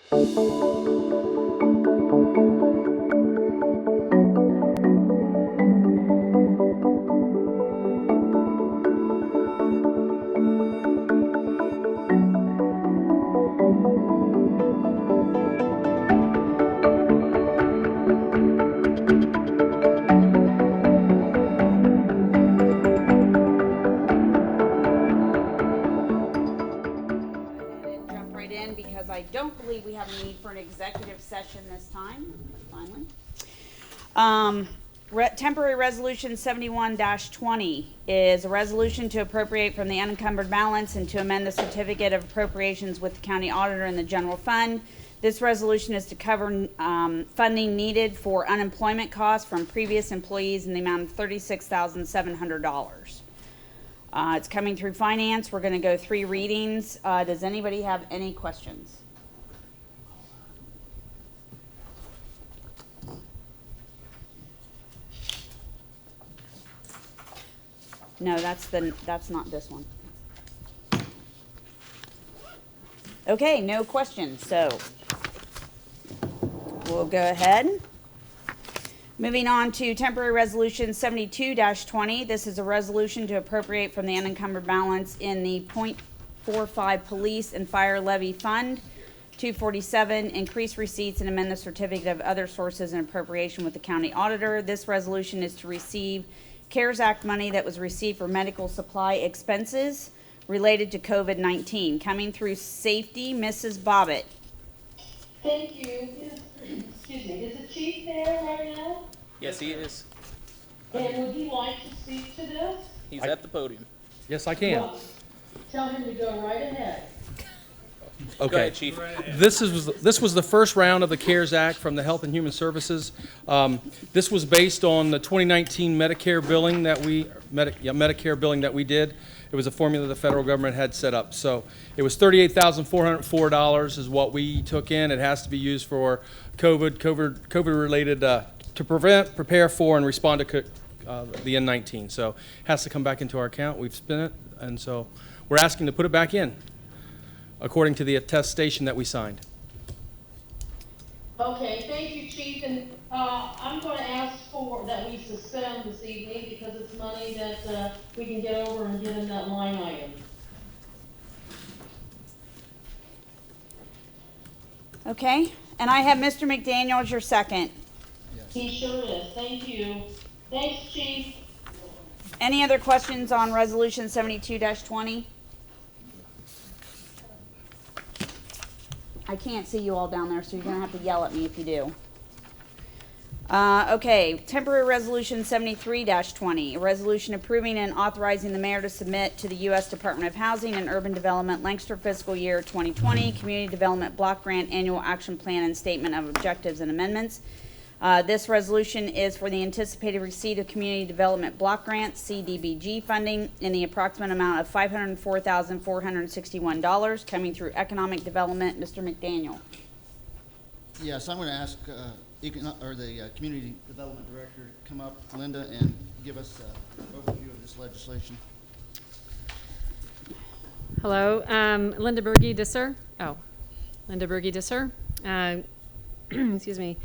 Because I don't believe we have a need for an executive session this time, finally. Temporary Resolution 71-20 is a resolution to appropriate from the unencumbered balance and to amend the certificate of appropriations with the county auditor and the general fund. This resolution is to cover funding needed for unemployment costs from previous employees in the amount of $36,700. It's coming through finance. We're going to go 3 readings. Does anybody have any questions? No, that's not this one. Okay, no questions. So we'll go ahead. Moving on to Temporary Resolution 72-20. This is a resolution to appropriate from the unencumbered balance in the .45 Police and Fire Levy Fund. 247, increase receipts and amend the certificate of other sources and appropriation with the county auditor. This resolution is to receive CARES Act money that was received for medical supply expenses related to COVID-19. Coming through safety, Mrs. Bobbitt. Thank you. Excuse me, is the chief there right now? Yes, he is. And would you like to speak to this? He's at the podium. Yes, I can. Well, tell him to go right ahead. Go Okay. ahead, Chief. This was the first round of the CARES Act from the Health and Human Services. This was based on the 2019 Medicare billing that we did. It was a formula the federal government had set up. So it was $38,404 is what we took in. It has to be used for COVID-related to prevent, prepare for, and respond to the N19. So it has to come back into our account. We've spent it, and so we're asking to put it back in, according to the attestation that we signed. Okay, thank you, Chief, and I'm going to ask for that we suspend this evening because it's money that we can get over and get in that line item. Okay, and I have Mr. McDaniel as your second. He sure is. Thank you. Thanks, Chief. Any other questions on Resolution 72-20? I can't see you all down there, so you're going to have to yell at me if you do. Okay, Temporary Resolution 73-20, a resolution approving and authorizing the mayor to submit to the U.S. Department of Housing and Urban Development Lancaster Fiscal Year 2020 Community Development Block Grant Annual Action Plan and Statement of Objectives and Amendments. This resolution is for the anticipated receipt of Community Development Block Grant, CDBG funding, in the approximate amount of $504,461 coming through Economic Development. Mr. McDaniel. Yes, I'm going to ask the Community Development Director to come up, Linda, and give us an overview of this legislation. Hello, Linda Berge-Disser. Linda Berge-Disser. Excuse me.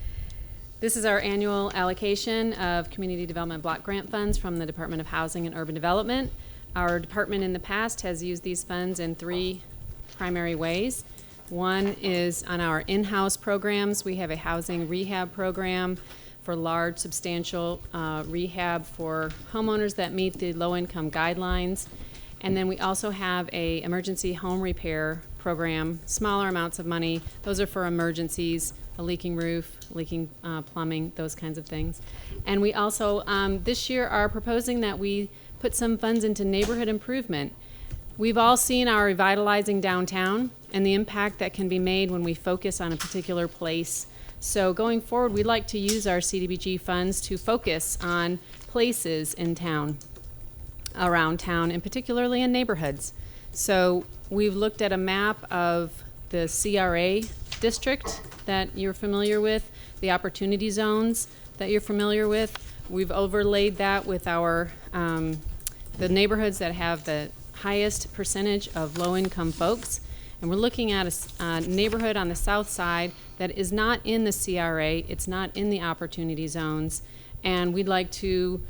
This is our annual allocation of Community Development Block Grant funds from the Department of Housing and Urban Development. Our department in the past has used these funds in 3 primary ways. One is on our in-house programs. We have a housing rehab program for large, substantial rehab for homeowners that meet the low-income guidelines. And then we also have a emergency home repair program, smaller amounts of money. Those are for emergencies, a leaking roof, leaking plumbing, those kinds of things. And we also, this year, are proposing that we put some funds into neighborhood improvement. We've all seen our revitalizing downtown and the impact that can be made when we focus on a particular place. So going forward, we'd like to use our CDBG funds to focus on places in town, around town, and particularly in neighborhoods. So we've looked at a map of the CRA district that you're familiar with, the opportunity zones that you're familiar with. We've overlaid that with our the neighborhoods that have the highest percentage of low-income folks, And we're looking at a neighborhood on the south side that is not in the CRA, it's not in the opportunity zones, and we'd like to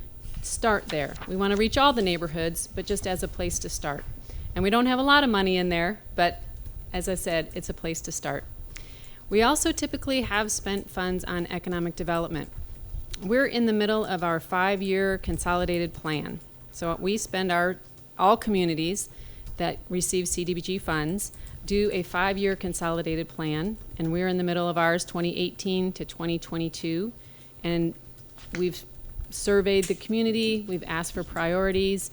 start there. We want to reach all the neighborhoods, but just as a place to start. And we don't have a lot of money in there, but as I said, it's a place to start. We also typically have spent funds on economic development. We're in the middle of our 5-year consolidated plan. So we spend all communities that receive CDBG funds do a 5-year consolidated plan, and we're in the middle of ours 2018 to 2022. And we've surveyed the community, we've asked for priorities,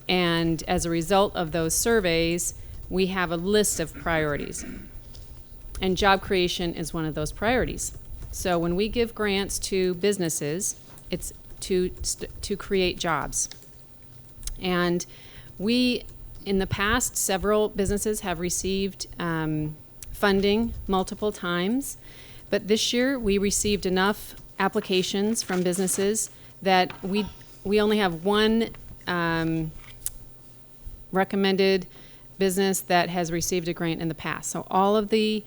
and as a result of those surveys, we have a list of priorities. And job creation is one of those priorities. So when we give grants to businesses, it's to create jobs. And we, in the past, several businesses have received funding multiple times, but this year we received enough applications from businesses that we only have one recommended business that has received a grant in the past. So all of the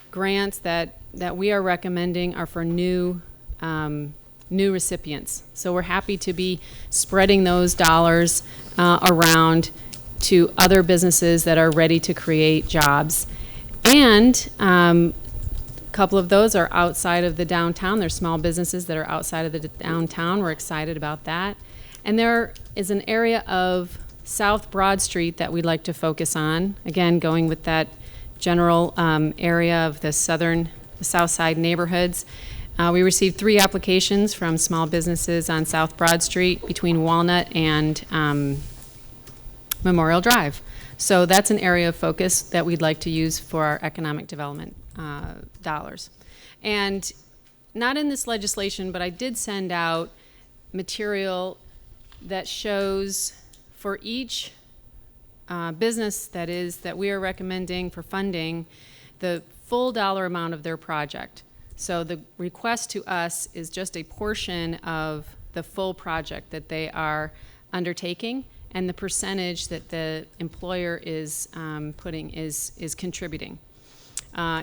grants that we are recommending are for new recipients. So we're happy to be spreading those dollars around to other businesses that are ready to create jobs. And a couple of those are outside of the downtown. They're small businesses that are outside of the downtown. We're excited about that. And there is an area of South Broad Street that we'd like to focus on. Again, going with that general area of the south side neighborhoods. We received 3 applications from small businesses on South Broad Street between Walnut and Memorial Drive. So that's an area of focus that we'd like to use for our economic development dollars. And not in this legislation, but I did send out material that shows for each business that we are recommending for funding the full dollar amount of their project. So the request to us is just a portion of the full project that they are undertaking, and the percentage that the employer is putting is contributing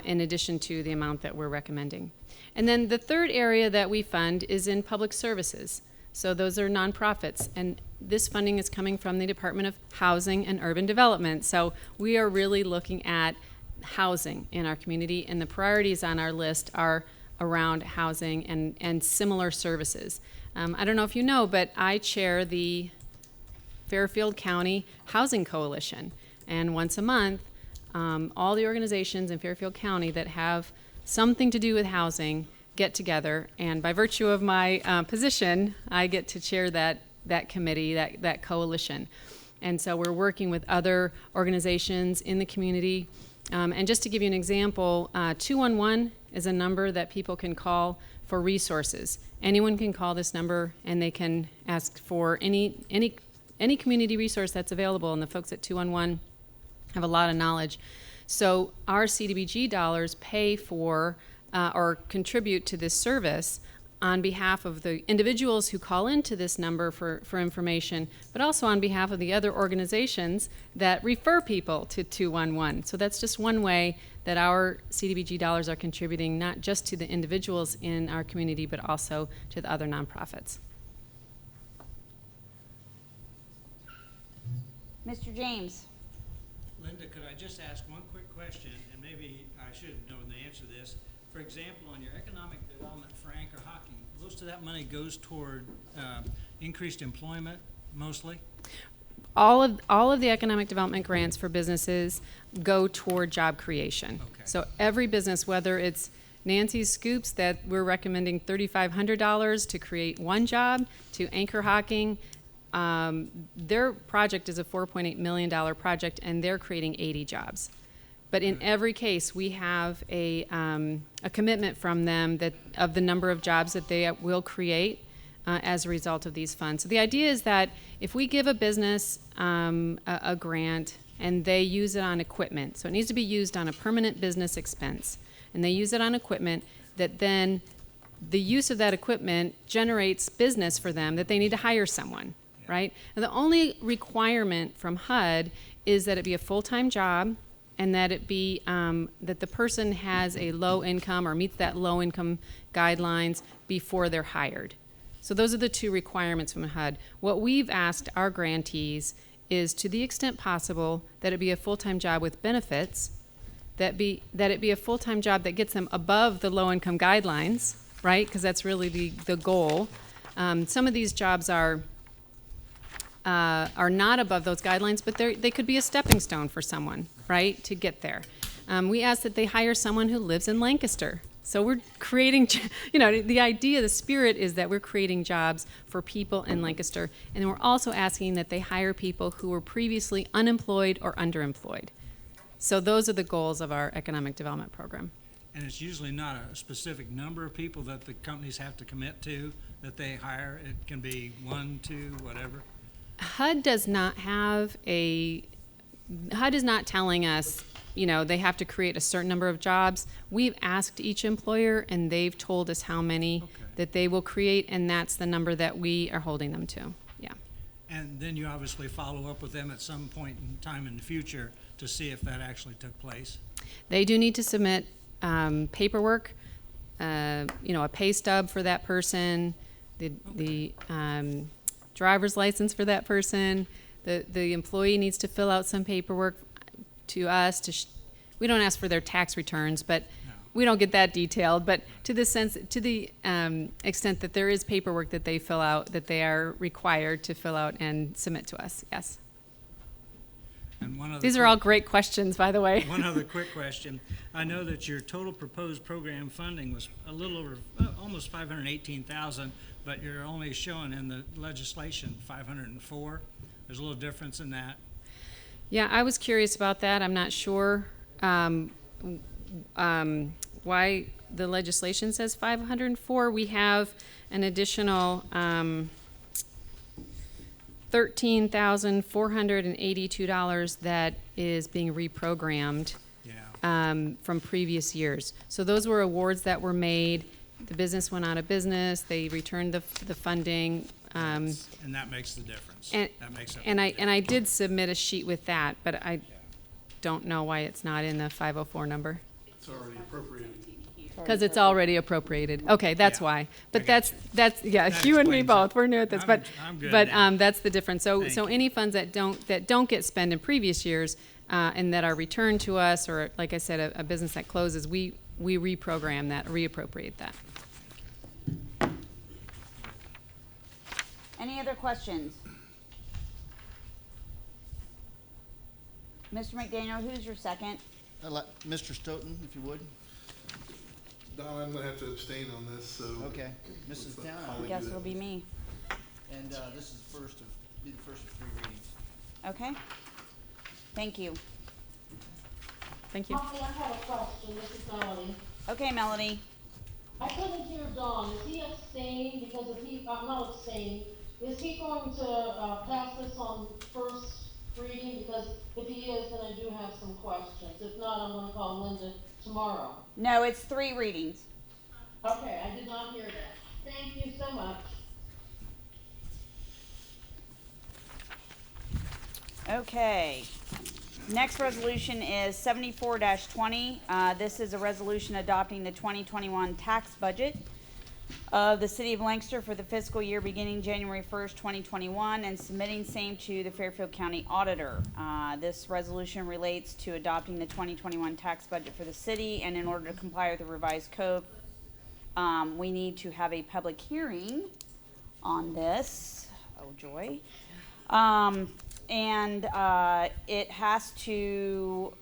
in addition to the amount that we're recommending. And then the third area that we fund is in public services. So those are nonprofits, and this funding is coming from the Department of Housing and Urban Development. So we are really looking at housing in our community, and the priorities on our list are around housing and similar services. I don't know if you know, but I chair the Fairfield County Housing Coalition, and once a month, all the organizations in Fairfield County that have something to do with housing get together, and by virtue of my position, I get to chair that committee, that coalition. And so we're working with other organizations in the community. And just to give you an example, 211 is a number that people can call for resources. Anyone can call this number and they can ask for any community resource that's available, and the folks at 211 have a lot of knowledge. So our CDBG dollars pay for or contribute to this service on behalf of the individuals who call into this number for information, but also on behalf of the other organizations that refer people to 211. So that's just one way that our CDBG dollars are contributing, not just to the individuals in our community, but also to the other nonprofits. Mr. James. Linda, could I just ask one quick question, and maybe I should have known the answer to this. For example, on your economic development for Anchor Hockey, most of that money goes toward increased employment, mostly? All of the economic development grants for businesses go toward job creation. Okay. So every business, whether it's Nancy's Scoops that we're recommending $3,500 to create one job, to Anchor Hocking, their project is a $4.8 million project, and they're creating 80 jobs. But in every case, we have a commitment from them that of the number of jobs that they will create as a result of these funds. So the idea is that if we give a business a grant and they use it on equipment, so it needs to be used on a permanent business expense, and they use it on equipment, that then the use of that equipment generates business for them that they need to hire someone, right? And the only requirement from HUD is that it be a full-time job and that it be, that the person has a low income or meets that low income guidelines before they're hired. So those are the two requirements from HUD. What we've asked our grantees is, to the extent possible, that it be a full-time job with benefits, that it be a full-time job that gets them above the low-income guidelines, right? Because that's really the goal. Some of these jobs are not above those guidelines, but they could be a stepping stone for someone, right, to get there. We ask that they hire someone who lives in Lancaster. So we're creating, the idea, the spirit is that we're creating jobs for people in Lancaster. And then we're also asking that they hire people who were previously unemployed or underemployed. So those are the goals of our economic development program. And it's usually not a specific number of people that the companies have to commit to that they hire. It can be 1, 2, whatever. HUD is not telling us, they have to create a certain number of jobs. We've asked each employer, and they've told us how many that they will create, and that's the number that we are holding them to. Yeah. And then you obviously follow up with them at some point in time in the future to see if that actually took place. They do need to submit paperwork, a pay stub for that person, the driver's license for that person. The employee needs to fill out some paperwork to us. We don't ask for their tax returns, but we don't get that detailed. But to the extent that there is paperwork that they fill out, that they are required to fill out and submit to us. Yes. And these are all great questions, by the way. One other quick question. I know that your total proposed program funding was a little over, almost $518,000, but you're only showing in the legislation $504. There's a little difference in that. Yeah, I was curious about that. I'm not sure why the legislation says 504. We have an additional $13,482 that is being reprogrammed from previous years. So those were awards that were made. The business went out of business. They returned the funding. And that makes the difference. And I did submit a sheet with that, but I don't know why it's not in the 504 number. It's already appropriated. Because it's already appropriated. Okay, that's why. But that's That you and me explains both. it. We're new at this, I'm- but I'm good now. that's the difference. So Thank you. any funds that don't get spent in previous years and that are returned to us, or like I said, a business that closes, we reprogram that, reappropriate that. Any other questions? Mr. McDaniel, who's your second? Mr. Stoughton, if you would. Don, I'm gonna have to abstain on this, so. Okay. Mrs. Town, I guess it'll be me. and this is the first of 3 readings. Okay. Thank you. Thank you. Molly, I have a question. This is Melanie. Okay, Melanie. I couldn't hear Don. Is he abstaining because if he, not abstaining, is he going to, pass this on first reading? Because if he is, then I do have some questions. If not, I'm gonna call Linda tomorrow. No, it's 3 readings. Okay, I did not hear that. Thank you so much. Okay. Next resolution is 74-20. This is a resolution adopting the 2021 tax budget of the City of Lancaster for the fiscal year beginning January 1st, 2021, and submitting same to the Fairfield County Auditor. This resolution relates to adopting the 2021 tax budget for the city, and in order to comply with the revised code, we need to have a public hearing on this. Oh, joy. And it has to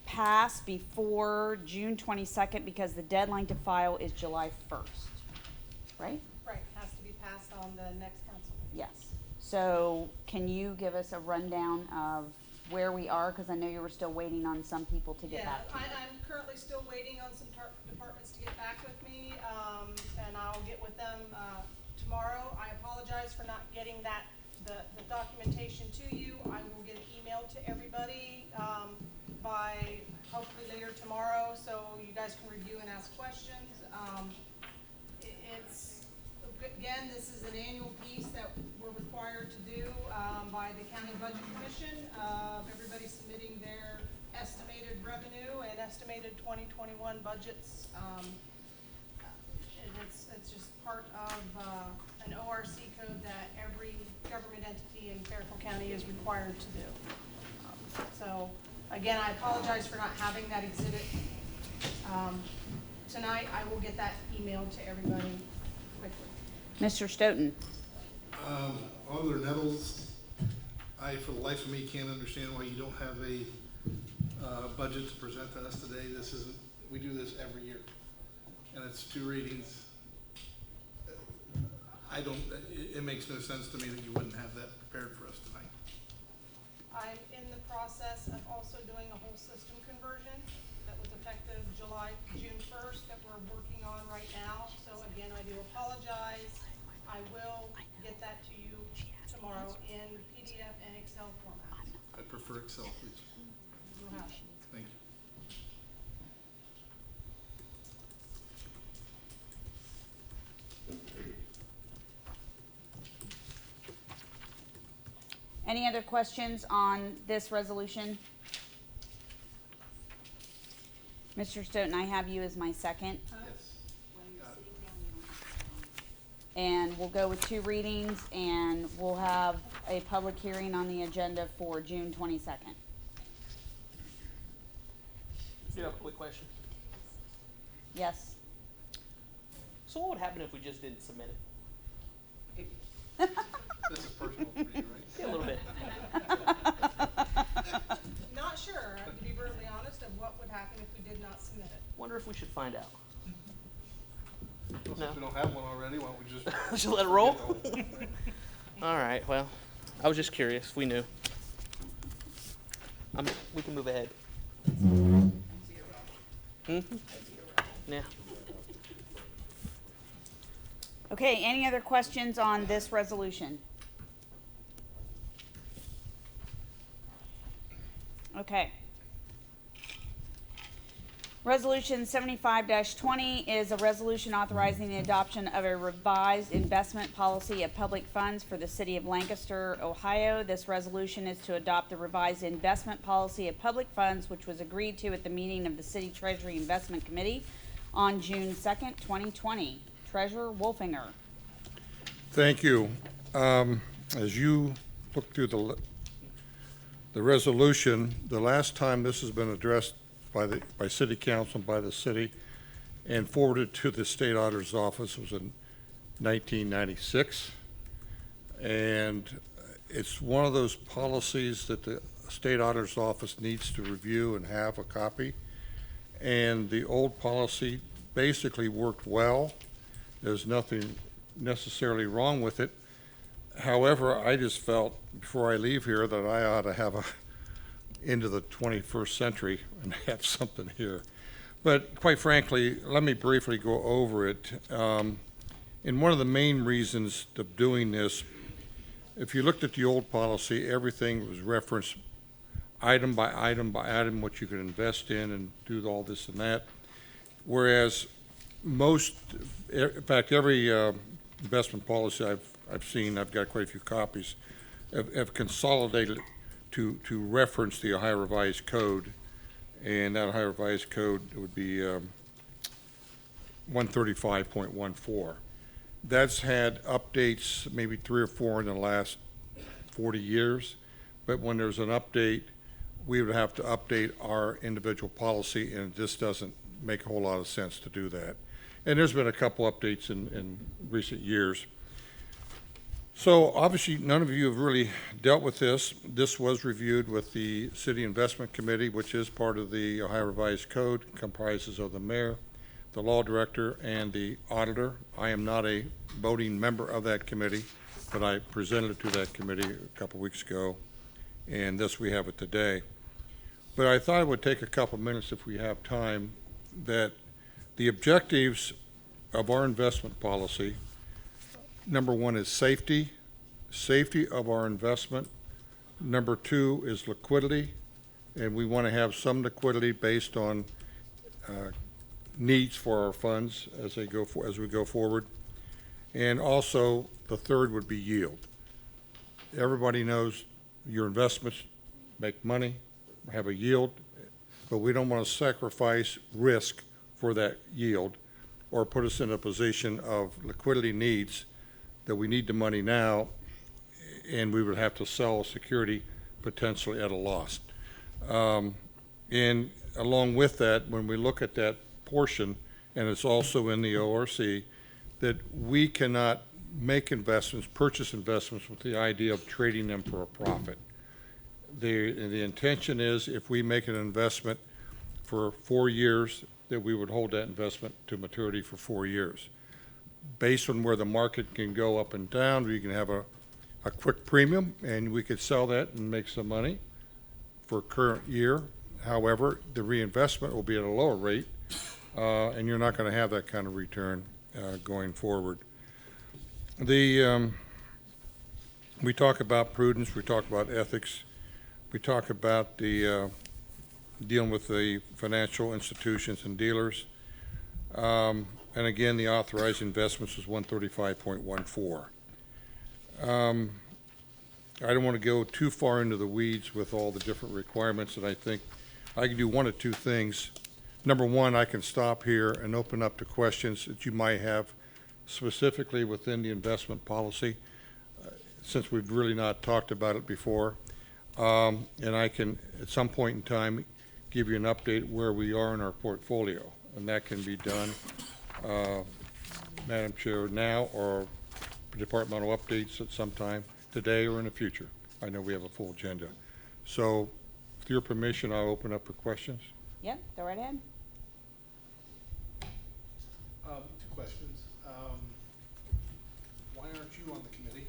pass before June 22nd because the deadline to file is July 1st, right? Right, has to be passed on the next council meeting. Yes. So can you give us a rundown of where we are? Because I know you were still waiting on some people to get Yeah, back. I'm currently still waiting on some departments to get back with me, and I'll get with them tomorrow. I apologize for not getting the documentation to you. I will get an email to everybody by hopefully later tomorrow, so you guys can review and ask questions. Again, this is an annual piece that we're required to do by the County Budget Commission. Everybody submitting their estimated revenue and estimated 2021 budgets. And it's just part of an ORC code that every government entity in Fairfield County is required to do. So again, I apologize for not having that exhibit tonight. I will get that emailed to everybody quickly. Mr. Stoughton? Auditor Nettles, I, for the life of me, can't understand why you don't have a budget to present to us today. This isn't, we do this every year, and it's 2 readings. It makes no sense to me that you wouldn't have that prepared for us tonight. I'm in the process of also doing a whole system conversion that was effective June 1st that we're working on right now. So again, I do apologize. I will get that to you tomorrow in PDF and Excel format. I prefer Excel, please. You'll have it. Thank you. Any other questions on this resolution? Mr. Stoughton, I have you as my second. Yes. And we'll go with 2 readings, and we'll have a public hearing on the agenda for June 22nd. Do you have a quick question? Yes? So what would happen if we just didn't submit it? This is personal for you, right? Yeah, a little bit. Not sure, to be brutally honest, of what would happen if we did not submit it. Wonder if we should find out. Well, No. since we don't have one already, why don't we just? Should let it roll? forget the whole thing? All right. Well, I was just curious if we knew. We can move ahead. Mm-hmm. Yeah. Okay, any other questions on this resolution? Okay. Resolution 75-20 is a resolution authorizing the adoption of a revised investment policy of public funds for the city of Lancaster, Ohio. This resolution is to adopt the revised investment policy of public funds, which was agreed to at the meeting of the City Treasury Investment Committee on June 2nd, 2020. Treasurer Wolfinger. Thank you. As you look through the resolution, the last time this has been addressed by City Council, by the city, and forwarded to the State Auditor's Office was in 1996. And it's one of those policies that the State Auditor's Office needs to review and have a copy. And the old policy basically worked well. There's nothing necessarily wrong with it. However, I just felt before I leave here that I ought to have into the 21st century and have something here. But quite frankly, let me briefly go over it. And one of the main reasons of doing this, if you looked at the old policy, everything was referenced item by item by item, what you could invest in and do all this and that. Whereas most, in fact, every investment policy I've seen, I've got quite a few copies, have consolidated to reference the Ohio Revised Code, and that Ohio Revised Code would be 135.14. That's had updates, maybe 3 or 4 in the last 40 years, but when there's an update, we would have to update our individual policy, and it just doesn't make a whole lot of sense to do that. And there's been a couple updates in recent years. So obviously, none of you have really dealt with this. This was reviewed with the City Investment Committee, which is part of the Ohio Revised Code, comprises of the mayor, the law director, and the auditor. I am not a voting member of that committee, but I presented it to that committee a couple weeks ago, and thus we have it today. But I thought it would take a couple minutes if we have time, that the objectives of our investment policy, number 1 is safety of our investment. Number 2 is liquidity, and we want to have some liquidity based on needs for our funds as we go forward. And also, the third would be yield. Everybody knows your investments make money, have a yield, but we don't want to sacrifice risk for that yield or put us in a position of liquidity needs that we need the money now, and we would have to sell security potentially at a loss. And along with that, when we look at that portion, and it's also in the ORC, that we cannot make investments, purchase investments with the idea of trading them for a profit. The intention is if we make an investment for 4 years, that we would hold that investment to maturity for 4 years. Based on where the market can go up and down, we can have a quick premium, and we could sell that and make some money for current year. However, the reinvestment will be at a lower rate, and you're not going to have that kind of return going forward. We talk about prudence, we talk about ethics, we talk about the dealing with the financial institutions and dealers. And again, the authorized investments is 135.14. I don't want to go too far into the weeds with all the different requirements, and I think I can do one of two things. Number one, I can stop here and open up to questions that you might have specifically within the investment policy, since we've really not talked about it before. And I can, at some point in time, give you an update where we are in our portfolio, and that can be done, Madam Chair, now or departmental updates at some time today or in the future. I know we have a full agenda. So, with your permission, I'll open up for questions. Yep, go right ahead. 2 questions. Why aren't you on the committee?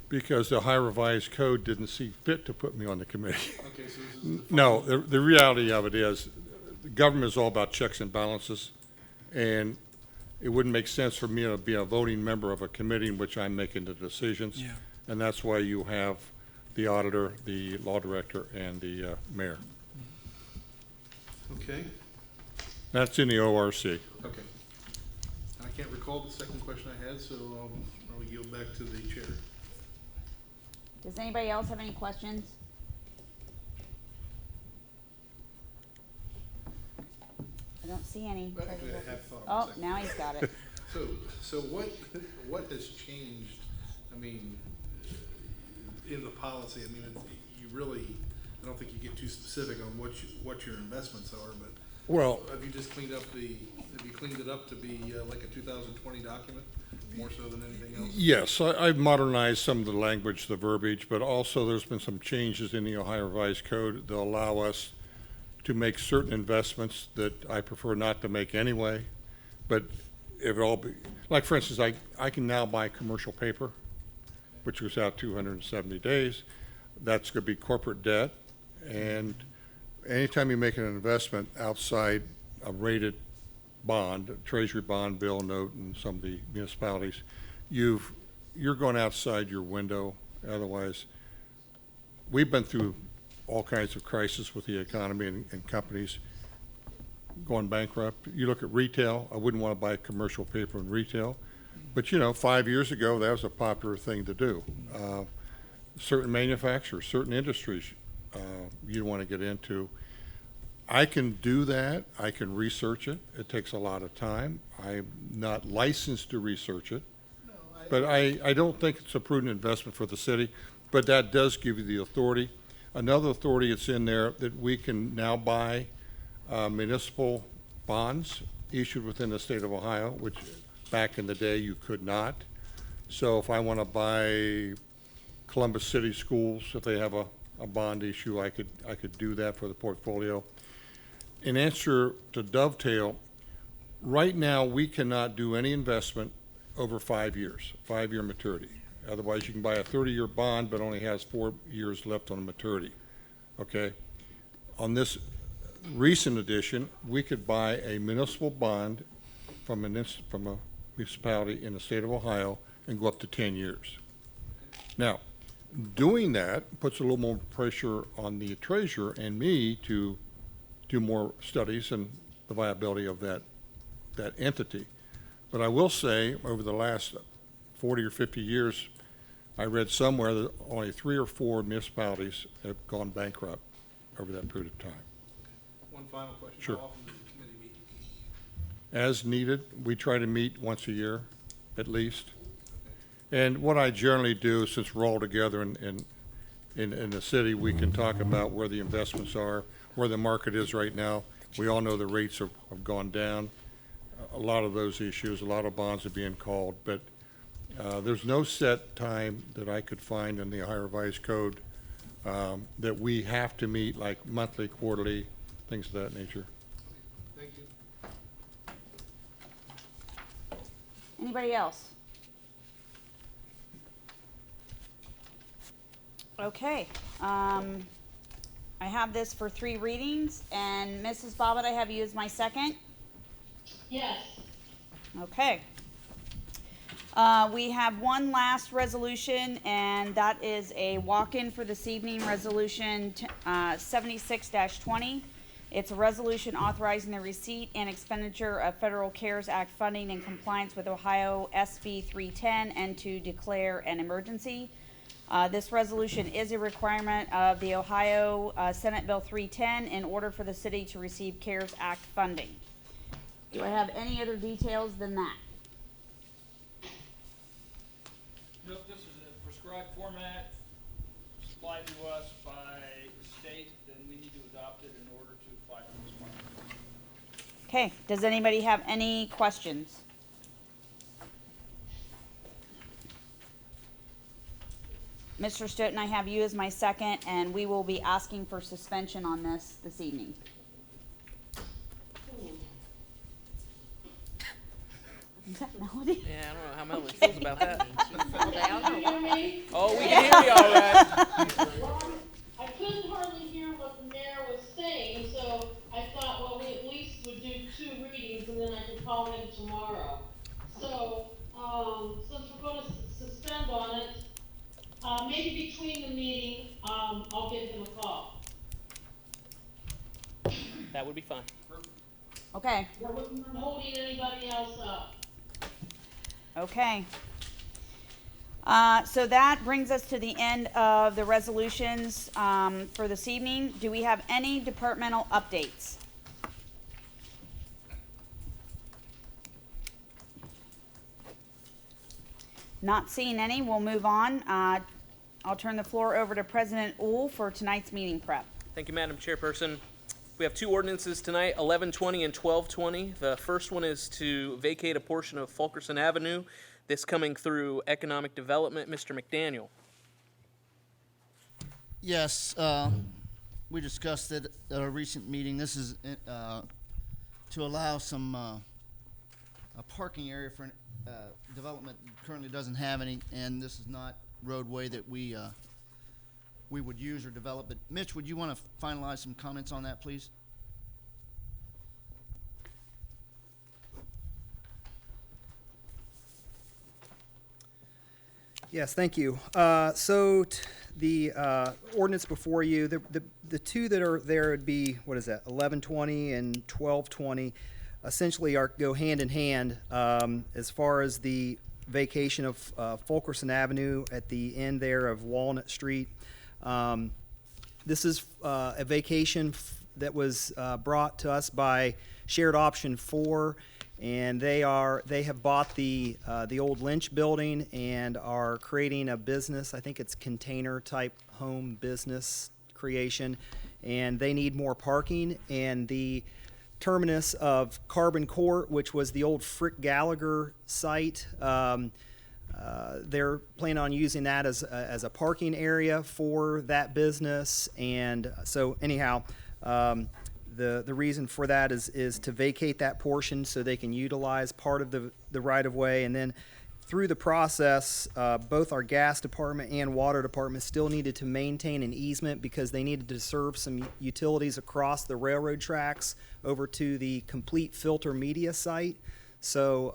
Because the Ohio Revised Code didn't see fit to put me on the committee. Okay, so this is the No, the reality of it is, the government is all about checks and balances, and it wouldn't make sense for me to be a voting member of a committee in which I'm making the decisions. Yeah. And that's why you have the auditor, the law director, and the mayor. Okay, That's in the ORC. okay. I can't recall the second question I had, so I'll yield back to the chair. Does anybody else have any questions? I don't see any. But actually, I have thought of Oh, a second. now he's got it. So what has changed, I mean, in the policy? I mean, you really, I don't think you get too specific on what your investments are, but Well, have you just cleaned up have you cleaned it up to be like a 2020 document, more so than anything else? yes, I've modernized some of the language, the verbiage, but also there's been some changes in the Ohio Revised Code that allow us to make certain investments that I prefer not to make anyway. But if it all be, like for instance, I can now buy commercial paper, which was out 270 days. That's going to be corporate debt. And anytime you make an investment outside a rated bond, a treasury bond, bill, note, and some of the municipalities, you're going outside your window. Otherwise, we've been through all kinds of crises with the economy and companies going bankrupt. You look at retail, I wouldn't want to buy commercial paper in retail. But 5 years ago, that was a popular thing to do. Certain manufacturers, certain industries, you don't want to get into. I can do that. I can research it. It takes a lot of time. I'm not licensed to research it. But I don't think it's a prudent investment for the city. But that does give you the authority. Another authority that's in there that we can now buy municipal bonds issued within the state of Ohio, which back in the day you could not. So if I want to buy Columbus City Schools, if they have a bond issue, I could do that for the portfolio. In answer to Dovetail, right now we cannot do any investment over 5 years, 5-year maturity. Otherwise, you can buy a 30-year bond, but only has 4 years left on the maturity. Okay? On this recent edition, we could buy a municipal bond from a municipality in the state of Ohio and go up to 10 years. Now, doing that puts a little more pressure on the treasurer and me to do more studies and the viability of that entity. But I will say, over the last 40 or 50 years, I read somewhere that only 3 or 4 municipalities have gone bankrupt over that period of time. one final question. Sure. How often does the committee meet? As needed, we try to meet once a year, at least. And what I generally do, since we're all together in the city, we can talk about where the investments are, where the market is right now. We all know the rates have gone down. A lot of those issues, a lot of bonds are being called, but there's no set time that I could find in the Ohio Revised Code that we have to meet, like monthly, quarterly, things of that nature. Thank you. Anybody else? Okay, I have this for 3 readings, and Mrs. Bobbitt, I have you as my second. Yes. Okay. We have one last resolution, and that is a walk-in for this evening, Resolution 76-20. It's a resolution authorizing the receipt and expenditure of Federal CARES Act funding in compliance with Ohio SB 310 and to declare an emergency. This resolution is a requirement of the Ohio Senate Bill 310 in order for the city to receive CARES Act funding. Do I have any other details than that? Nope, this is a prescribed format supplied to us by the state, then we need to adopt it in order to apply for this money. Okay, does anybody have any questions? Mr. Stoughton, I have you as my second, and we will be asking for suspension on this evening. Is that Melody? Yeah, I don't know how Melody feels about that. Can you hear me? Oh, we can hear you all right. Well, I couldn't hardly hear what the mayor was saying, so I thought, well, we at least would do 2 readings and then I could call in tomorrow. So, since we're gonna suspend on it, maybe between the meeting, I'll give him a call. That would be fine. Okay, We're not holding anybody else up. okay. So that brings us to the end of the resolutions for this evening. Do we have any departmental updates? Not seeing any, we'll move on. I'll turn the floor over to President Uhl for tonight's meeting prep. Thank you, Madam Chairperson. We have 2 ordinances tonight, 1120 and 1220. The first one is to vacate a portion of Fulkerson Avenue. This coming through Economic Development. Mr. McDaniel. Yes, we discussed it at a recent meeting. This is to allow some a parking area for development that currently doesn't have any, and this is not roadway that we would use or develop. But Mitch, would you want to finalize some comments on that, please? Yes, thank you. The ordinance before you, the 2 that are there would be, what is that, 1120 and 1220, essentially go hand in hand as far as the vacation of Fulkerson Avenue at the end there of Walnut Street. This is a vacation that was brought to us by Shared Option 4, and they have bought the old Lynch building and are creating a business. I think it's container type home business creation, and they need more parking. And the terminus of Carbon Court, which was the old Frick Gallagher site, they're planning on using that as a parking area for that business. And so anyhow, the reason for that is to vacate that portion so they can utilize part of the right-of-way. And then through the process, both our gas department and water department still needed to maintain an easement because they needed to serve some utilities across the railroad tracks over to the complete filter media site. So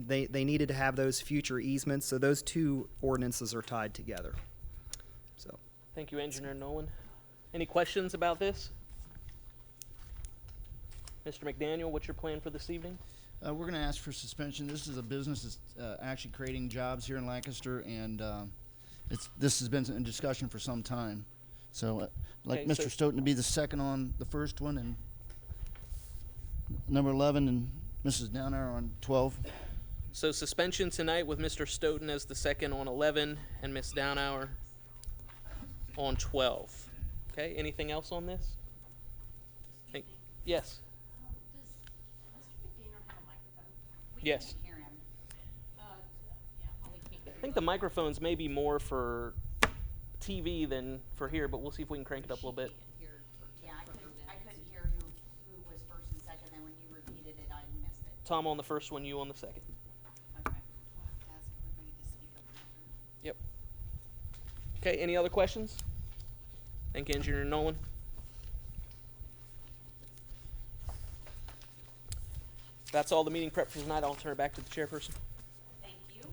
they needed to have those future easements. So those 2 ordinances are tied together. So Thank you, Engineer Nolan. Any questions about this? Mr. McDaniel, what's your plan for this evening? We're going to ask for suspension. This is a business that's actually creating jobs here in Lancaster, and this has been in discussion for some time. So, like Okay, Mr. so- Stoughton to be the second on the first one, and number 11 and Mrs. Downer on 12. So suspension tonight with Mr. Stoughton as the second on 11 and Ms. Downhour on 12. Okay, anything else on this? Yes. Does Mr. McDaniel have a microphone? We Yes. can't hear him. Probably can't hear I think the microphones may be more for TV than for here, but we'll see if we can crank it up a little bit. Yeah, I couldn't hear who was first and second, and when you repeated it, I missed it. Tom on the first one, you on the second. Okay. Yep. Okay, any other questions? Thank you, Engineer Nolan. That's all the meeting prep for tonight. I'll turn it back to the chairperson. Thank you.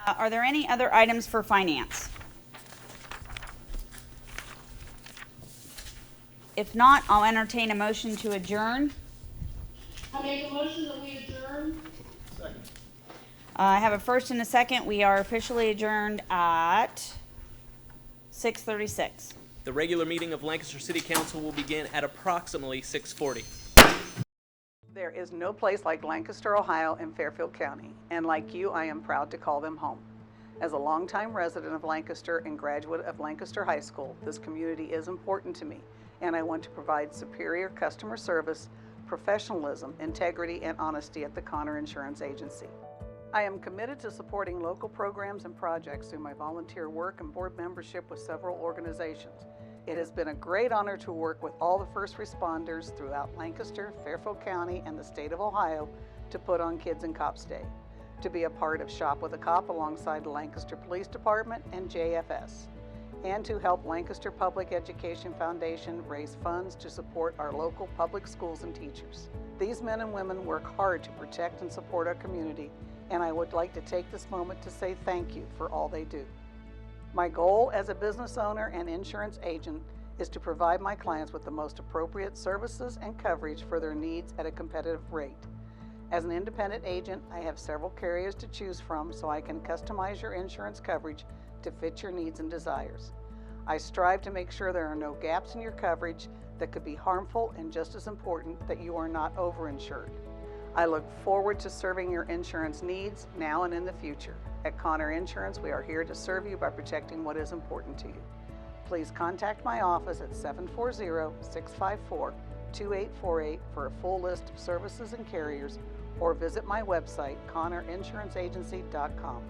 Are there any other items for finance? If not, I'll entertain a motion to adjourn. I make a motion that we adjourn. I have a first and a second. We are officially adjourned at 6:36. The regular meeting of Lancaster City Council will begin at approximately 6:40. There is no place like Lancaster, Ohio, and Fairfield County, and like you, I am proud to call them home. As a longtime resident of Lancaster and graduate of Lancaster High School, this community is important to me, and I want to provide superior customer service, professionalism, integrity, and honesty at the Connor Insurance Agency. I am committed to supporting local programs and projects through my volunteer work and board membership with several organizations. It has been a great honor to work with all the first responders throughout Lancaster, Fairfield County, and the state of Ohio to put on Kids and Cops Day, to be a part of Shop with a Cop alongside the Lancaster Police Department and JFS, and to help Lancaster Public Education Foundation raise funds to support our local public schools and teachers. These men and women work hard to protect and support our community, and I would like to take this moment to say thank you for all they do. My goal as a business owner and insurance agent is to provide my clients with the most appropriate services and coverage for their needs at a competitive rate. As an independent agent, I have several carriers to choose from so I can customize your insurance coverage to fit your needs and desires. I strive to make sure there are no gaps in your coverage that could be harmful, and just as important, that you are not overinsured. I look forward to serving your insurance needs now and in the future. At Connor Insurance, we are here to serve you by protecting what is important to you. Please contact my office at 740-654-2848 for a full list of services and carriers, or visit my website, ConnorInsuranceAgency.com.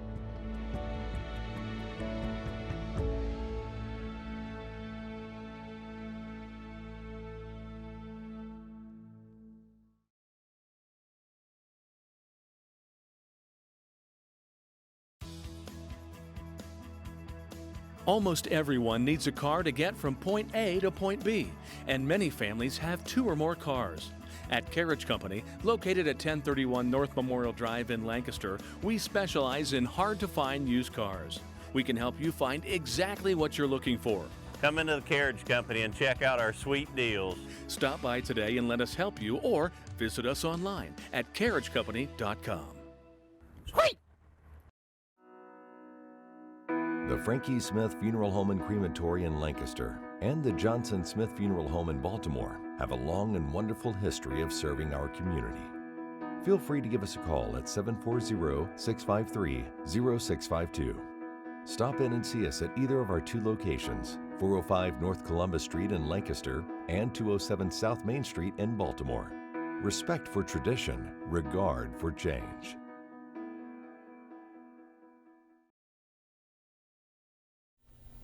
Almost everyone needs a car to get from point A to point B, and many families have 2 or more cars. At Carriage Company, located at 1031 North Memorial Drive in Lancaster, we specialize in hard-to-find used cars. We can help you find exactly what you're looking for. Come into the Carriage Company and check out our sweet deals. Stop by today and let us help you, or visit us online at carriagecompany.com. The Frankie Smith Funeral Home and Crematory in Lancaster and the Johnson Smith Funeral Home in Baltimore have a long and wonderful history of serving our community. Feel free to give us a call at 740-653-0652. Stop in and see us at either of our 2 locations, 405 North Columbus Street in Lancaster and 207 South Main Street in Baltimore. Respect for tradition, regard for change.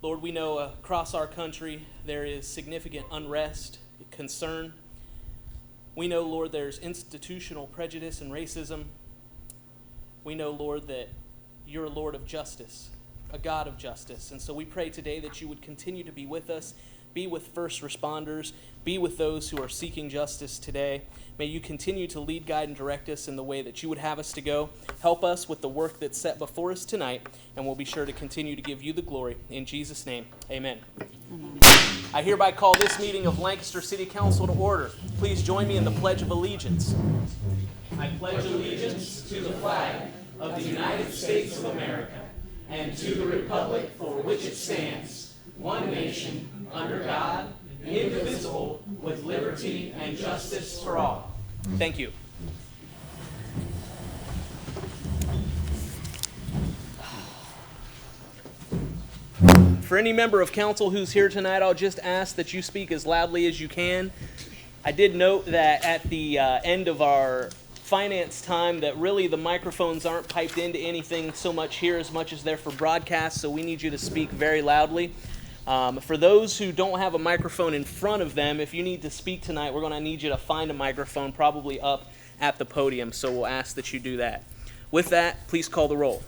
Lord, we know across our country there is significant unrest, concern. We know, Lord, there's institutional prejudice and racism. We know, Lord, that you're a Lord of justice, a God of justice. And so we pray today that you would continue to be with us, be with first responders, be with those who are seeking justice today. May you continue to lead, guide, and direct us in the way that you would have us to go. Help us with the work that's set before us tonight, and we'll be sure to continue to give you the glory. In Jesus' name, amen. I hereby call this meeting of Lancaster City Council to order. Please join me in the Pledge of Allegiance. I pledge allegiance to the flag of the United States of America and to the republic for which it stands, one nation, under God, indivisible, with liberty and justice for all. Thank you. For any member of council who's here tonight, I'll just ask that you speak as loudly as you can. I did note that at the end of our finance time that really the microphones aren't piped into anything so much here as much as they're for broadcast, so we need you to speak very loudly. For those who don't have a microphone in front of them, if you need to speak tonight, we're going to need you to find a microphone probably up at the podium, so we'll ask that you do that. With that, please call the roll.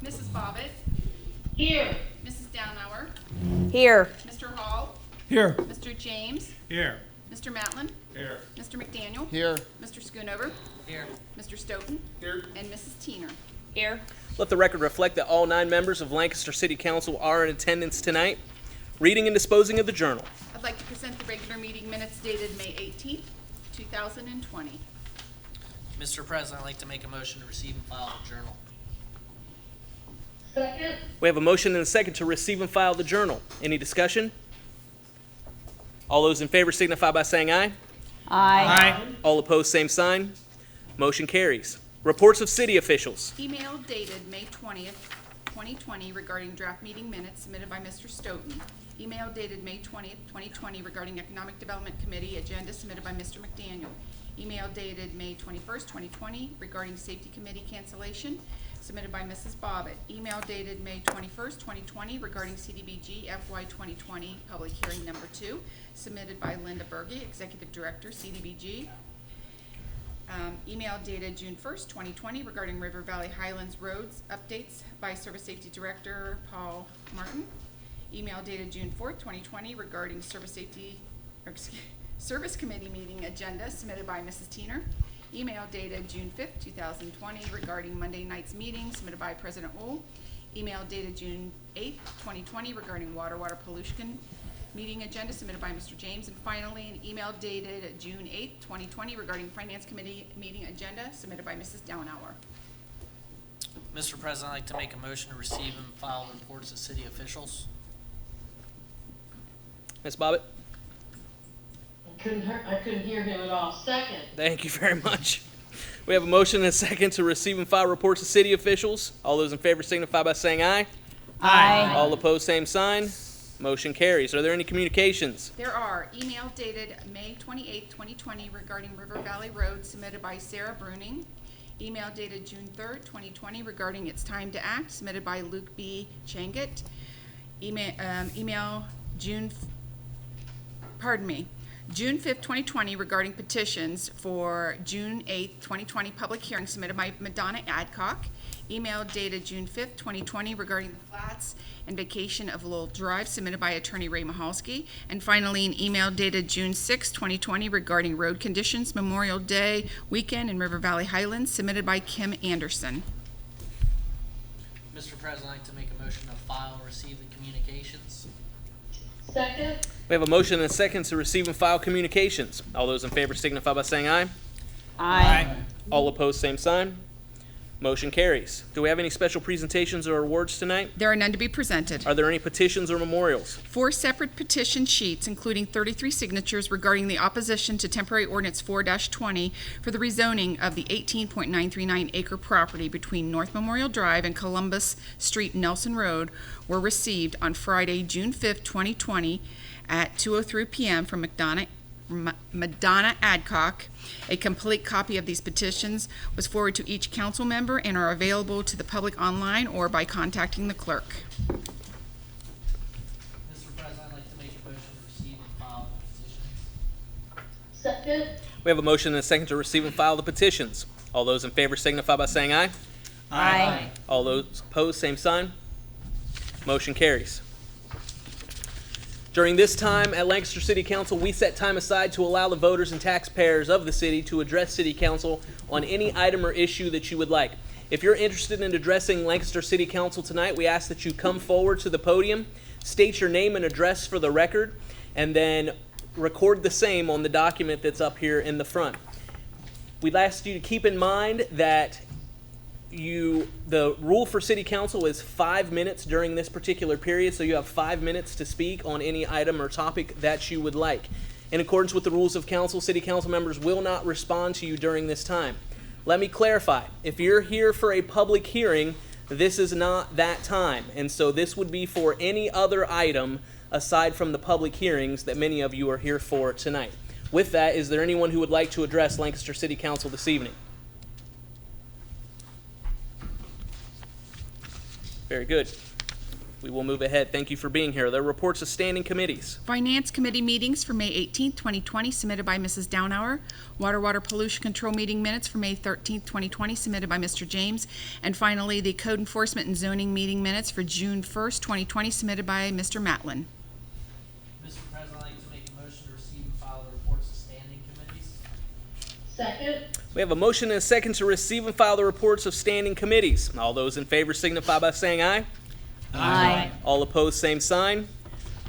Mrs. Bobbitt. Here. Mrs. Downauer. Here. Mr. Hall. Here. Mr. James. Here. Mr. Matlin. Here. Mr. McDaniel. Here. Mr. Schoonover. Here. Mr. Stoughton. Here. And Mrs. Teener. Here. Let the record reflect that all 9 members of Lancaster City Council are in attendance tonight. Reading and disposing of the journal. I'd like to present the regular meeting minutes dated May 18th, 2020. Mr. President, I'd like to make a motion to receive and file the journal. Second. We have a motion and a second to receive and file the journal. Any discussion? All those in favor signify by saying aye. Aye. All opposed, same sign. Motion carries. Reports of city officials. Email dated May 20th, 2020 regarding draft meeting minutes submitted by Mr. Stoughton. Email dated May 20th, 2020 regarding Economic Development Committee agenda submitted by Mr. McDaniel. Email dated May 21st, 2020 regarding Safety Committee cancellation submitted by Mrs. Bobbitt. Email dated May 21st, 2020 regarding CDBG FY 2020 public hearing number 2 submitted by Linda Berge, Executive Director, CDBG. Email dated June 1st, 2020 regarding River Valley Highlands Roads updates by Service Safety Director Paul Martin. Email dated June 4th, 2020 regarding Service Committee meeting agenda submitted by Mrs. Teener. Email dated June 5th, 2020 regarding Monday night's meeting submitted by President Ohl. Email dated June 8th, 2020 regarding water pollution meeting agenda submitted by Mr. James. And finally, an email dated June 8th, 2020 regarding Finance Committee meeting agenda submitted by Mrs. Downauer. Mr. President, I'd like to make a motion to receive and file reports of city officials. Ms. Bobbitt? I couldn't hear him at all. Second. Thank you very much. We have a motion and a second to receive and file reports of city officials. All those in favor signify by saying aye. Aye. All opposed, same sign. Motion carries. Are there any communications? There are email dated May 28th, 2020 regarding River Valley Road submitted by Sarah Bruning. Email dated June 3rd, 2020 regarding It's Time to Act submitted by Luke B. Changet. Email June 5th, 2020 regarding petitions for June 8th, 2020 public hearing submitted by Madonna Adcock. Email dated June 5th, 2020 regarding the flats and vacation of Lowell Drive submitted by Attorney Ray Mahalski. And finally, an email dated June 6th, 2020 regarding road conditions Memorial Day weekend in River Valley Highlands submitted by Kim Anderson. Mr. President, I'd like to make a motion to file and receive the communications. Second. We have a motion and a second to receive and file communications. All those in favor signify by saying aye. Aye. All opposed, same sign. Motion carries. Do we have any special presentations or awards tonight? There are none to be presented. Are there any petitions or memorials? 4 separate petition sheets, including 33 signatures regarding the opposition to temporary ordinance 4-20 for the rezoning of the 18.939 acre property between North Memorial Drive and Columbus Street Nelson Road were received on Friday, June 5th, 2020 at 2:03 p.m. from Madonna Adcock. A complete copy of these petitions was forwarded to each council member and are available to the public online or by contacting the clerk. Mr. President, I'd like to make a motion to receive and file the petitions. Second. We have a motion and a second to receive and file the petitions. All those in favor signify by saying aye. Aye. All those opposed, same sign. Motion carries. During this time at Lancaster City Council, we set time aside to allow the voters and taxpayers of the city to address City Council on any item or issue that you would like. If you're interested in addressing Lancaster City Council tonight, we ask that you come forward to the podium, state your name and address for the record, and then record the same on the document that's up here in the front. We'd ask you to keep in mind that the rule for City Council is 5 minutes during this particular period, so you have 5 minutes to speak on any item or topic that you would like. In accordance with the rules of council, city council members will not respond to you during this time. Let me clarify. If you're here for a public hearing, this is not that time. And so this would be for any other item aside from the public hearings that many of you are here for tonight. With that, is there anyone who would like to address Lancaster City Council this evening? Very good. We will move ahead. Thank you for being here. There are reports of standing committees. Finance Committee meetings for May 18th, 2020, submitted by Mrs. Downhour. Water Pollution Control meeting minutes for May 13th, 2020, submitted by Mr. James. And finally, the Code Enforcement and Zoning meeting minutes for June 1st, 2020, submitted by Mr. Matlin. Mr. President, I'd like to make a motion to receive and file the reports of standing committees. Second. We have a motion and a second to receive and file the reports of standing committees. All those in favor signify by saying aye. Aye. All opposed, same sign.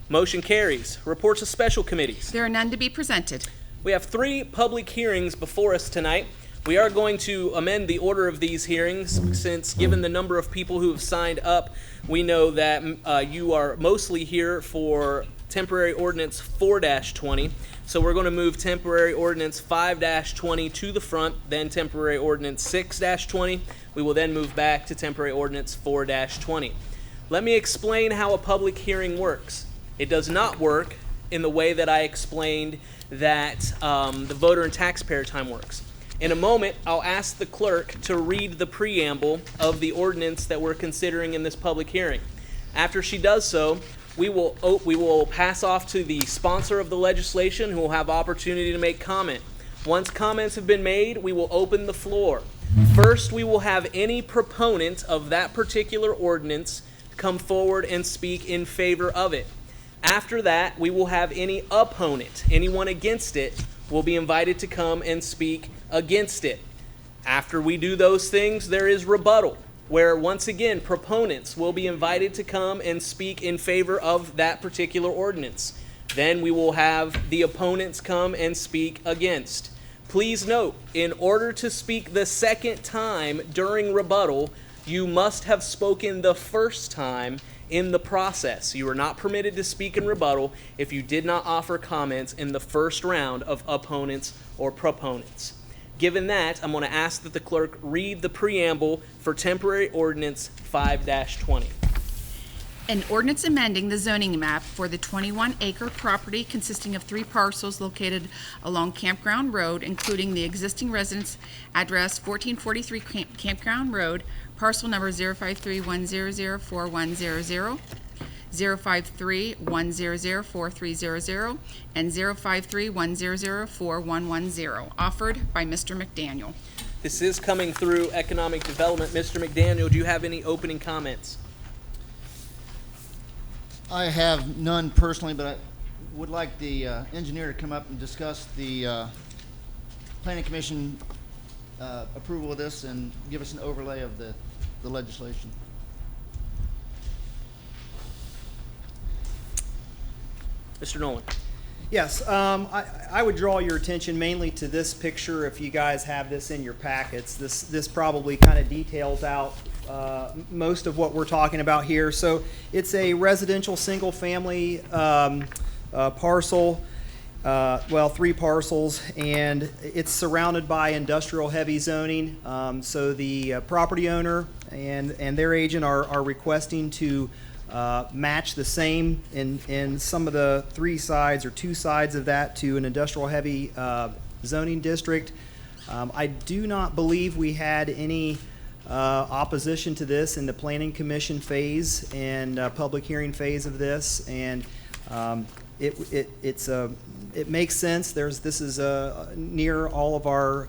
Motion carries. Reports of special committees. There are none to be presented. We have 3 public hearings before us tonight. We are going to amend the order of these hearings since, given the number of people who have signed up, we know that you are mostly here for temporary ordinance 4-20. So we're going to move temporary ordinance 5-20 to the front, then temporary ordinance 6-20. We will then move back to temporary ordinance 4-20. Let me explain how a public hearing works. It does not work in the way that I explained that the voter and taxpayer time works. In a moment, I'll ask the clerk to read the preamble of the ordinance that we're considering in this public hearing. After she does so, we will pass off to the sponsor of the legislation, who will have opportunity to make comment. Once comments have been made, we will open the floor. First, we will have any proponent of that particular ordinance come forward and speak in favor of it. After that, we will have any opponent, anyone against it, will be invited to come and speak against it. After we do those things, there is rebuttal, where once again, proponents will be invited to come and speak in favor of that particular ordinance. Then we will have the opponents come and speak against. Please note, in order to speak the second time during rebuttal, you must have spoken the first time in the process. You are not permitted to speak in rebuttal if you did not offer comments in the first round of opponents or proponents. Given that, I'm going to ask that the clerk read the preamble for temporary ordinance 5-20. An ordinance amending the zoning map for the 21-acre property consisting of 3 parcels located along Campground Road, including the existing residence address 1443 Campground Road, parcel number 053-100-4100, 053-100-4300, and 053-100-4110, offered by Mr. McDaniel. This is coming through Economic Development. Mr. McDaniel, do you have any opening comments? I have none personally, but I would like the engineer to come up and discuss the planning commission approval of this and give us an overlay of the legislation. Mr. Nolan. Yes, I would draw your attention mainly to this picture. If you guys have this in your packets, this probably kind of details out most of what we're talking about here. So it's a residential single-family parcel, 3 parcels, and it's surrounded by industrial heavy zoning. So the property owner and their agent are requesting to match the same in some of the 3 sides or 2 sides of that to an industrial heavy zoning district. I do not believe we had any opposition to this in the planning commission phase and public hearing phase of this, and it makes sense. This is near all of our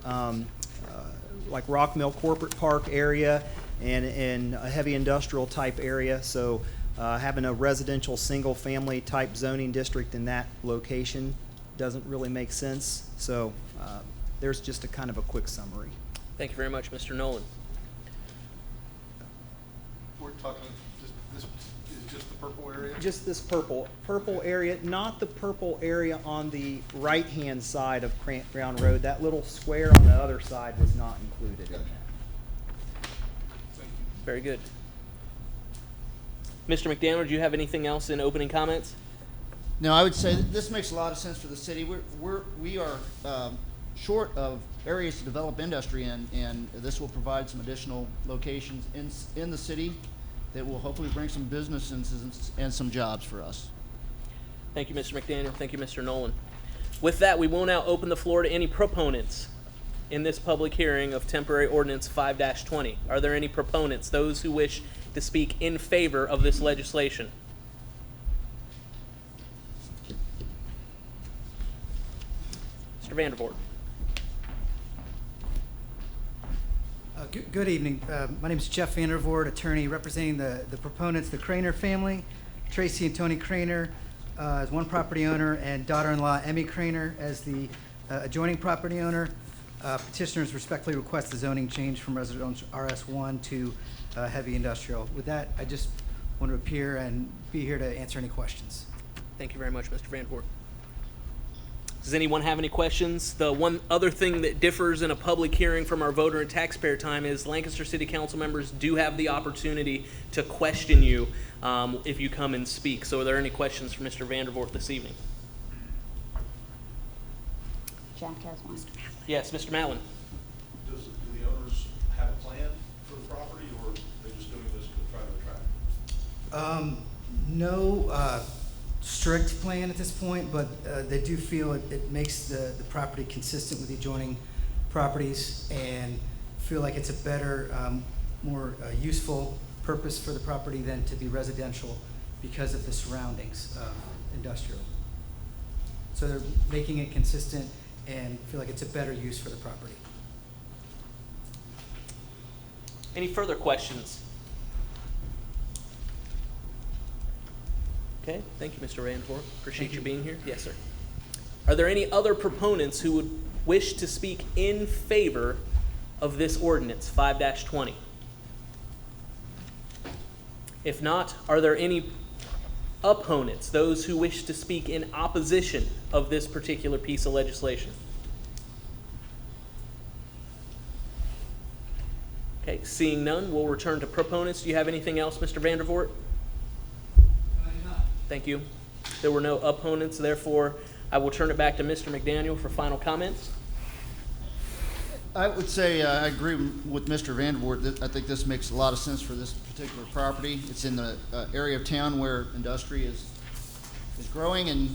like Rock Mill Corporate Park area and a heavy industrial type area. So having a residential single family type zoning district in that location doesn't really make sense. So there's just a kind of a quick summary. Thank you very much, Mr. Nolan. We're talking, this is just the purple area? Just this purple area, not the purple area on the right-hand side of Campground Road. That little square on the other side was not included in that. Very good. Mr. McDaniel, do you have anything else in opening comments? No, I would say that this makes a lot of sense for the city. We are short of areas to develop industry in, and this will provide some additional locations in the city that will hopefully bring some business and some jobs for us. Thank you, Mr. McDaniel. Thank you, Mr. Nolan. With that, we will now open the floor to any proponents in this public hearing of temporary ordinance 5-20. Are there any proponents, those who wish to speak in favor of this legislation? Mr. Vandervoort. Good evening. My name is Jeff Vandervoort, attorney representing the proponents, the Craner family. Tracy and Tony Craner as one property owner, and daughter-in-law Emmy Craner as the adjoining property owner. Petitioners respectfully request the zoning change from residential RS1 to heavy industrial. With that, I just want to appear and be here to answer any questions. Thank you very much, Mr. Vandervoort. Does anyone have any questions? The one other thing that differs in a public hearing from our voter and taxpayer time is Lancaster City Council members do have the opportunity to question you if you come and speak. So are there any questions for Mr. Vandervoort this evening? Jack has one. Yes, Mr. Mallon. Do the owners have a plan for the property, or are they just doing this to try to attract? No strict plan at this point, but they do feel it makes the property consistent with the adjoining properties, and feel like it's a better, more useful purpose for the property than to be residential because of the surroundings of industrial. So they're making it consistent and feel like it's a better use for the property. Any further questions? Okay, thank you, Mr. Vandervoort. Appreciate you being here. Yes, sir. Are there any other proponents who would wish to speak in favor of this ordinance, 5-20? If not, are there any opponents, those who wish to speak in opposition of this particular piece of legislation? Okay, seeing none, we'll return to proponents. Do you have anything else, Mr. Vandervoort? Thank you. There were no opponents, therefore I will turn it back to Mr. McDaniel for final comments. I would say I agree with Mr. Vandervoort. I think this makes a lot of sense for this particular property. It's in the area of town where industry is growing, and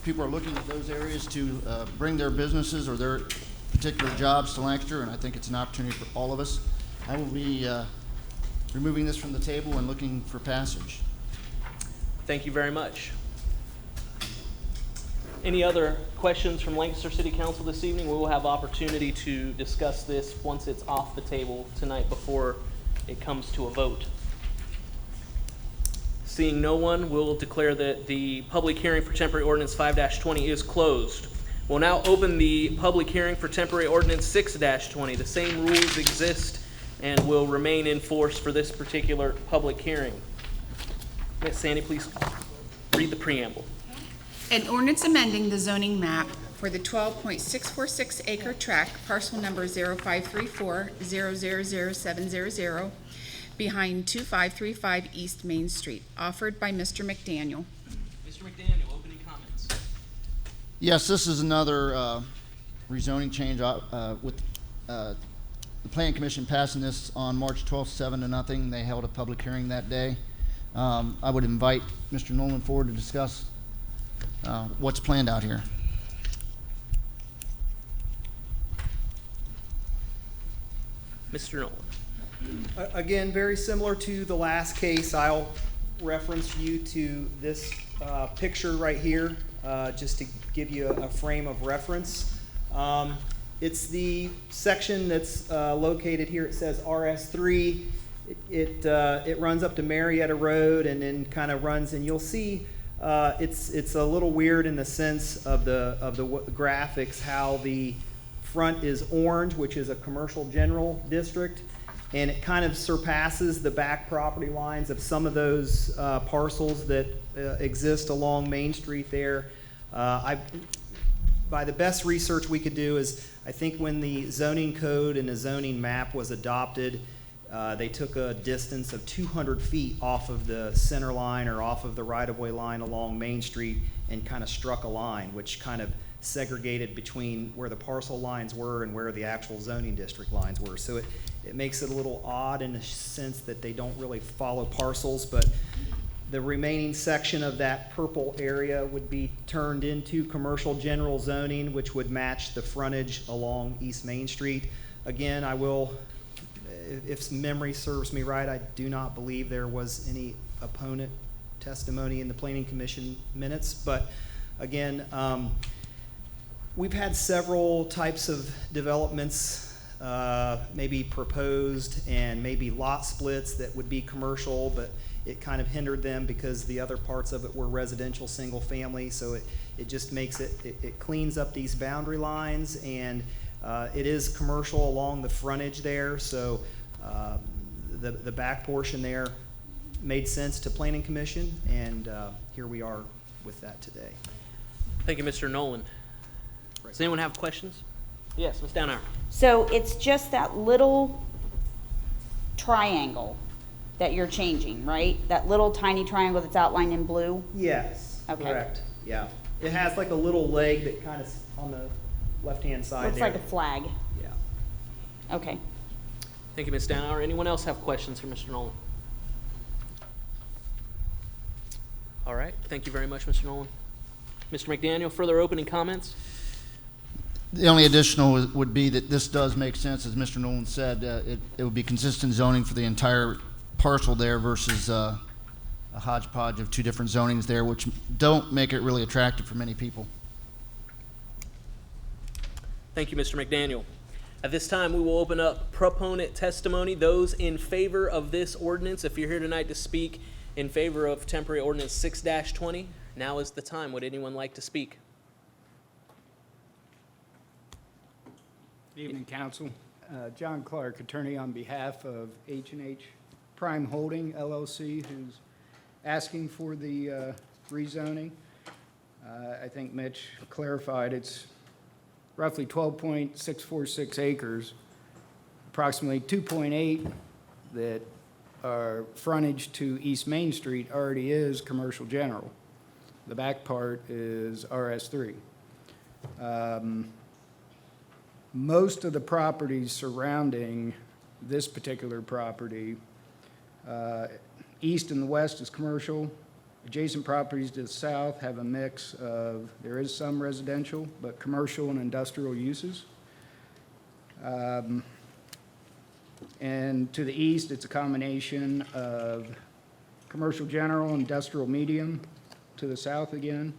people are looking at those areas to bring their businesses or their particular jobs to Lancaster, and I think it's an opportunity for all of us. I will be removing this from the table and looking for passage. Thank you very much. Any other questions from Lancaster City Council this evening? We will have opportunity to discuss this once it's off the table tonight before it comes to a vote. Seeing no one, we'll declare that the public hearing for temporary ordinance 5-20 is closed. We'll now open the public hearing for temporary ordinance 6-20. The same rules exist and will remain in force for this particular public hearing. Ms. Sandy, please read the preamble. An ordinance amending the zoning map for the 12.646 acre tract, parcel number 0534000700, behind 2535 East Main Street, offered by Mr. McDaniel. Mr. McDaniel, opening comments. Yes, this is another rezoning change with the Planning Commission passing this on March 12th, 7-0. They held a public hearing that day. I would invite Mr. Nolan forward to discuss what's planned out here. Mr. Nolan. Again, very similar to the last case, I'll reference you to this picture right here, just to give you a frame of reference. It's the section that's located here. It says RS3. It runs up to Marietta Road and then kind of runs, and you'll see it's a little weird in the sense of the graphics, how the front is orange, which is a commercial general district, and it kind of surpasses the back property lines of some of those parcels that exist along Main Street there. By the best research we could do is, I think when the zoning code and the zoning map was adopted, They took a distance of 200 feet off of the center line or off of the right-of-way line along Main Street and kind of struck a line, which kind of segregated between where the parcel lines were and where the actual zoning district lines were. So it makes it a little odd in the sense that they don't really follow parcels, but the remaining section of that purple area would be turned into commercial general zoning, which would match the frontage along East Main Street. Again, I will, if memory serves me right, I do not believe there was any opponent testimony in the Planning Commission minutes, but again, we've had several types of developments, maybe proposed and maybe lot splits that would be commercial, but it kind of hindered them because the other parts of it were residential single family. So it just makes it cleans up these boundary lines, and it is commercial along the frontage there. So the back portion there made sense to Planning Commission, and here we are with that today. Thank you, Mr. Nolan. Does anyone have questions? Yes, Ms. Downhour. So it's just that little triangle that you're changing, right? That little tiny triangle that's outlined in blue? Yes, Okay. correct. Yeah. It has like a little leg that kind of on the left-hand side Looks there. like a flag. Yeah. Okay. Thank you, Ms. Downhour. Anyone else have questions for Mr. Nolan? All right. Thank you very much, Mr. Nolan. Mr. McDaniel, further opening comments? The only additional would be that this does make sense, as Mr. Nolan said. It would be consistent zoning for the entire parcel there versus a hodgepodge of two different zonings there, which don't make it really attractive for many people. Thank you, Mr. McDaniel. At this time, we will open up proponent testimony. Those in favor of this ordinance, if you're here tonight to speak in favor of temporary ordinance 6-20, now is the time. Would anyone like to speak? Evening, Council. John Clark, attorney on behalf of H&H Prime Holding LLC, who's asking for the rezoning. I think Mitch clarified it's roughly 12.646 acres, approximately 2.8 that are frontage to East Main Street already is commercial general. The back part is RS3. Most of the properties surrounding this particular property, east and the west is commercial. Adjacent properties to the south have a mix of, there is some residential, but commercial and industrial uses. And to the east, it's a combination of commercial general, industrial medium, to the south again.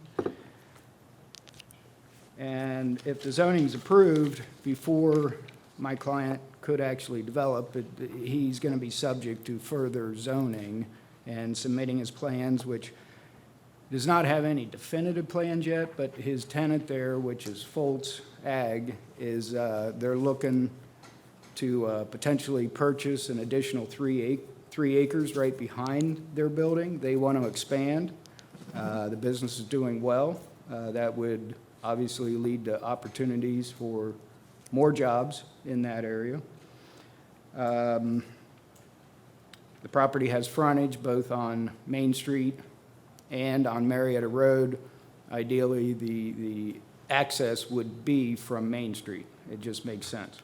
And if the zoning is approved before my client could actually develop it, he's going to be subject to further zoning and submitting his plans, which does not have any definitive plans yet, but his tenant there, which is Foltz Ag, is they're looking to potentially purchase an additional 3 acres right behind their building. They want to expand. The business is doing well. That would obviously lead to opportunities for more jobs in that area. The property has frontage both on Main Street and on Marietta Road. Ideally, the access would be from Main Street. It just makes sense.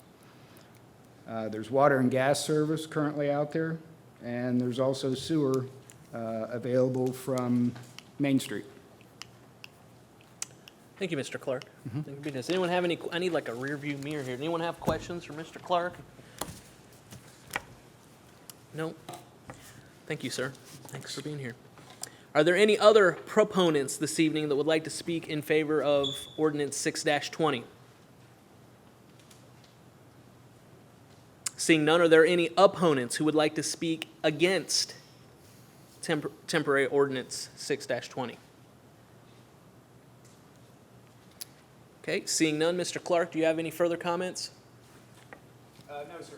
There's water and gas service currently out there, and there's also sewer available from Main Street. Thank you, Mr. Clark. Thank you. Does anyone have any, I need like a rear view mirror here. Anyone have questions for Mr. Clark? No? Thank you, sir. Thanks for being here. Are there any other proponents this evening that would like to speak in favor of ordinance 6-20? Seeing none, are there any opponents who would like to speak against temporary ordinance 6-20? Okay, seeing none, Mr. Clark, do you have any further comments? No, sir.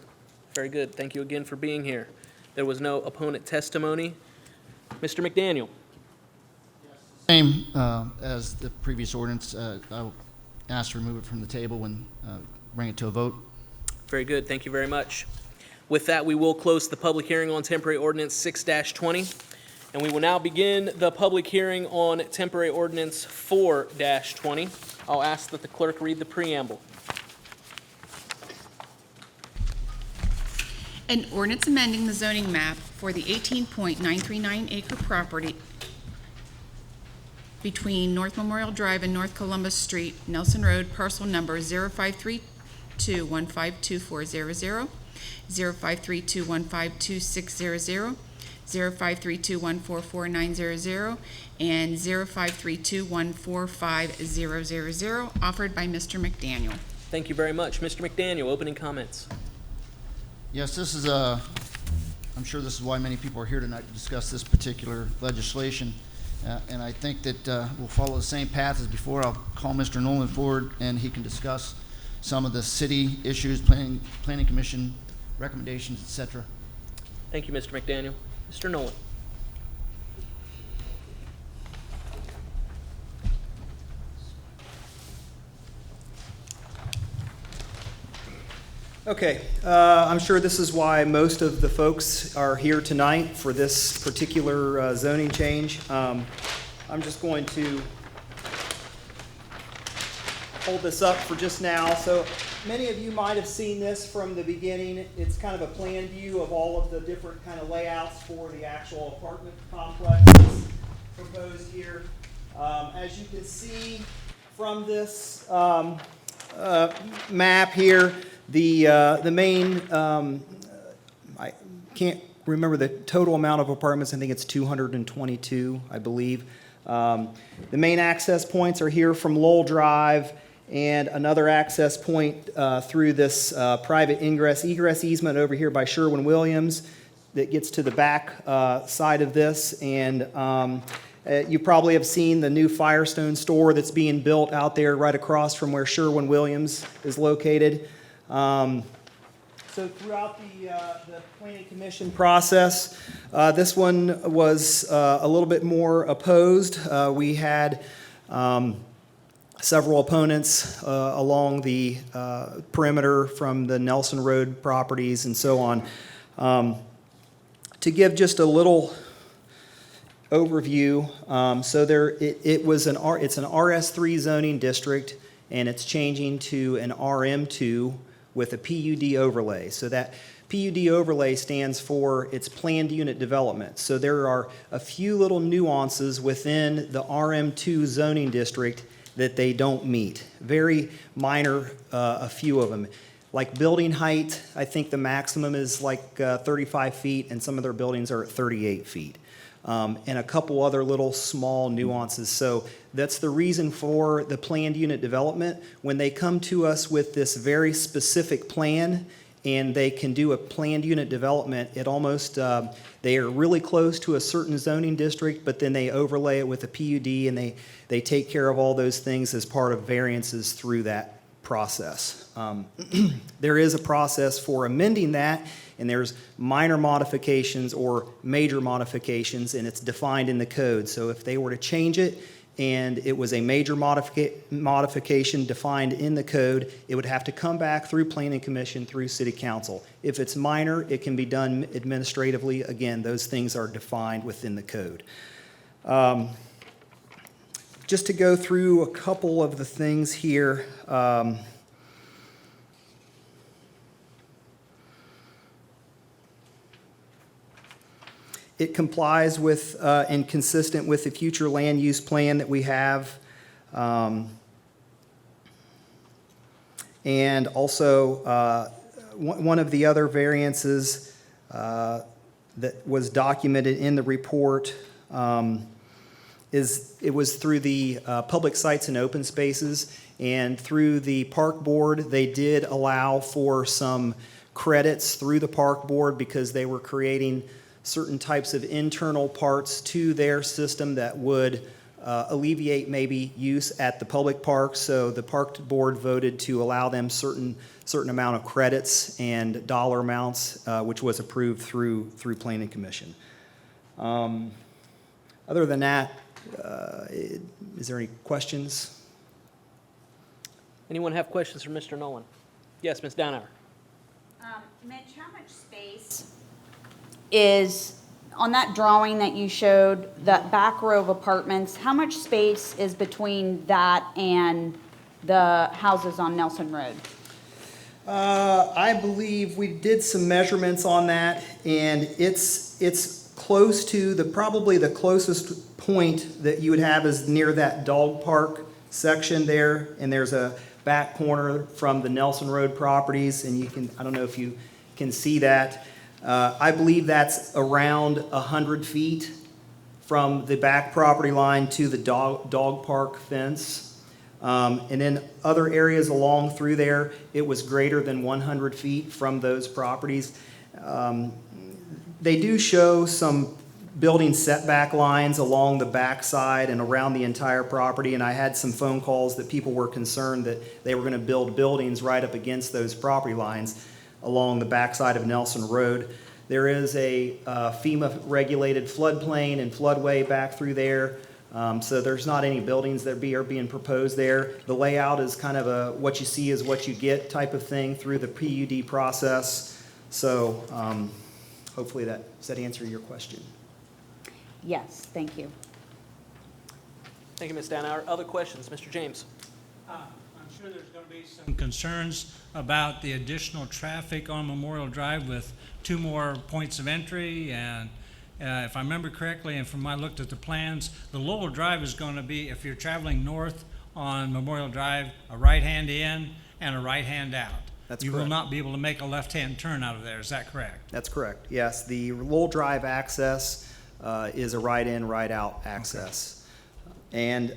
Very good. Thank you again for being here. There was no opponent testimony. Mr. McDaniel. Same as the previous ordinance. I'll ask to remove it from the table and bring it to a vote. Very good. Thank you very much. With that, we will close the public hearing on temporary ordinance 6-20. And we will now begin the public hearing on temporary ordinance 4-20. I'll ask that the clerk read the preamble. An ordinance amending the zoning map for the 18.939 acre property between North Memorial Drive and North Columbus Street, Nelson Road, parcel number 0532152400, 0532152600, 0532144900, and 0532145000, offered by Mr. McDaniel. Thank you very much. Mr. McDaniel, opening comments. Yes, this is I'm sure this is why many people are here tonight to discuss this particular legislation. And I think that we'll follow the same path as before. I'll call Mr. Nolan forward, and he can discuss some of the city issues, planning commission recommendations, etc. Thank you, Mr. McDaniel. Mr. Nolan. Okay, I'm sure this is why most of the folks are here tonight for this particular zoning change. I'm just going to hold this up for just now. So many of you might have seen this from the beginning. It's kind of a plan view of all of the different kind of layouts for the actual apartment complex that's proposed here. As you can see from this map here, the main, I can't remember the total amount of apartments. I think it's 222, I believe. The main access points are here from Lowell Drive, and another access point through this private egress easement over here by Sherwin-Williams that gets to the back side of this. And you probably have seen the new Firestone store that's being built out there right across from where Sherwin-Williams is located. So throughout the planning commission process, this one was a little bit more opposed. We had several opponents along the perimeter from the Nelson Road properties and so on. To give just a little overview, so it's an RS3 zoning district, and it's changing to an RM2 with a PUD overlay. So that PUD overlay stands for its planned unit development. So there are a few little nuances within the RM2 zoning district that they don't meet. Very minor, a few of them. Like building height, I think the maximum is like 35 feet, and some of their buildings are at 38 feet. And a couple other little small nuances. So that's the reason for the planned unit development. When they come to us with this very specific plan and they can do a planned unit development, it almost, they are really close to a certain zoning district, but then they overlay it with a PUD, and they take care of all those things as part of variances through that process. There is a process for amending that, and there's minor modifications or major modifications, and it's defined in the code. So if they were to change it and it was a major modification defined in the code, it would have to come back through Planning Commission, through City Council. If it's minor, it can be done administratively. Again, those things are defined within the code. Just to go through a couple of the things here. It complies with and consistent with the future land use plan that we have. And also, one of the other variances that was documented in the report it was through the public sites and open spaces, and through the park board, they did allow for some credits through the park board because they were creating certain types of internal parts to their system that would alleviate maybe use at the public parks. So the park board voted to allow them certain amount of credits and dollar amounts, which was approved through Planning Commission. Other than that, is there any questions? Anyone have questions for Mr. Nolan? Yes, Ms. Downhour. Mitch, how much space is, on that drawing that you showed, that back row of apartments, how much space is between that and the houses on Nelson Road? I believe we did some measurements on that, and it's close to probably the closest point that you would have is near that dog park section there, and there's a back corner from the Nelson Road properties, and I don't know if you can see that. I believe that's around 100 feet from the back property line to the dog park fence. And then other areas along through there, it was greater than 100 feet from those properties. They do show some building setback lines along the backside and around the entire property, and I had some phone calls that people were concerned that they were going to build buildings right up against those property lines along the backside of Nelson Road. There is a FEMA-regulated floodplain and floodway back through there. So there's not any buildings that are being proposed there. The layout is kind of a what you see is what you get type of thing through the PUD process. So hopefully does that answer your question? Yes, thank you. Thank you, Ms. Danauer. Other questions? Mr. James? I'm sure there's going to be some concerns about the additional traffic on Memorial Drive with 2 more points of entry, and if I remember correctly, and from I looked at the plans, the Lowell Drive is going to be, if you're traveling north on Memorial Drive, a right-hand in and a right-hand out. That's You correct. will not be able to make a left-hand turn out of there. Is that correct? That's correct. Yes, the Lowell Drive access is a right-in, right-out access. And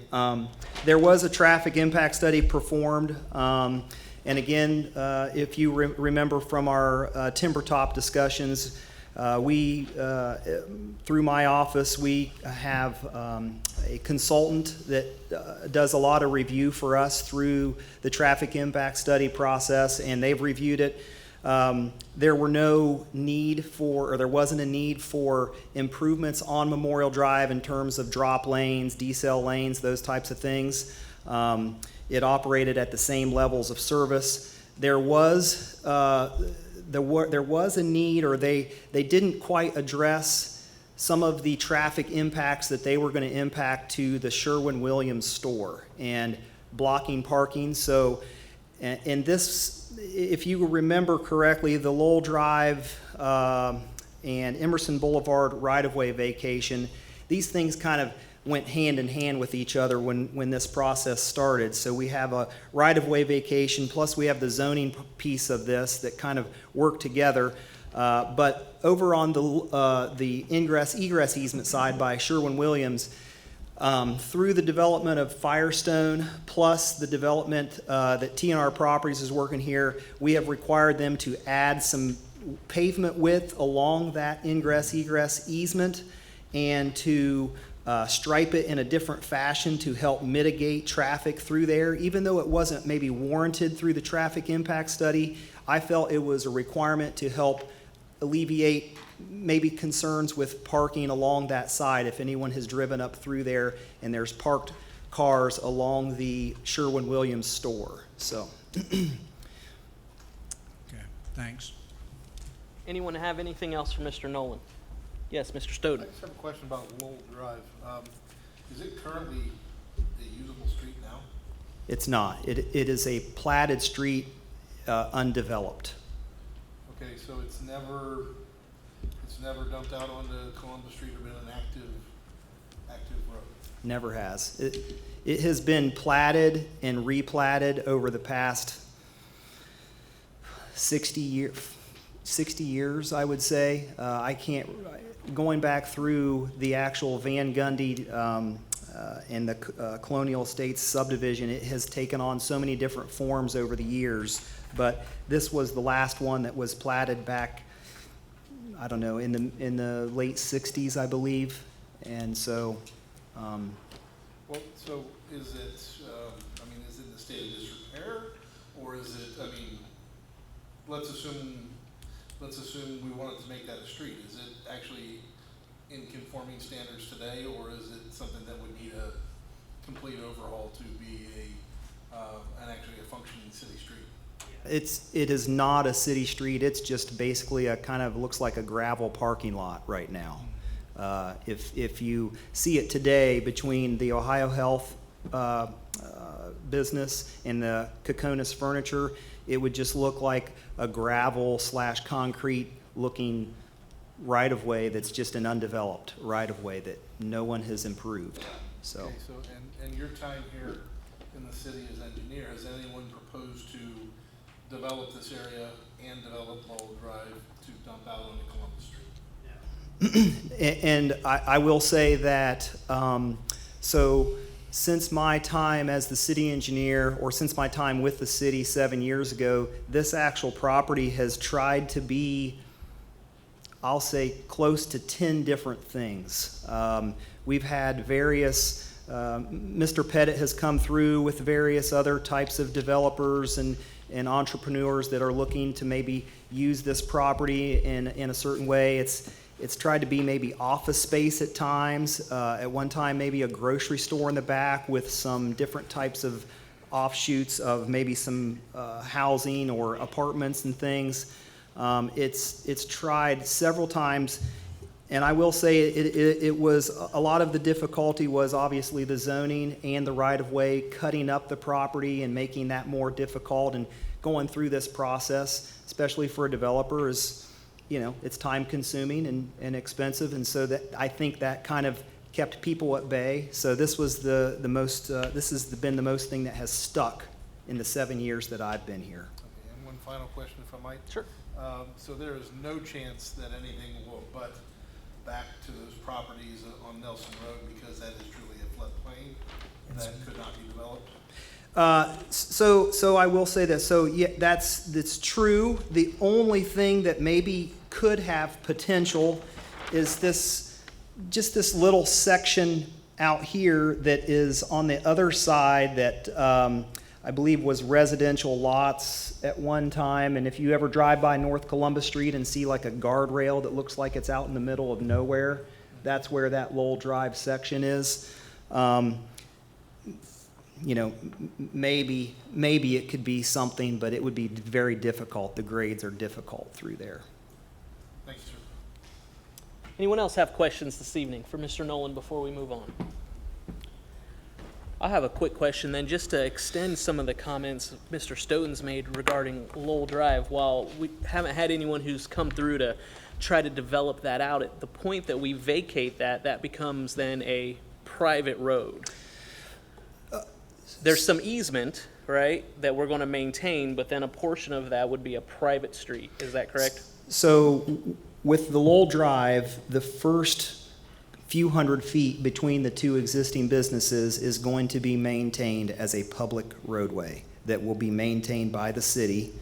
there was a traffic impact study performed. And again, if you remember from our timber top discussions, through my office, we have a consultant that does a lot of review for us through the traffic impact study process, and they've reviewed it. There wasn't a need for improvements on Memorial Drive in terms of drop lanes, decel lanes, those types of things. It operated at the same levels of service. There was a need, or they didn't quite address some of the traffic impacts that they were going to impact to the Sherwin-Williams store and blocking parking. So in this, if you remember correctly, the Lowell Drive and Emerson Boulevard right-of-way vacation, these things kind of went hand in hand with each other when this process started. So we have a right-of-way vacation, plus we have the zoning piece of this that kind of work together. But over on the ingress-egress easement side by Sherwin-Williams, through the development of Firestone, plus the development that TNR Properties is working here, we have required them to add some pavement width along that ingress-egress easement and to stripe it in a different fashion to help mitigate traffic through there. Even though it wasn't maybe warranted through the traffic impact study, I felt it was a requirement to help alleviate maybe concerns with parking along that side if anyone has driven up through there and there's parked cars along the Sherwin-Williams store. So. Okay, thanks. Anyone have anything else for Mr. Nolan? Yes, Mr. Stoughton. I just have a question about Lowell Drive. Is it currently a usable street now? It's not. It is a platted street, undeveloped. Okay, so it's never dumped out onto Columbus Street or been an active road? Never has. It has been platted and replatted over the past 60 years, I would say. Going back through the actual Van Gundy and the Colonial Estates subdivision, it has taken on so many different forms over the years. But this was the last one that was platted back, I don't know, in the late 60s, I believe. And so. Well, so is it? Is it in the state of disrepair, or is it? Let's assume we wanted to make that a street. Is it actually in conforming standards today, or is it something that would need a complete overhaul to be actually a functioning city street? It is not a city street. It's just basically a kind of looks like a gravel parking lot right now. If you see it today between the Ohio Health business and the Kokonis Furniture, it would just look like a gravel / concrete looking right-of-way that's just an undeveloped right-of-way that no one has improved. So. Okay, so and your time here in the city as engineer, has anyone proposed to develop this area and develop Lowell Drive to dump out onto Columbus Street? And I will say that, so since my time as the city engineer, or since my time with the city 7 years ago, this actual property has tried to be, I'll say, close to 10 different things. We've had various, Mr. Pettit has come through with various other types of developers and entrepreneurs that are looking to maybe use this property in a certain way. It's tried to be maybe office space at times. At one time, maybe a grocery store in the back with some different types of offshoots of maybe some housing or apartments and things. It's tried several times, and I will say it was a lot of the difficulty was obviously the zoning and the right-of-way, cutting up the property and making that more difficult, and going through this process, especially for a developer, is, you know, it's time consuming and expensive, and so that I think that kind of kept people at bay. So this was the most, this has been the most thing that has stuck in the 7 years that I've been here. Okay, and one final question, if I might. Sure. So there is no chance that anything will butt back to those properties on Nelson Road, because that is truly a floodplain that could not be developed? So I will say this. So yeah, that's true. The only thing that maybe could have potential is just this little section out here that is on the other side that I believe was residential lots at one time. And if you ever drive by North Columbus Street and see like a guardrail that looks like it's out in the middle of nowhere, that's where that Lowell Drive section is. You know, maybe it could be something, but it would be very difficult. The grades are difficult through there. Thank you, sir. Anyone else have questions this evening for Mr. Nolan before we move on? I have a quick question then, just to extend some of the comments Mr. Stoughton's made regarding Lowell Drive. While we haven't had anyone who's come through to try to develop that out, at the point that we vacate that becomes then a private road. There's some easement, right, that we're going to maintain, but then a portion of that would be a private street. Is that correct? So with the Lowell Drive, the first few hundred feet between the two existing businesses is going to be maintained as a public roadway that will be maintained by the city.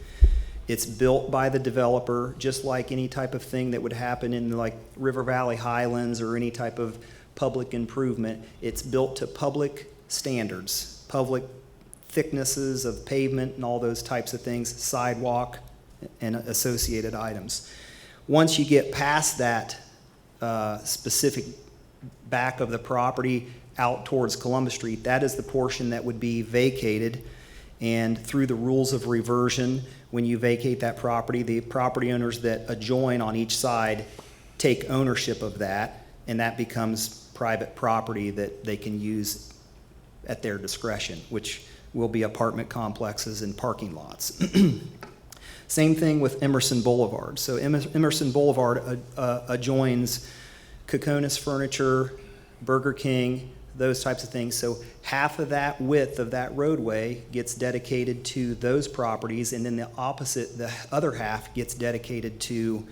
It's built by the developer, just like any type of thing that would happen in like River Valley Highlands or any type of public improvement. It's built to public standards, public thicknesses of pavement and all those types of things, sidewalk and associated items. Once you get past that specific back of the property out towards Columbus Street, that is the portion that would be vacated. And through the rules of reversion, when you vacate that property, the property owners that adjoin on each side take ownership of that, and that becomes private property that they can use at their discretion, which will be apartment complexes and parking lots. Same thing with Emerson Boulevard. So Emerson Boulevard adjoins Kokonis Furniture, Burger King, those types of things. So half of that width of that roadway gets dedicated to those properties, and then the other half gets dedicated to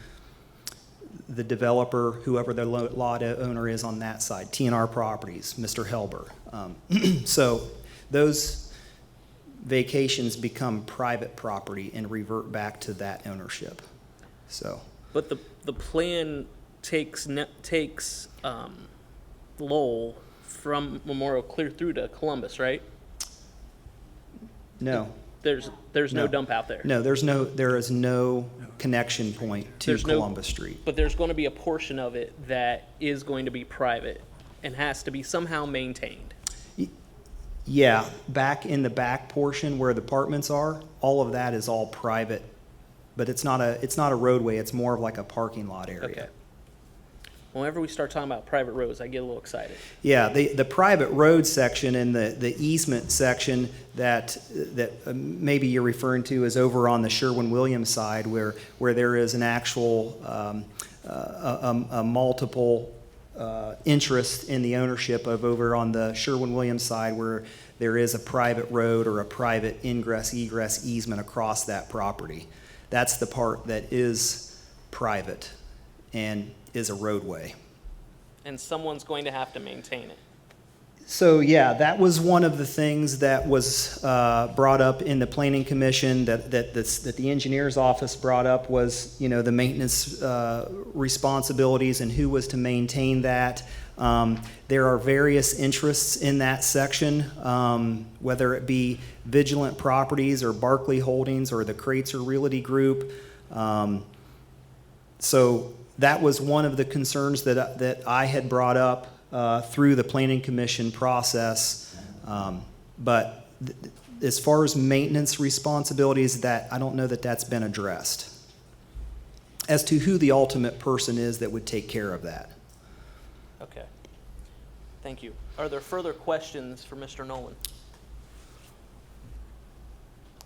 the developer, whoever the lot owner is on that side, TNR Properties, Mr. Helber. So those vacations become private property and revert back to that ownership. So, but the plan takes Lowell from Memorial clear through to Columbus, right? No. There's no dump out there. No, there is no connection point to Columbus Street. But there's going to be a portion of it that is going to be private and has to be somehow maintained. Yeah, back in the back portion where the apartments are, all of that is all private, but it's not a roadway, it's more of like a parking lot area. Okay. Whenever we start talking about private roads, I get a little excited. Yeah, the private road section and the easement section that maybe you're referring to is over on the Sherwin-Williams side where there is an actual a multiple interest in the ownership of over on the Sherwin-Williams side where there is a private road or a private ingress-egress easement across that property. That's the part that is private and is a roadway. And someone's going to have to maintain it. So yeah, that was one of the things that was brought up in the planning commission that the engineer's office brought up was, you know, the maintenance responsibilities and who was to maintain that. There are various interests in that section, whether it be Vigilant Properties or Barclay Holdings or the Kreitzer Realty Group. So that was one of the concerns that I had brought up through the planning commission process. But as far as maintenance responsibilities, that I don't know that that's been addressed as to who the ultimate person is that would take care of that. Okay. Thank you. Are there further questions for Mr. Nolan?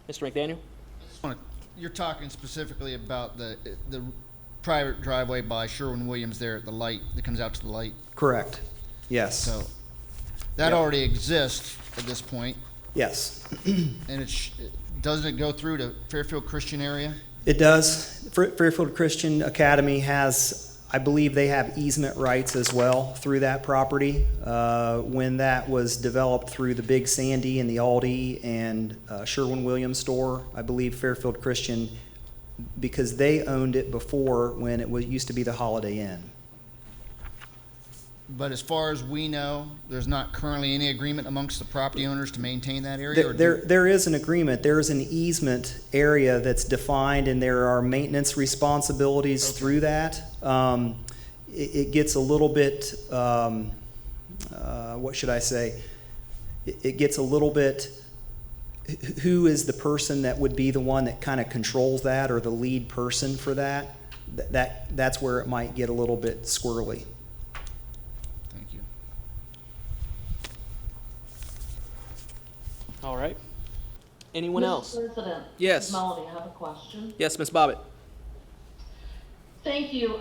Mr. McDaniel? You're talking specifically about the private driveway by Sherwin-Williams there at the light that comes out to the light? Correct. Yes. So that Yep. already exists at this point. Yes. And doesn't it go through to Fairfield Christian area? It does. Fairfield Christian Academy has, I believe they have easement rights as well through that property. When that was developed through the Big Sandy and the Aldi and Sherwin-Williams store, I believe Fairfield Christian, because they owned it before when it used to be the Holiday Inn. But as far as we know, there's not currently any agreement amongst the property owners to maintain that area? There is an agreement. There is an easement area that's defined, and there are maintenance responsibilities through that. It gets a little bit, what should I say? It gets a little bit, who is the person that would be the one that kind of controls that or the lead person for that? That's where it might get a little bit squirrely. Thank you. All right. Anyone else? Mr. President. Yes. Melody, I have a question. Yes, Ms. Bobbitt. Thank you.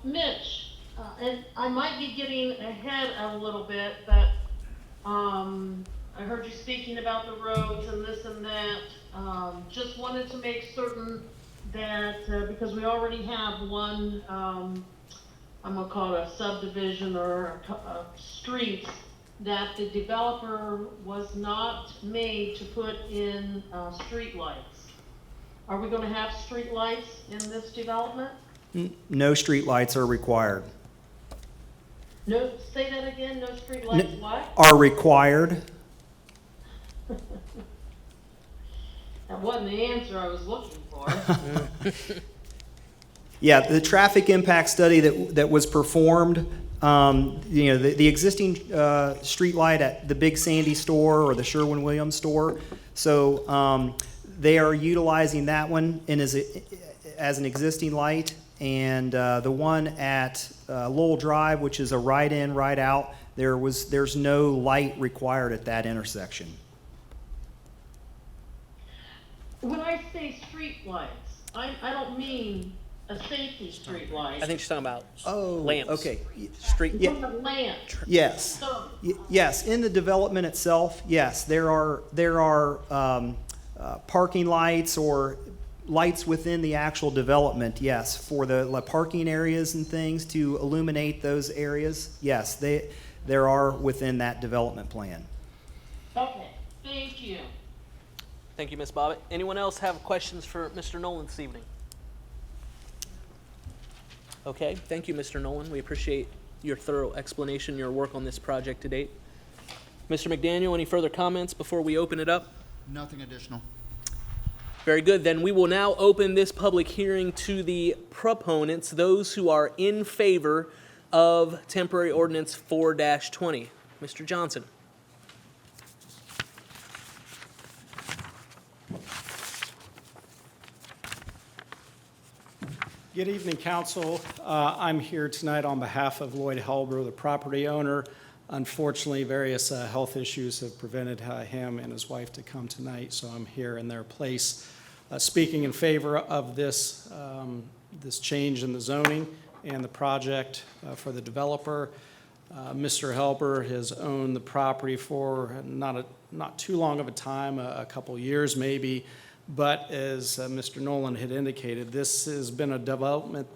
Mitch, and I might be getting ahead a little bit, but I heard you speaking about the roads and this and that. Just wanted to make certain that, because we already have one, I'm gonna call it a subdivision or streets, that the developer was not made to put in street lights. Are we gonna have street lights in this development? No street lights are required. No, say that again, no street lights, what? Are required. That wasn't the answer I was looking for. Yeah, the traffic impact study that was performed, the existing street light at the Big Sandy store or the Sherwin-Williams store, so they are utilizing that one as an existing light, and the one at Lowell Drive, which is a right in, right out, there's no light required at that intersection. When I say street lights, I don't mean a safety street light. I think she's talking about Oh, lamps. okay. Street. You're talking about lamps. Yes. So, Yes, in the development itself, yes, there are parking lights or lights within the actual development, yes, for the parking areas and things to illuminate those areas. Yes, there are within that development plan. okay, thank you. Thank you, Ms. Bobbitt. Anyone else have questions for Mr. Nolan this evening? Okay, thank you, Mr. Nolan. We appreciate your thorough explanation, your work on this project to date. Mr. McDaniel, any further comments before we open it up? Nothing additional. Very good. Then we will now open this public hearing to the proponents, those who are in favor of temporary ordinance 4-20. Mr. Johnson. Good evening, council. I'm here tonight on behalf of Lloyd Helber, the property owner. Unfortunately, various health issues have prevented him and his wife to come tonight, so I'm here in their place, speaking in favor of this change in the zoning and the project for the developer. Mr. Helber has owned the property for not too long of a time, a couple years maybe. But as Mr. Nolan had indicated, this has been a development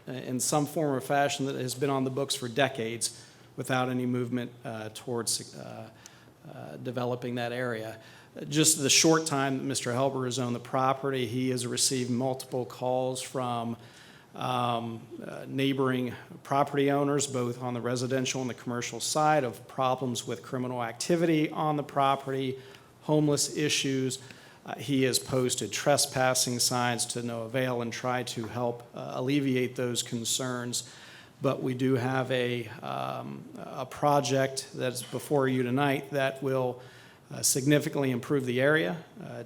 in some form or fashion that has been on the books for decades without any movement towards developing that area. Just the short time that Mr. Helber has owned the property, he has received multiple calls from neighboring property owners, both on the residential and the commercial side, of problems with criminal activity on the property, homeless issues. He has posted trespassing signs to no avail and tried to help alleviate those concerns. But we do have a project that's before you tonight that will significantly improve the area,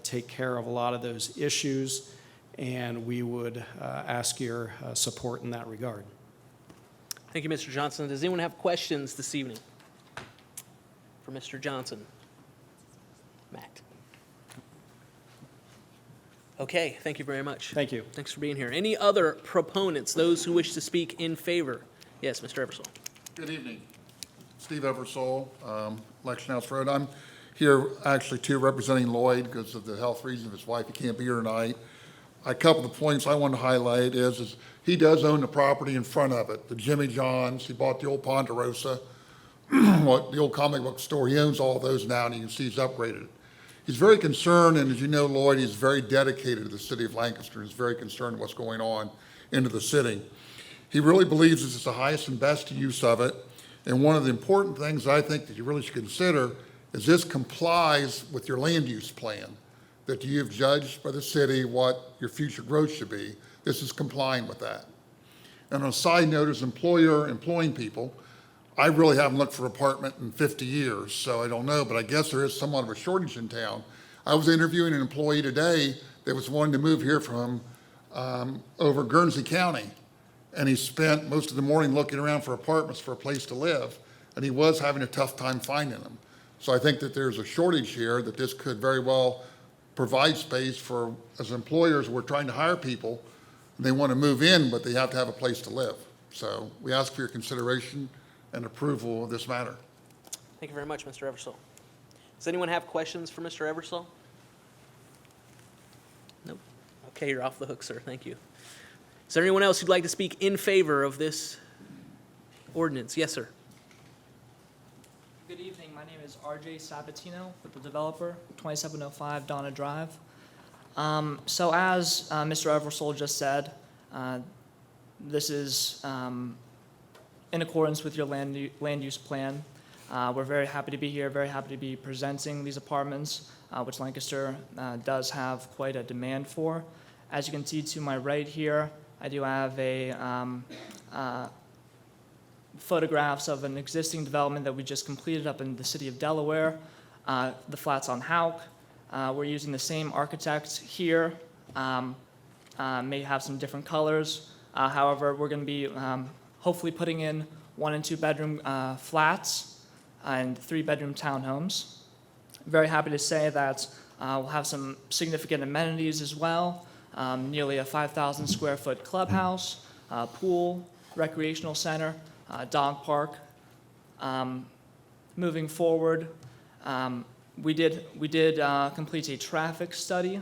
take care of a lot of those issues, and we would ask your support in that regard. Thank you, Mr. Johnson. Does anyone have questions this evening for Mr. Johnson? Matt. Okay, thank you very much. Thank you. Thanks for being here. Any other proponents, those who wish to speak in favor? Yes, Mr. Eversole. Good evening. Steve Eversole, Election House Road. I'm here actually too representing Lloyd because of the health reasons of his wife. He can't be here tonight. A couple of the points I want to highlight is he does own the property in front of it, the Jimmy John's. He bought the old Ponderosa, the old comic book store. He owns all those now, and you can see he's upgraded it. He's very concerned, and as you know, Lloyd, he's very dedicated to the city of Lancaster. He's very concerned what's going on into the city. He really believes this is the highest and best use of it. And one of the important things I think that you really should consider is this complies with your land use plan, that you've judged by the city what your future growth should be. This is complying with that. And on a side note, as employer employing people, I really haven't looked for an apartment in 50 years, so I don't know, but I guess there is somewhat of a shortage in town. I was interviewing an employee today that was wanting to move here from over Guernsey County, and he spent most of the morning looking around for apartments for a place to live, and he was having a tough time finding them. So I think that there's a shortage here, that this could very well provide space for, as employers, we're trying to hire people, and they want to move in, but they have to have a place to live. So we ask for your consideration and approval of this matter. Thank you very much, Mr. Eversole. Does anyone have questions for Mr. Eversole? Nope. Okay, you're off the hook, sir. Thank you. Is there anyone else who'd like to speak in favor of this ordinance? Yes, sir. Good evening. My name is RJ Sabatino with the developer, 2705 Donna Drive. So as Mr. Eversole just said, this is in accordance with your land use plan. We're very happy to be here, very happy to be presenting these apartments, which Lancaster does have quite a demand for. As you can see to my right here, I do have photographs of an existing development that we just completed up in the city of Delaware, the flats on Houck. We're using the same architect here, may have some different colors. However, we're going to be hopefully putting in 1 and 2 bedroom flats and 3 bedroom townhomes. Very happy to say that we'll have some significant amenities as well, nearly a 5,000 square foot clubhouse, pool, recreational center, dog park. Moving forward, we did complete a traffic study.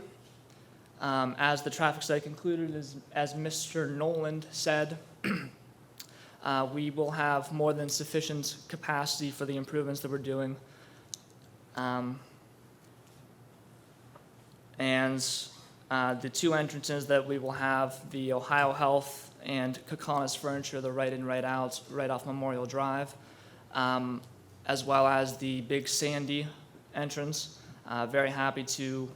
As the traffic study concluded, as Mr. Noland said, we will have more than sufficient capacity for the improvements that we're doing. And the 2 entrances that we will have, the Ohio Health and Kokonis Furniture, the right in, right out, right off Memorial Drive, as well as the Big Sandy entrance. Very happy to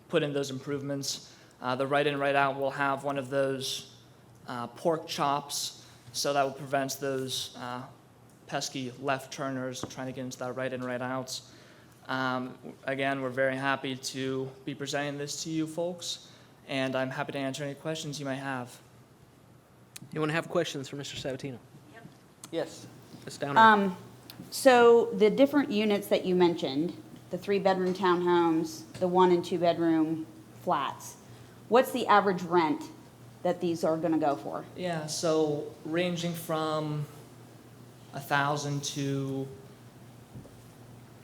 put in those improvements. The right in, right out will have one of those pork chops, so that will prevent those pesky left turners trying to get into that right in, right out. Again, we're very happy to be presenting this to you folks, and I'm happy to answer any questions you might have. Anyone have questions for Mr. Sabatino? Yep. Yes, Ms. Downer. So the different units that you mentioned, the 3-bedroom townhomes, the 1 and 2 bedroom flats, what's the average rent that these are gonna go for? Yeah, so ranging from $1,000 to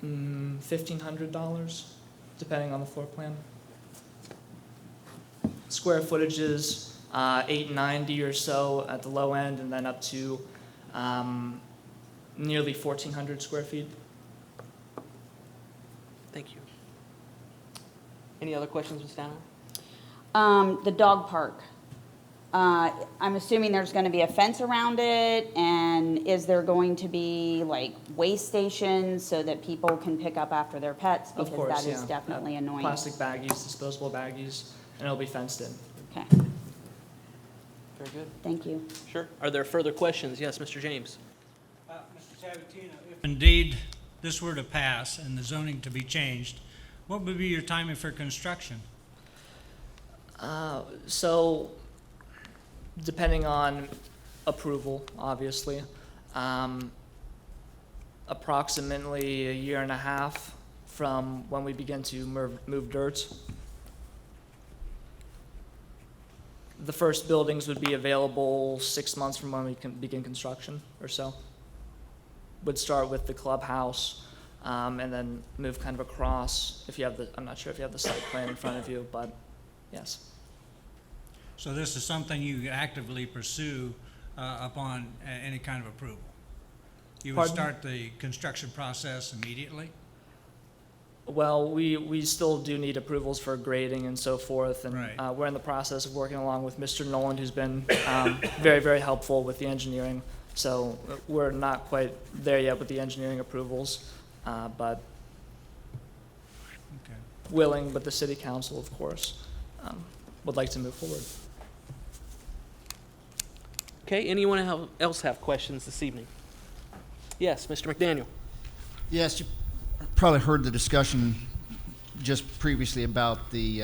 $1,500, depending on the floor plan. Square footage is 890 or so at the low end, and then up to nearly 1,400 square feet. Thank you. Any other questions, Ms. Downer? The dog park. I'm assuming there's gonna be a fence around it, and is there going to be like waste stations so that people can pick up after their pets? Of course, Because that is yeah. definitely annoying. Plastic baggies, disposable baggies, and it'll be fenced in. Okay, Very good. thank you. Sure. Are there further questions? Yes, Mr. James. Mr. Sabatino, if indeed this were to pass and the zoning to be changed, what would be your timing for construction? So, depending on approval, obviously, approximately 1.5 years from when we begin to move dirt. The first buildings would be available 6 months from when we can begin construction or so. Would start with the clubhouse, and then move kind of across. If you have I'm not sure if you have the site plan in front of you, but yes. So this is something you actively pursue upon any kind of approval? You would Pardon? start the construction process immediately? Well, we still do need approvals for grading and so forth, and Right. we're in the process of working along with Mr. Nolan, who's been very, very helpful with the engineering. So we're not quite there yet with the engineering approvals, but Okay. willing, but the city council, of course, would like to move forward. Okay, anyone else have questions this evening? Yes, Mr. McDaniel. Yes, you probably heard the discussion just previously about the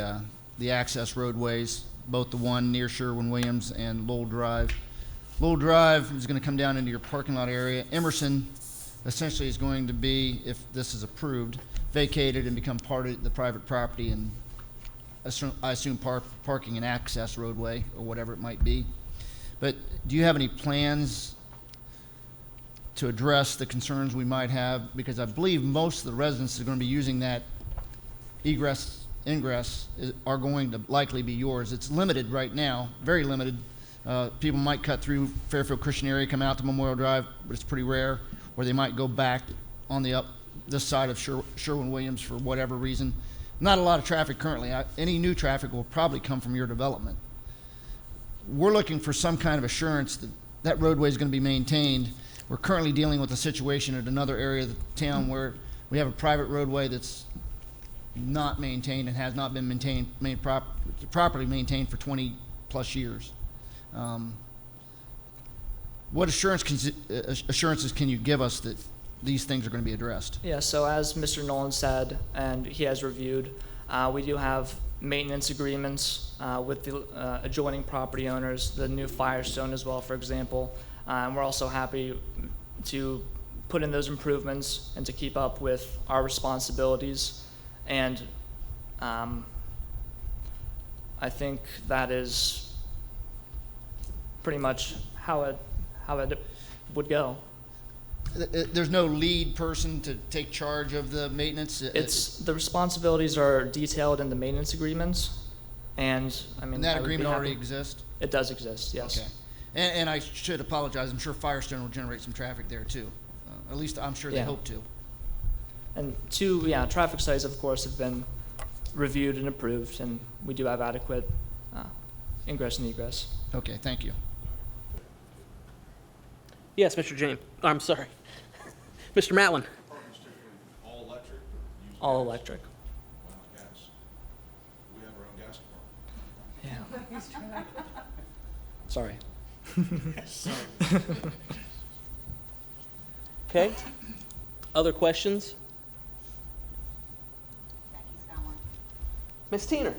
access roadways, both the one near Sherwin-Williams and Lowell Drive. Lowell Drive is going to come down into your parking lot area. Emerson essentially is going to be, if this is approved, vacated and become part of the private property and I assume parking and access roadway or whatever it might be. But do you have any plans to address the concerns we might have? Because I believe most of the residents that are going to be using that ingress are going to likely be yours. It's limited right now, very limited. People might cut through Fairfield Christian area, come out to Memorial Drive, but it's pretty rare. Or they might go back on this side of Sherwin-Williams for whatever reason. Not a lot of traffic currently. Any new traffic will probably come from your development. We're looking for some kind of assurance that that roadway is going to be maintained. We're currently dealing with a situation at another area of the town where we have a private roadway that's not maintained and has not been properly maintained for 20 plus years. What assurances can you give us that these things are going to be addressed? Yeah, so as Mr. Nolan said, and he has reviewed, we do have maintenance agreements with the adjoining property owners, the new Firestone as well, for example. And we're also happy to put in those improvements and to keep up with our responsibilities. And I think that is pretty much how it would go. There's no lead person to take charge of the maintenance? The responsibilities are detailed in the maintenance agreements, and I mean. And that I would be agreement happy- already exists? It does exist, yes. Okay. And I should apologize, I'm sure Firestone will generate some traffic there too. At least I'm sure they Yeah. hope to. And traffic studies, of course, have been reviewed and approved, and we do have adequate ingress and egress. Okay, thank you. Yes, Mr. James. I'm sorry. Mr. Matlin. All electric? All electric. Why not gas? We have our own gas department. Yeah. Sorry. Okay. Other questions? Ms. Teener.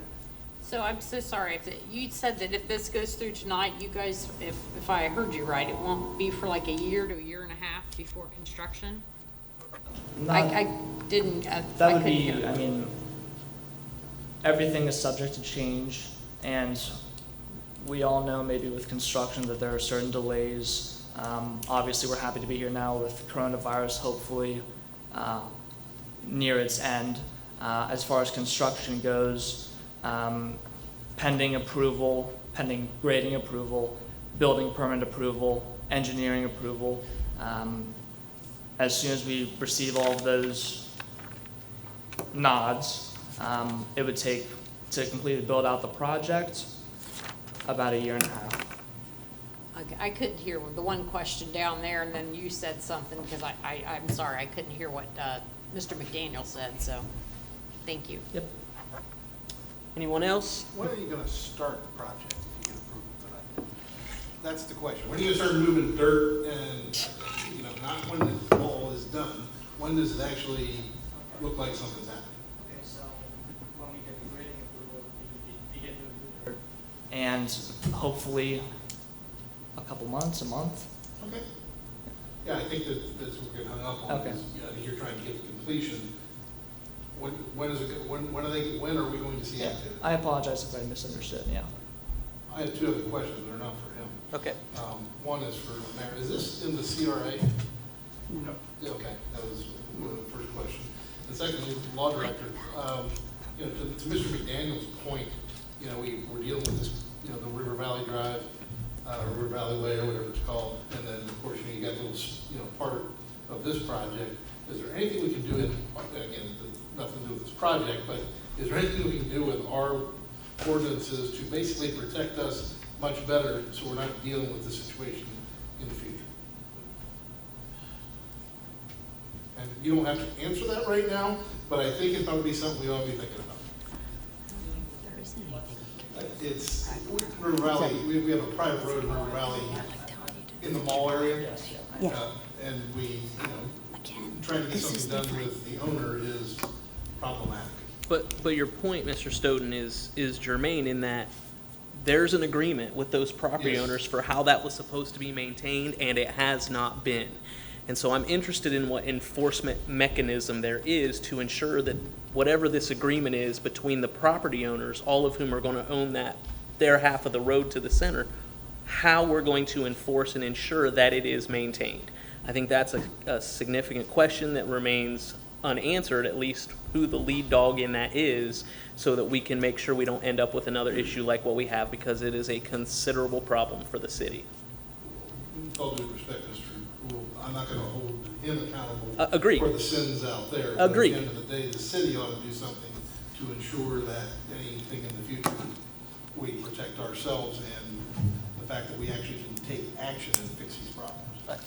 So I'm so sorry, you said that if this goes through tonight, you guys, if I heard you right, it won't be for like a year to a year and a half before construction? I didn't, I That would couldn't be, hear. I mean, everything is subject to change, and we all know maybe with construction that there are certain delays. Obviously, we're happy to be here now with coronavirus, hopefully near its end. As far as construction goes, pending approval, pending grading approval, building permit approval, engineering approval. As soon as we receive all of those nods, it would take to completely build out the project about a year and a half. Okay, I couldn't hear the one question down there, and then you said something, because I'm sorry, I couldn't hear what Mr. McDaniel said, so thank you. Yep. Anyone else? When are you gonna start the project if you get approval tonight? That's the question. When are you gonna start moving dirt and, you know, not when the wall is done, when does it actually look like something's happening? Okay, so when we get the grading approval, we could begin moving dirt. And hopefully a couple months, a month. Okay. Yeah, I think that's what we're getting hung up on. Okay. Is, you know, you're trying to get the completion. When are we going to see activity? I apologize if I misunderstood, yeah. I have two other questions that are not for him. Okay. One is for Mayor. Is this in the CRA? No. Okay, that was the first question. And secondly, Law Director, you know, to Mr. McDaniel's point, you know, we're dealing with this, you know, the River Valley Drive, River Valley Way, or whatever it's called, and then of course, you got little, you know, part of this project. Is there anything we can do in, again, nothing to do with this project, but is there anything we can do with our ordinances to basically protect us much better so we're not dealing with the situation in the future? And you don't have to answer that right now, but I think it ought to be something we ought to be thinking about. It's River Valley, we have a private road in River Valley in the mall area. Yeah. And we, you know, trying to get something done with the owner is problematic. But your point, Mr. Stoughton, is germane in that there's an agreement with those property Yes. owners for how that was supposed to be maintained, and it has not been. And so I'm interested in what enforcement mechanism there is to ensure that whatever this agreement is between the property owners, all of whom are going to own their half of the road to the center, how we're going to enforce and ensure that it is maintained. I think that's a significant question that remains unanswered, at least who the lead dog in that is, so that we can make sure we don't end up with another issue like what we have, because it is a considerable problem for the city. With all due respect, Mr. Rule, I'm not gonna hold him accountable Agreed. for the sins out there. Agreed. But at the end of the day, the city ought to do something to ensure that anything in the future, we protect ourselves and the fact that we actually can take action and fix these problems.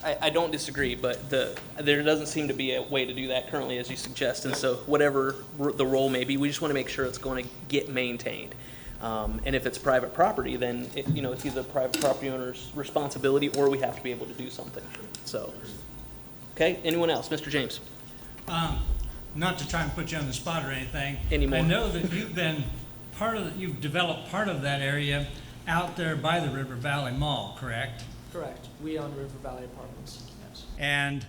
I don't disagree, but there doesn't seem to be a way to do that currently, as you suggest, and so whatever the role may be, we just want to make sure it's going to get maintained. And if it's private property, then it's either the private property owner's responsibility, or we have to be able to do something. So, okay, anyone else? Mr. James? Not to try and put you on the spot or anything. Anymore. I know that you've developed part of that area out there by the River Valley Mall, correct? Correct. We own River Valley Apartments, yes. And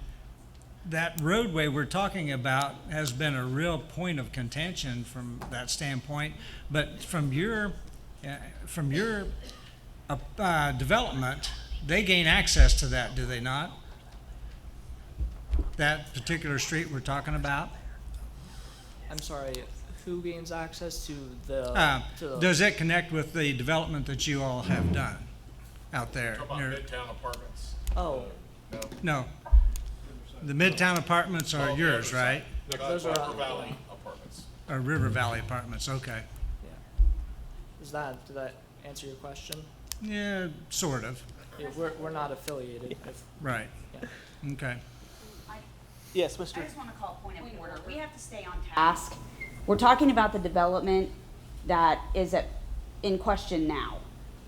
that roadway we're talking about has been a real point of contention from that standpoint. But from your development, they gain access to that, do they not? That particular street we're talking about? I'm sorry, who gains access to the? Does it connect with the development that you all have done out there? Talking about Midtown Apartments. Oh. No. The Midtown Apartments are yours, right? Those are River Valley Apartments. Or River Valley Apartments, okay. Yeah. Did that answer your question? Yeah, sort of. Yeah, we're not affiliated. Right. Yeah. Okay. Yes, Mr. I just want to call a point of order. We have to stay on task. We're talking about the development that is in question now.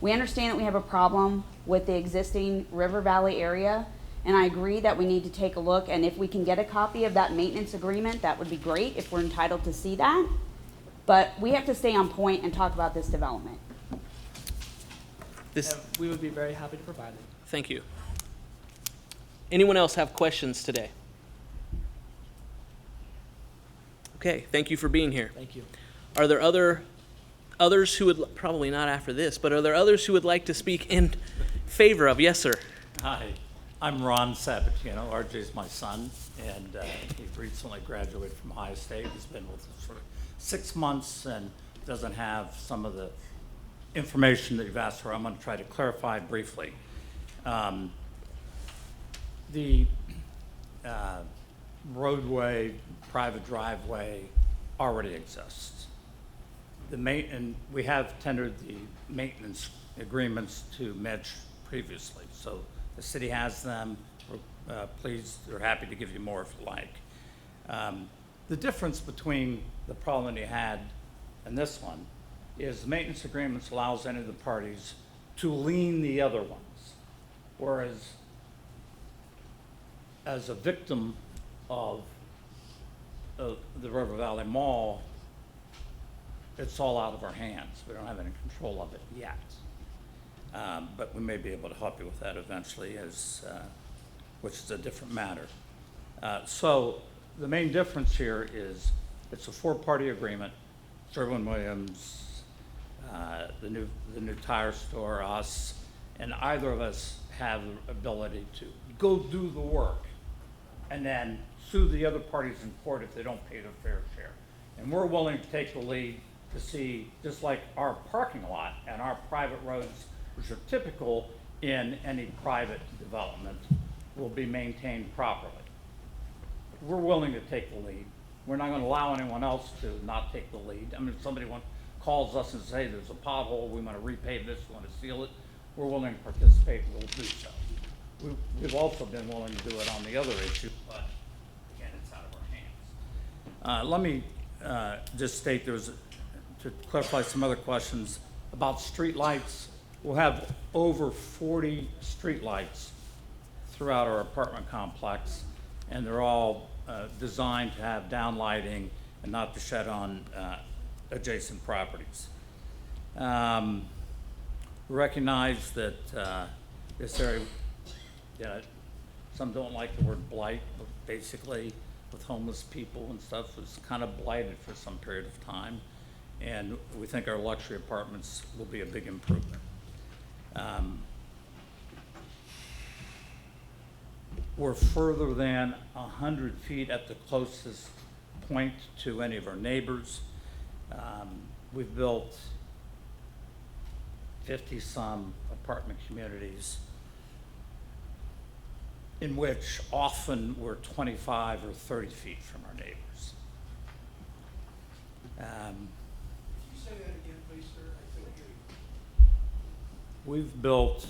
We understand that we have a problem with the existing River Valley area, and I agree that we need to take a look, and if we can get a copy of that maintenance agreement, that would be great, if we're entitled to see that. but we have to stay on point and talk about this development. This, And we would be very happy to provide it. thank you. Anyone else have questions today? Okay, thank you for being here. Thank you. Are there others who would, probably not after this, but are there others who would like to speak in favor of? Yes, sir. Hi, I'm Ron Sabatino. RJ's my son, and he recently graduated from Ohio State. He's been with us for 6 months and doesn't have some of the information that you've asked for. I'm going to try to clarify briefly. The roadway, private driveway already exists. And we have tendered the maintenance agreements to Mitch previously, so the city has them. We're pleased, we're happy to give you more if you like. The difference between the problem you had and this one is the maintenance agreements allows any of the parties to lien the other ones, whereas as a victim of the River Valley Mall, it's all out of our hands. We don't have any control of it yet. But we may be able to help you with that eventually, which is a different matter. So the main difference here is it's a 4-party agreement. Sherwin-Williams, the new tire store, us, and either of us have the ability to go do the work and then sue the other parties in court if they don't pay their fair share. And we're willing to take the lead to see, just like our parking lot and our private roads, which are typical in any private development, will be maintained properly. We're willing to take the lead. We're not going to allow anyone else to not take the lead. I mean, if somebody calls us and say there's a pothole, we want to repave this, we want to seal it, we're willing to participate, we'll do so. We've also been willing to do it on the other issue, but again, it's out of our hands. Let me just state to clarify some other questions about street lights. We'll have over 40 street lights throughout our apartment complex, and they're all designed to have downlighting and not to shed on adjacent properties. Recognize that this area, some don't like the word blight, but basically with homeless people and stuff, it's kind of blighted for some period of time. And we think our luxury apartments will be a big improvement. We're further than 100 feet at the closest point to any of our neighbors. We've built 50-some apartment communities in which often we're 25 or 30 feet from our neighbors. Say that again, please, sir. I couldn't hear you. We've built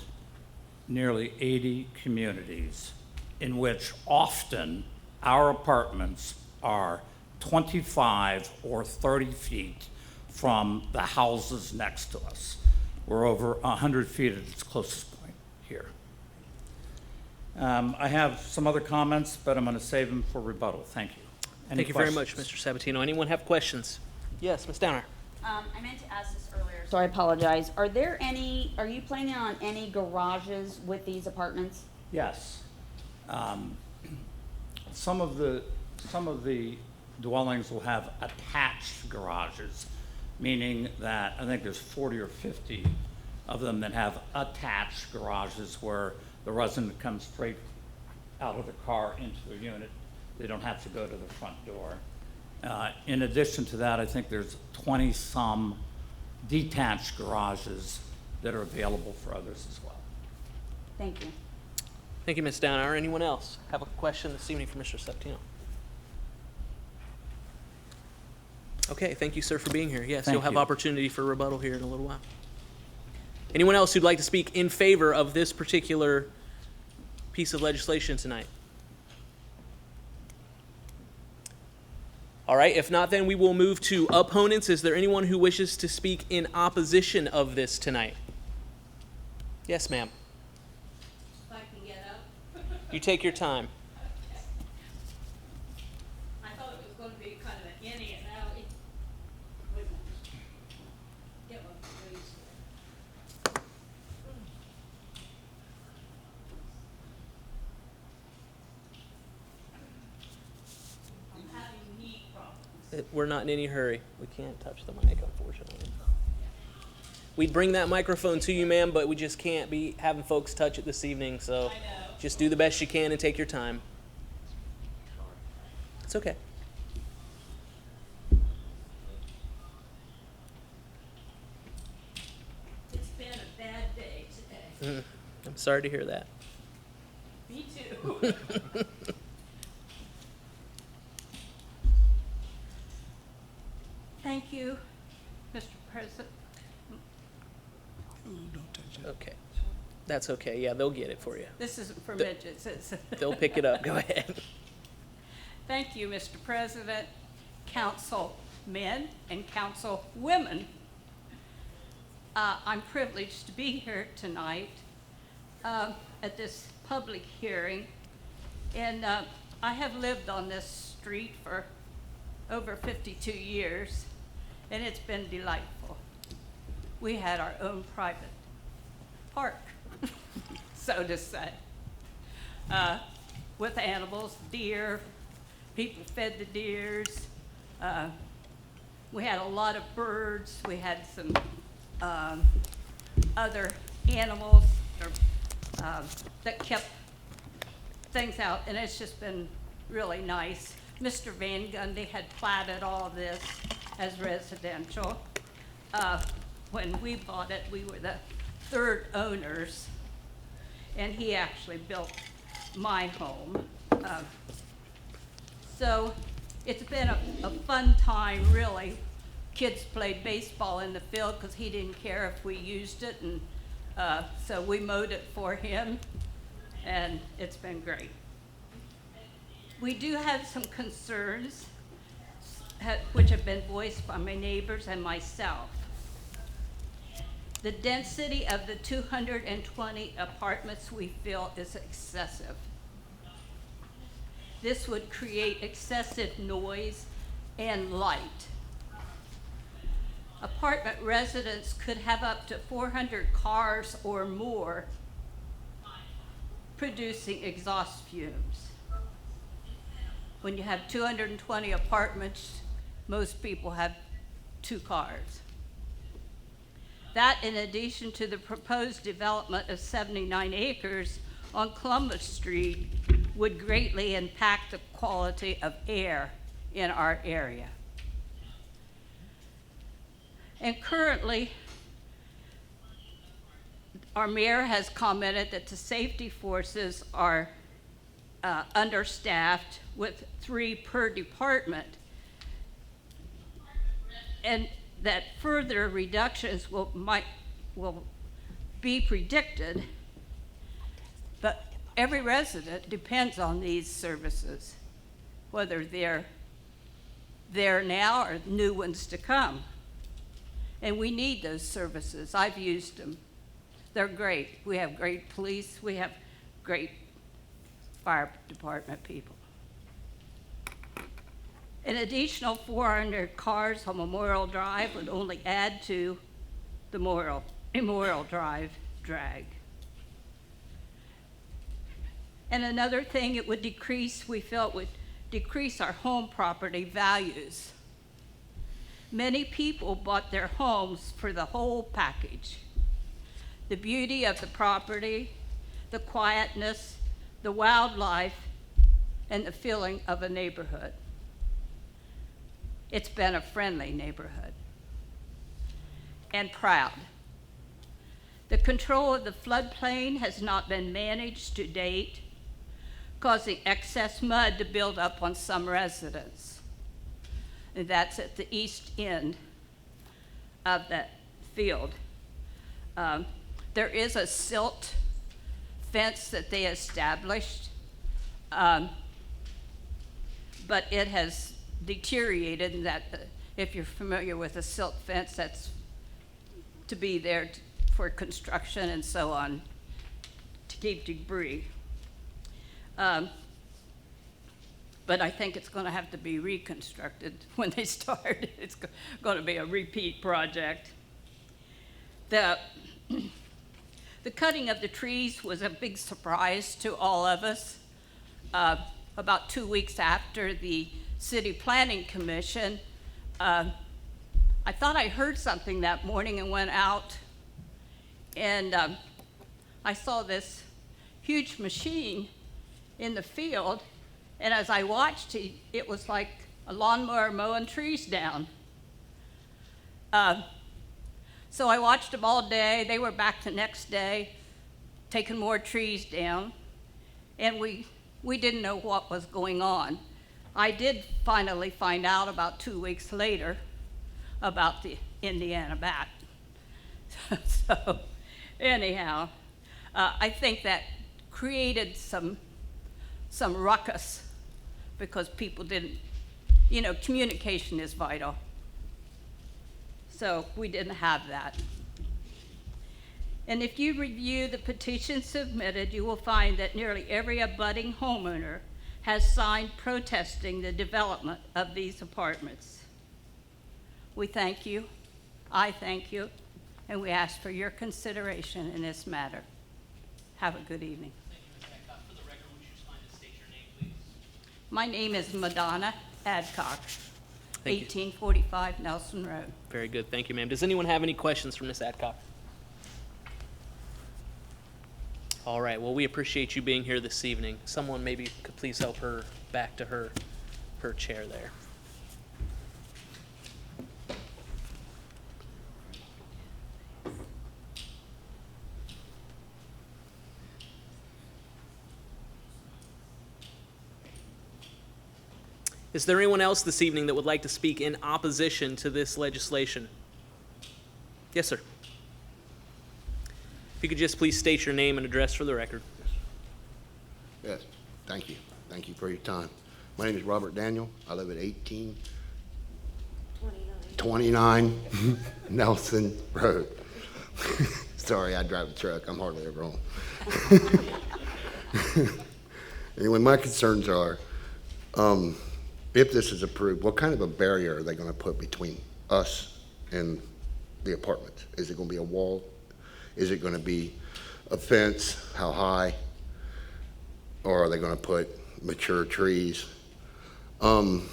nearly 80 communities in which often our apartments are 25 or 30 feet from the houses next to us. We're over 100 feet at its closest point here. I have some other comments, but I'm going to save them for rebuttal. Thank you. Thank you very much, Mr. Sabatino. Anyone have questions? Yes, Ms. Downer. I meant to ask this earlier, so I apologize. Are you planning on any garages with these apartments? Yes. Some of the dwellings will have attached garages, meaning that I think there's 40 or 50 of them that have attached garages where the resident comes straight out of the car into their unit. They don't have to go to the front door. In addition to that, I think there's 20-some detached garages that are available for others as well. Thank you. Thank you, Ms. Downer. Anyone else have a question this evening for Mr. Sabatino? Okay, thank you, sir, for being here. Yes, you'll have opportunity for rebuttal here in a little while. Anyone else who'd like to speak in favor of this particular piece of legislation tonight? All right, if not, then we will move to opponents. Is there anyone who wishes to speak in opposition of this tonight? Yes, ma'am. If I can get up. You take your time. I thought it was going to be kind of an innie and outie with We're not in any hurry. We can't touch the mic, unfortunately. We'd bring that microphone to you, ma'am, but we just can't be having folks touch it this evening, so just do the best you can and take your time. It's okay. It's been a bad day today. I'm sorry to hear that. Me too. Thank you, Mr. President. Okay. That's okay. Yeah, they'll get it for you. This isn't for midgets, is it? They'll pick it up. Go ahead. Thank you, Mr. President, councilmen, and councilwomen. I'm privileged to be here tonight at this public hearing. And I have lived on this street for over 52 years, and it's been delightful. We had our own private park, so to say, with animals, deer. People fed the deers. We had a lot of birds. We had some other animals that kept things out, and it's just been really nice. Mr. Van Gundy had platted all this as residential. When we bought it, we were the third owners, and he actually built my home. So it's been a fun time, really. Kids played baseball in the field because he didn't care if we used it, and so we mowed it for him, and it's been great. We do have some concerns which have been voiced by my neighbors and myself. The density of the 220 apartments we feel is excessive. This would create excessive noise and light. Apartment residents could have up to 400 cars or more producing exhaust fumes. When you have 220 apartments, most people have 2 cars. That, in addition to the proposed development of 79 acres on Columbus Street, would greatly impact the quality of air in our area. And currently, our mayor has commented that the safety forces are understaffed with 3 per department, and that further reductions will be predicted, but every resident depends on these services, whether they're there now or new ones to come. And we need those services. I've used them. They're great. We have great police. We have great fire department people. An additional 400 cars on Memorial Drive would only add to the Memorial Drive drag. And another thing it would decrease, we felt would decrease our home property values. Many people bought their homes for the whole package. The beauty of the property, the quietness, the wildlife, and the feeling of a neighborhood. It's been a friendly neighborhood and proud. The control of the floodplain has not been managed to date, causing excess mud to build up on some residents. And that's at the east end of that field. There is a silt fence that they established, but it has deteriorated in that if you're familiar with a silt fence, that's to be there for construction and so on, to keep debris. But I think it's going to have to be reconstructed when they start. It's going to be a repeat project. The cutting of the trees was a big surprise to all of us. About 2 weeks after the City Planning Commission. I thought I heard something that morning and went out, and I saw this huge machine in the field, and as I watched it was like a lawnmower mowing trees down. So I watched them all day. They were back the next day, taking more trees down, and we didn't know what was going on. I did finally find out about 2 weeks later about the Indiana bat. So anyhow, I think that created some ruckus because people didn't, communication is vital. So we didn't have that. And if you review the petition submitted, you will find that nearly every abutting homeowner has signed protesting the development of these apartments. We thank you, I thank you, and we ask for your consideration in this matter. Have a good evening. Thank you, Ms. Adcock. For the record, would you just mind to state your name, please? My name is Madonna Adcock, Thank you. 1845 Nelson Road. Very good. Thank you, ma'am. Does anyone have any questions for Ms. Adcock? All right. Well, we appreciate you being here this evening. Someone maybe could please help her back to her chair there. Is there anyone else this evening that would like to speak in opposition to this legislation? Yes, sir. If you could just please state your name and address for the record. Yes, thank you. Thank you for your time. My name is Robert Daniel. I live at 1829 Nelson Road. Sorry, I drive a truck. I'm hardly ever home. Anyway, my concerns are, if this is approved, what kind of a barrier are they going to put between us and the apartments? Is it going to be a wall? Is it going to be a fence? How high? Or are they going to put mature trees? And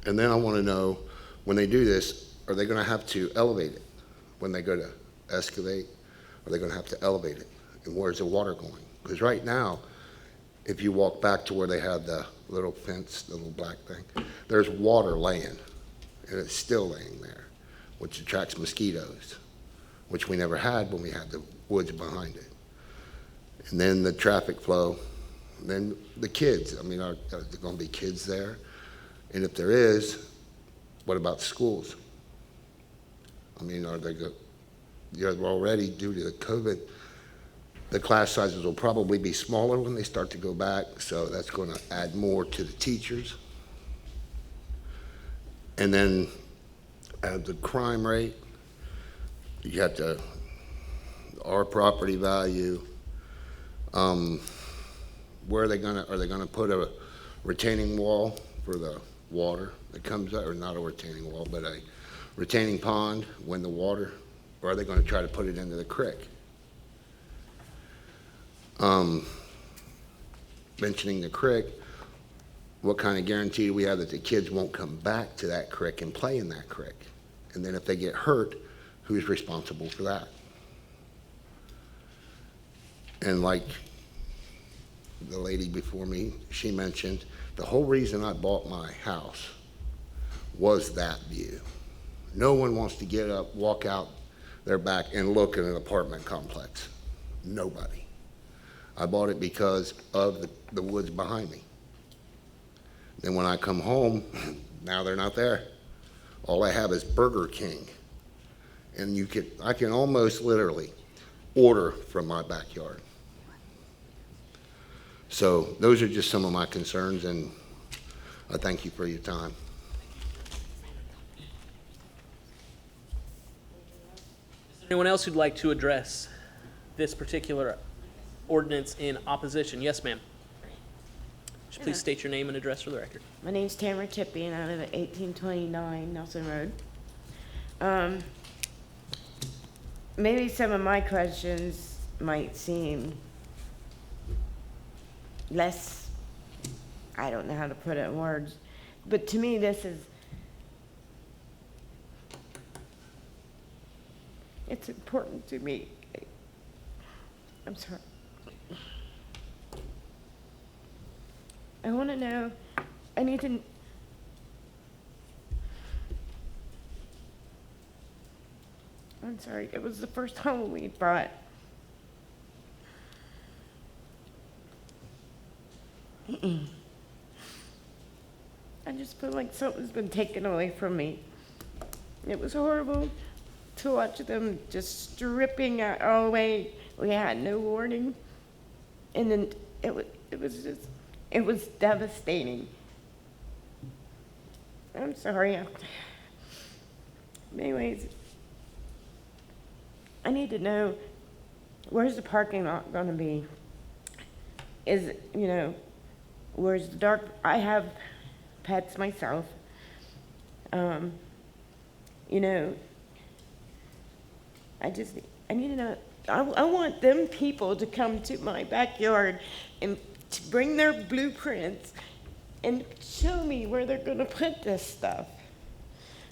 then I want to know, when they do this, are they going to have to elevate it? When they go to excavate, are they going to have to elevate it? And where's the water going? Because right now, if you walk back to where they had the little fence, the little black thing, there's water laying, and it's still laying there, which attracts mosquitoes, which we never had when we had the woods behind it. And then the traffic flow, and then the kids. I mean, are there going to be kids there? And if there is, what about schools? I mean, are they already, due to the COVID, the class sizes will probably be smaller when they start to go back, so that's going to add more to the teachers. And then the crime rate, you have our property value. Where are they gonna put a retaining wall for the water that comes out, or not a retaining wall, but a retaining pond when the water, or are they gonna try to put it into the creek? Mentioning the creek, what kind of guarantee do we have that the kids won't come back to that creek and play in that creek? And then if they get hurt, who's responsible for that? And like the lady before me, she mentioned, the whole reason I bought my house was that view. No one wants to get up, walk out their back and look at an apartment complex. Nobody. I bought it because of the woods behind me. Then when I come home, now they're not there. All I have is Burger King. And I can almost literally order from my backyard. So those are just some of my concerns, and I thank you for your time. Is there anyone else who'd like to address this particular ordinance in opposition? Yes, ma'am. Just please state your name and address for the record. My name's Tamara Tippy, and I live at 1829 Nelson Road. Maybe some of my questions might seem less, I don't know how to put it in words, but to me, it's important to me. I'm sorry. I want to know, I need to, I'm sorry, it was the first home we bought. I just feel like something's been taken away from me. It was horrible to watch them just stripping it all away. We had no warning. And then it was devastating. I'm sorry. Anyways, I need to know, where's the parking lot gonna be? Where's the dark, I have pets myself. I need to know, I want them people to come to my backyard and to bring their blueprints and show me where they're gonna put this stuff.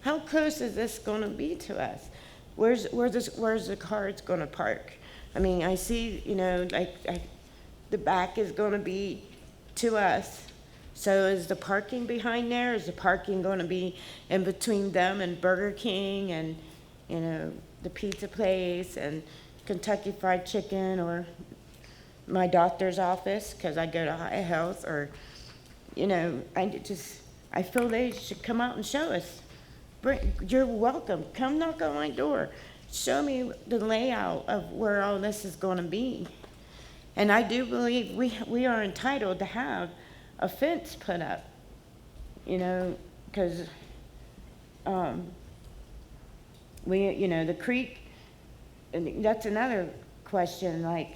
How close is this gonna be to us? Where's the cars gonna park? I mean, I see, the back is gonna be to us. So is the parking behind there? Is the parking gonna be in between them and Burger King and, the pizza place and Kentucky Fried Chicken or my doctor's office, because I go to High Health, or, I feel they should come out and show us. You're welcome. Come knock on my door. Show me the layout of where all this is going to be. And I do believe we are entitled to have a fence put up, because the creek, and that's another question, like,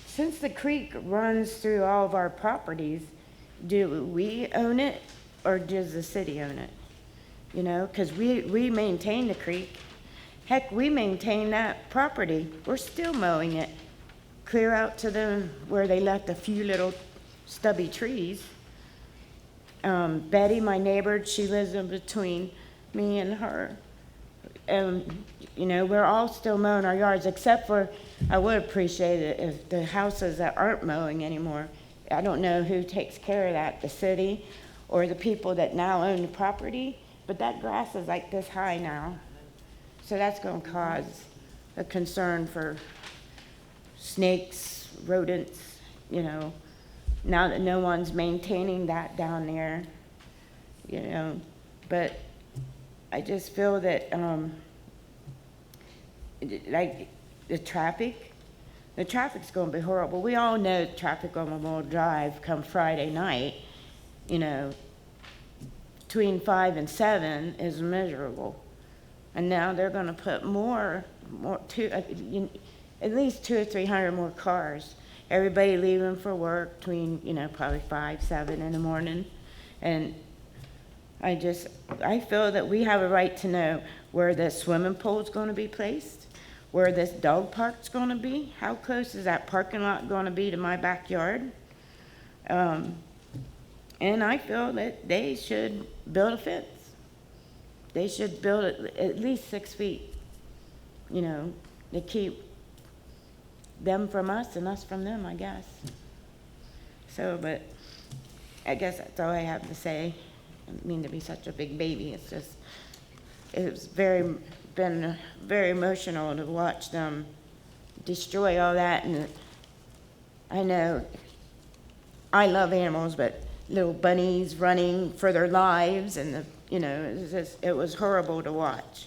since the creek runs through all of our properties, do we own it or does the city own it? Because we maintain the creek. Heck, we maintain that property. We're still mowing it clear out to them where they left a few little stubby trees. Betty, my neighbor, she lives in between me and her. We're all still mowing our yards, except for, I would appreciate it if the houses that aren't mowing anymore, I don't know who takes care of that, the city or the people that now own the property, but that grass is like this high now. So that's going to cause a concern for snakes, rodents, now that no one's maintaining that down there, but I just feel that, like, the traffic's going to be horrible. We all know traffic on Memorial Drive come Friday night, between 5 and 7 is miserable. And now they're going to put at least 200 or 300 more cars. Everybody leaving for work between, probably 5, 7 in the morning. And I feel that we have a right to know where the swimming pool's going to be placed, where this dog park's going to be, how close is that parking lot going to be to my backyard. And I feel that they should build a fence. They should build it at least 6 feet, to keep them from us and us from them, I guess. So, but I guess that's all I have to say. I don't mean to be such a big baby. It's been very emotional to watch them destroy all that. And I know I love animals, but little bunnies running for their lives, and it was horrible to watch.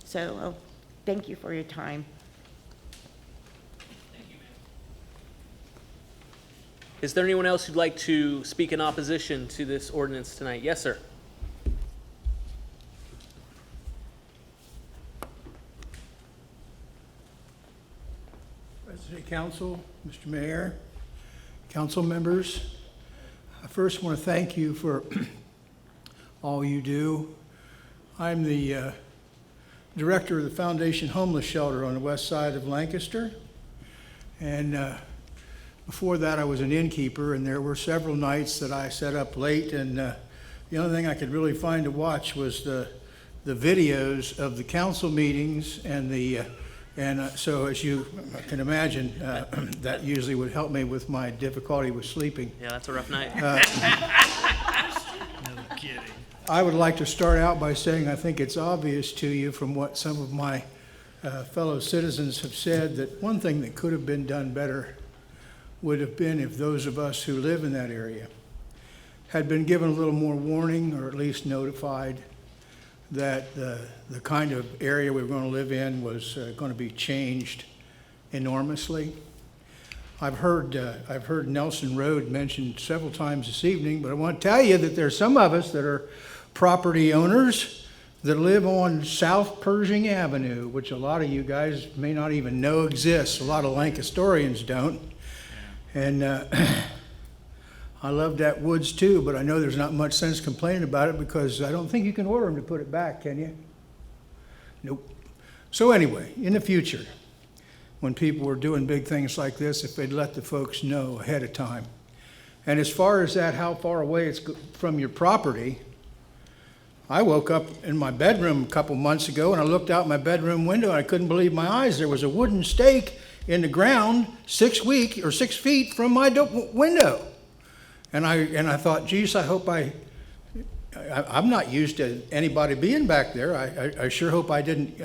So, thank you for your time. Is there anyone else who'd like to speak in opposition to this ordinance tonight? Yes, sir. President Council, Mr. Mayor, council members, I first want to thank you for all you do. I'm the director of the Foundation Homeless Shelter on the west side of Lancaster. And before that, I was an innkeeper, and there were several nights that I sat up late and The only thing I could really find to watch was the videos of the council meetings so as you can imagine, that usually would help me with my difficulty with sleeping. Yeah, that's a rough night. No kidding. I would like to start out by saying I think it's obvious to you from what some of my fellow citizens have said that one thing that could have been done better would have been if those of us who live in that area had been given a little more warning, or at least notified that the kind of area we were going to live in was going to be changed enormously. I've heard Nelson Road mentioned several times this evening, but I want to tell you that there's some of us that are property owners that live on South Pershing Avenue, which a lot of you guys may not even know exists. A lot of Lancasterians don't. And I love that woods too, but I know there's not much sense complaining about it because I don't think you can order them to put it back, can you? Nope. So anyway, in the future, when people were doing big things like this, if they'd let the folks know ahead of time. And as far as that, how far away it's from your property, I woke up in my bedroom a couple months ago and I looked out my bedroom window and I couldn't believe my eyes. There was a wooden stake in the ground 6 feet from my window. And I thought, geez, I hope I'm not used to anybody being back there. I sure hope I didn't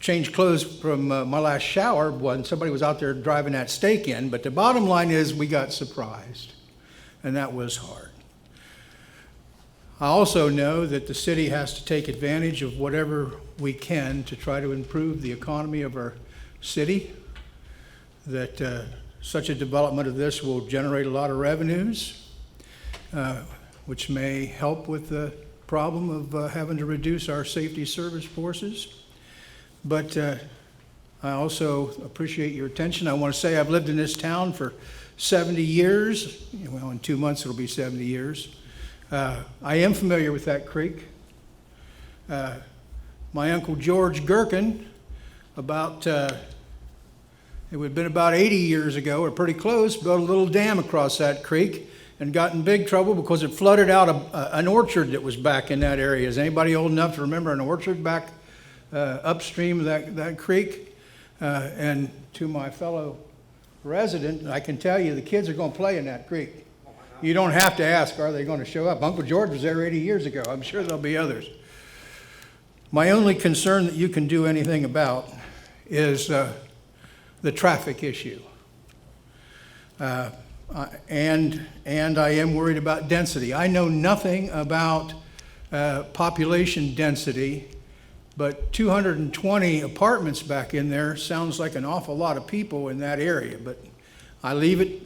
change clothes from my last shower when somebody was out there driving that stake in. But the bottom line is we got surprised, and that was hard. I also know that the city has to take advantage of whatever we can to try to improve the economy of our city, that such a development of this will generate a lot of revenues, which may help with the problem of having to reduce our safety service forces. But I also appreciate your attention. I want to say I've lived in this town for 70 years. Well, in 2 months it'll be 70 years. I am familiar with that creek. My Uncle George Gherkin, it would have been about 80 years ago, or pretty close, built a little dam across that creek and got in big trouble because it flooded out an orchard that was back in that area. Is anybody old enough to remember an orchard back upstream of that creek? And to my fellow resident, I can tell you the kids are going to play in that creek. You don't have to ask, are they going to show up? Uncle George was there 80 years ago. I'm sure there'll be others. My only concern that you can do anything about is the traffic issue. And I am worried about density. I know nothing about population density, but 220 apartments back in there sounds like an awful lot of people in that area. But I leave it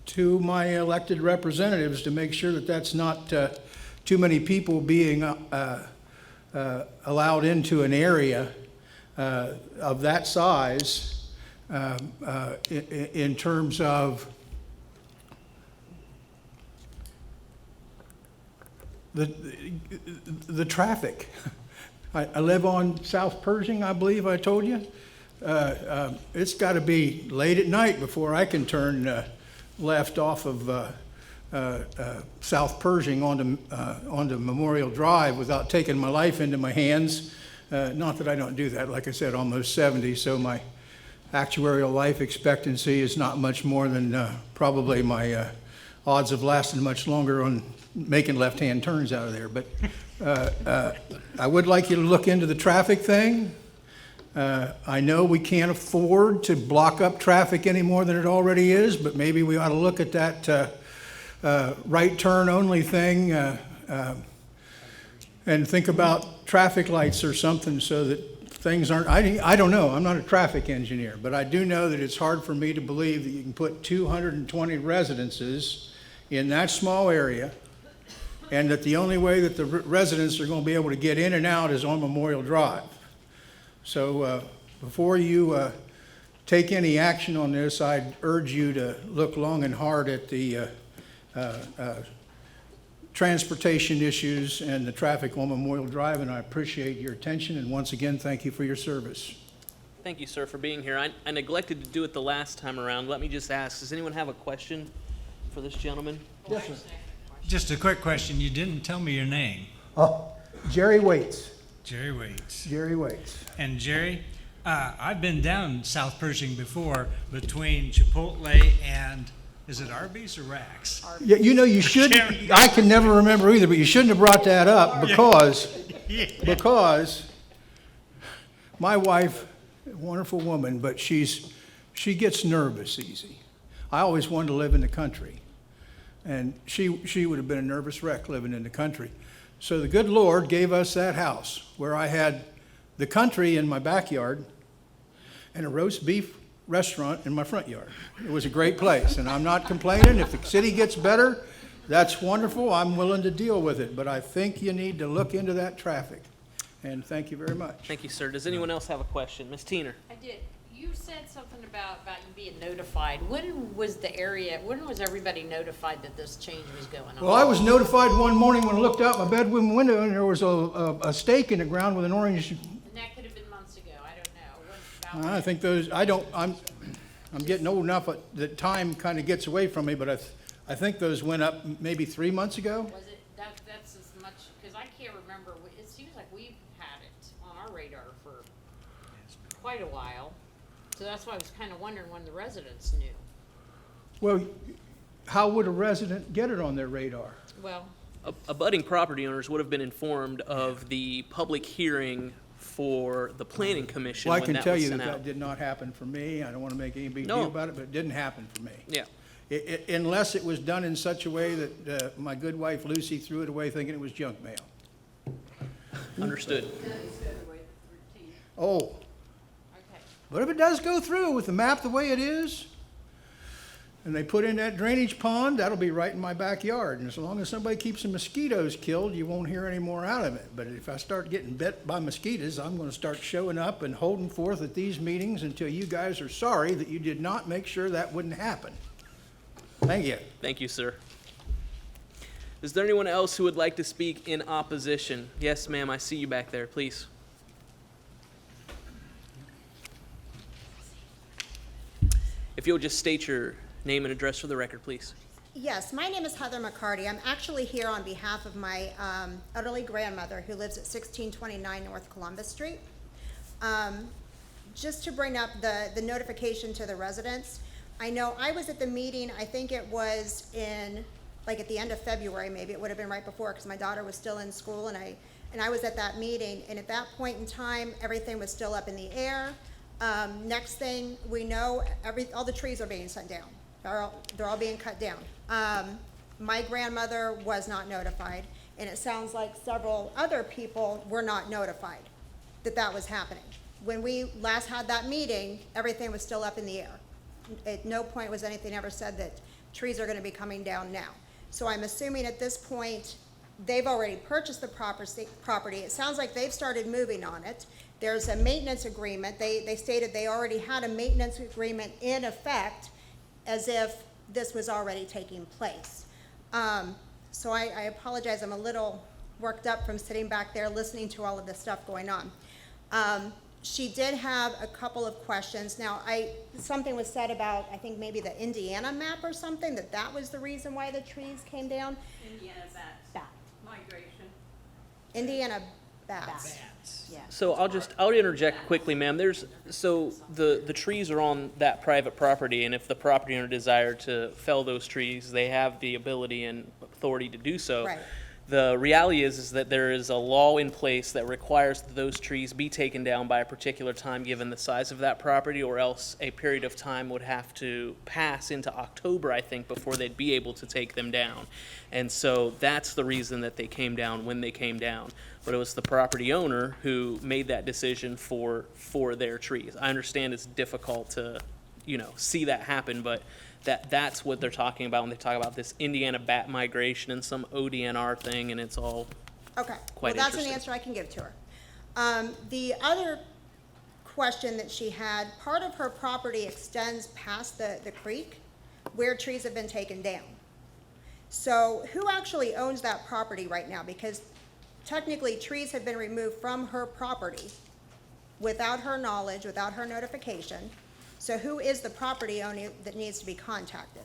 to my elected representatives to make sure that that's not too many people being allowed into an area of that size. In terms of the traffic. I live on South Pershing, I believe I told you. It's got to be late at night before I can turn left off of South Pershing onto Memorial Drive without taking my life into my hands. Not that I don't do that. Like I said, almost 70, so my actuarial life expectancy is not much more than probably my odds of lasting much longer on making left-hand turns out of there. But I would like you to look into the traffic thing. I know we can't afford to block up traffic any more than it already is, but maybe we ought to look at that right turn only thing and think about traffic lights or something so that things aren't, I don't know, I'm not a traffic engineer, but I do know that it's hard for me to believe that you can put 220 residences in that small area and that the only way that the residents are going to be able to get in and out is on Memorial Drive. So before you take any action on this, I'd urge you to look long and hard at the transportation issues and the traffic on Memorial Drive, and I appreciate your attention, and once again, thank you for your service. Thank you, sir, for being here. I neglected to do it the last time around. Let me just ask, does anyone have a question for this gentleman? Yes, sir. Just a quick question. You didn't tell me your name. Oh, Jerry Waits. Jerry Waits. Jerry Waits. And Jerry, I've been down South Pershing before between Chipotle and, is it Arby's or Rax? Yeah, you know, you should, I can never remember either, but you shouldn't have brought that up because my wife, wonderful woman, but she gets nervous easy. I always wanted to live in the country, and she would have been a nervous wreck living in the country. So the good Lord gave us that house where I had the country in my backyard and a roast beef restaurant in my front yard. It was a great place, and I'm not complaining. If the city gets better, that's wonderful. I'm willing to deal with it, but I think you need to look into that traffic. And thank you very much. Thank you, sir. Does anyone else have a question? Ms. Teener? I did. You said something about you being notified. When was everybody notified that this change was going on? Well, I was notified one morning when I looked out my bedroom window and there was a stake in the ground with an orange. And that could have been months ago. I don't know. I think those, I'm getting old enough that time kind of gets away from me, but I think those went up maybe 3 months ago. Was it, that's as much, because I can't remember. It seems like we've had it on our radar for quite a while. So that's why I was kind of wondering when the residents knew. Well, how would a resident get it on their radar? Well, Abutting property owners would have been informed of the public hearing for the planning commission Well, I when can that tell was you sent that out. that did not happen for me. I don't want to make any big No. deal about it, but it didn't happen for me. Yeah. Unless it was done in such a way that my good wife Lucy threw it away thinking it was junk mail. Understood. Oh. But if it does go through with the map the way it is, and they put in that drainage pond, that'll be right in my backyard. And as long as somebody keeps the mosquitoes killed, you won't hear any more out of it. But if I start getting bit by mosquitoes, I'm going to start showing up and holding forth at these meetings until you guys are sorry that you did not make sure that wouldn't happen. Thank you. Thank you, sir. Is there anyone else who would like to speak in opposition? Yes, ma'am, I see you back there, please. If you'll just state your name and address for the record, please. Yes, my name is Heather McCarty. I'm actually here on behalf of my elderly grandmother who lives at 1629 North Columbus Street. Just to bring up the notification to the residents, I know I was at the meeting, I think it was at the end of February, maybe it would have been right before, because my daughter was still in school, and I was at that meeting, and at that point in time, everything was still up in the air. Next thing we know, all the trees are being cut down. They're all being cut down. My grandmother was not notified, and it sounds like several other people were not notified that that was happening. When we last had that meeting, everything was still up in the air. At no point was anything ever said that trees are going to be coming down now. So I'm assuming at this point, they've already purchased the property. It sounds like they've started moving on it. There's a maintenance agreement. They stated they already had a maintenance agreement in effect as if this was already taking place. So I apologize, I'm a little worked up from sitting back there listening to all of this stuff going on. She did have a couple of questions. Now, something was said about, I think maybe the Indiana map or something, that was the reason why the trees came down. Indiana bats. Migration. Indiana bats. Yeah. So I'll interject quickly, ma'am. The trees are on that private property, and if the property owner desired to fell those trees, they have the ability and authority to do so. Right. The reality is that there is a law in place that requires that those trees be taken down by a particular time given the size of that property, or else a period of time would have to pass into October, I think, before they'd be able to take them down. And so that's the reason that they came down when they came down. But it was the property owner who made that decision for their trees. I understand it's difficult to, see that happen, but that's what they're talking about when they talk about this Indiana bat migration and some ODNR thing, and it's all Okay. quite Well, that's an interesting. answer I can give to her. The other question that she had, part of her property extends past the creek where trees have been taken down. So who actually owns that property right now? Because technically trees have been removed from her property without her knowledge, without her notification. So who is the property owner that needs to be contacted?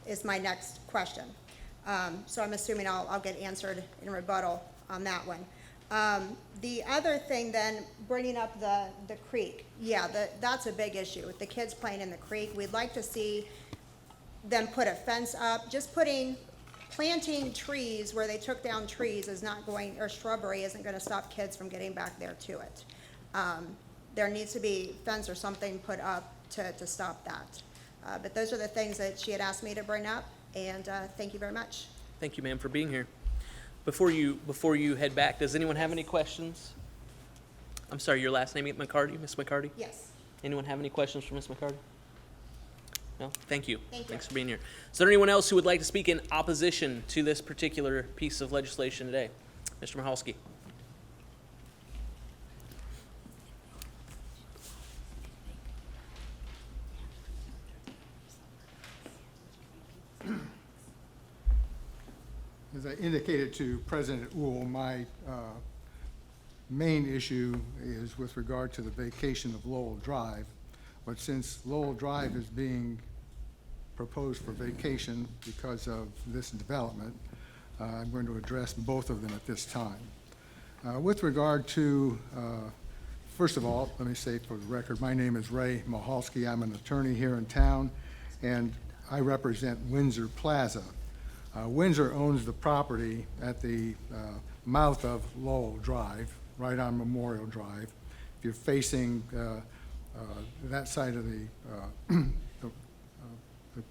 is my next question. So I'm assuming I'll get answered in rebuttal on that one. The other thing then, bringing up the creek, yeah, that's a big issue with the kids playing in the creek. We'd like to see them put a fence up. Just planting trees where they took down trees is not going, or shrubbery isn't gonna stop kids from getting back there to it. There needs to be fence or something put up to stop that. But those are the things that she had asked me to bring up, and thank you very much. Thank you, ma'am, for being here. Before you head back, does anyone have any questions? I'm sorry, your last name, McCarty, Miss McCarty? Yes. Anyone have any questions for Miss McCarty? No? Thank you. Thank you. Thanks for being here. Is there anyone else who would like to speak in opposition to this particular piece of legislation today? Mr. Mahalski. As I indicated to President Uhl, my main issue is with regard to the vacation of Lowell Drive. But since Lowell Drive is being proposed for vacation because of this development, I'm going to address both of them at this time. With regard to, first of all, let me say for the record, my name is Ray Mahalski. I'm an attorney here in town, and I represent Windsor Plaza. Windsor owns the property at the mouth of Lowell Drive, right on Memorial Drive. If you're facing that side of the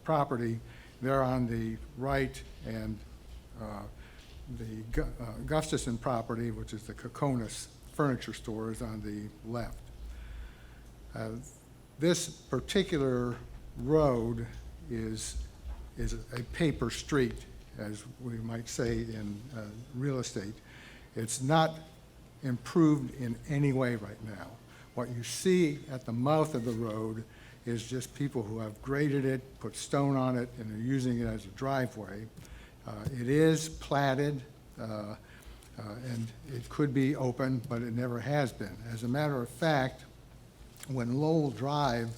property, they're on the right, and the Gustafson property, which is the Kokonis Furniture Store, is on the left. This particular road is a paper street, as we might say in real estate. It's not improved in any way right now. What you see at the mouth of the road is just people who have graded it, put stone on it, and are using it as a driveway. It is platted, and it could be open, but it never has been. As a matter of fact, when Lowell Drive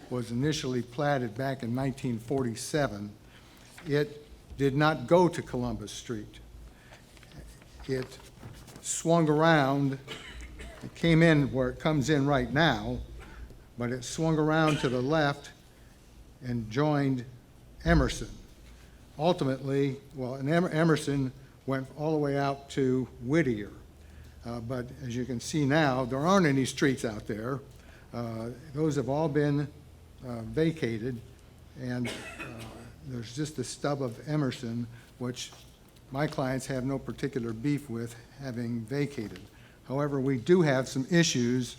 was initially platted back in 1947, it did not go to Columbus Street. It swung around, it came in where it comes in right now, but it swung around to the left and joined Emerson. Ultimately, well, and Emerson went all the way out to Whittier. But as you can see now, there aren't any streets out there. Those have all been vacated, and there's just the stub of Emerson, which my clients have no particular beef with having vacated. However, we do have some issues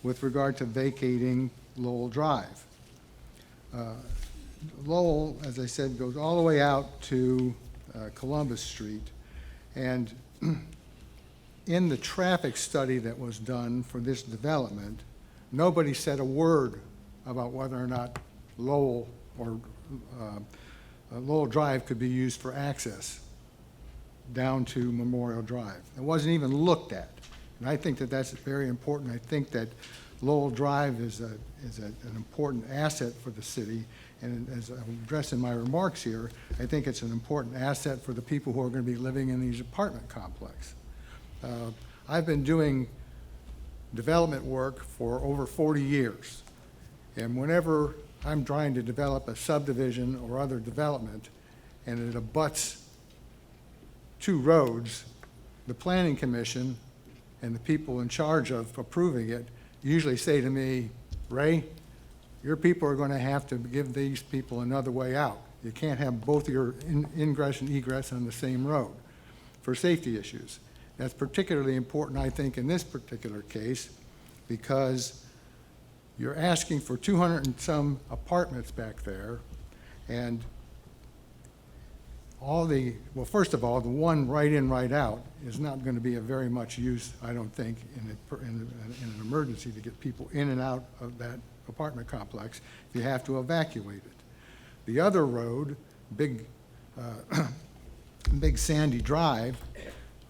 with regard to vacating Lowell Drive. Lowell, as I said, goes all the way out to Columbus Street, and in the traffic study that was done for this development, nobody said a word about whether or not Lowell or Lowell Drive could be used for access down to Memorial Drive. It wasn't even looked at. And I think that that's very important. I think that Lowell Drive is an important asset for the city. And as I'm addressing my remarks here, I think it's an important asset for the people who are going to be living in these apartment complexes. I've been doing development work for over 40 years. And whenever I'm trying to develop a subdivision or other development, and it abuts two roads, the Planning Commission and the people in charge of approving it usually say to me, Ray, your people are going to have to give these people another way out. You can't have both your ingress and egress on the same road for safety issues. That's particularly important, I think, in this particular case, because you're asking for 200 and some apartments back there, and well, first of all, the one right in, right out is not going to be of very much use, I don't think, in an emergency to get people in and out of that apartment complex if you have to evacuate it. The other road, Big Sandy Drive,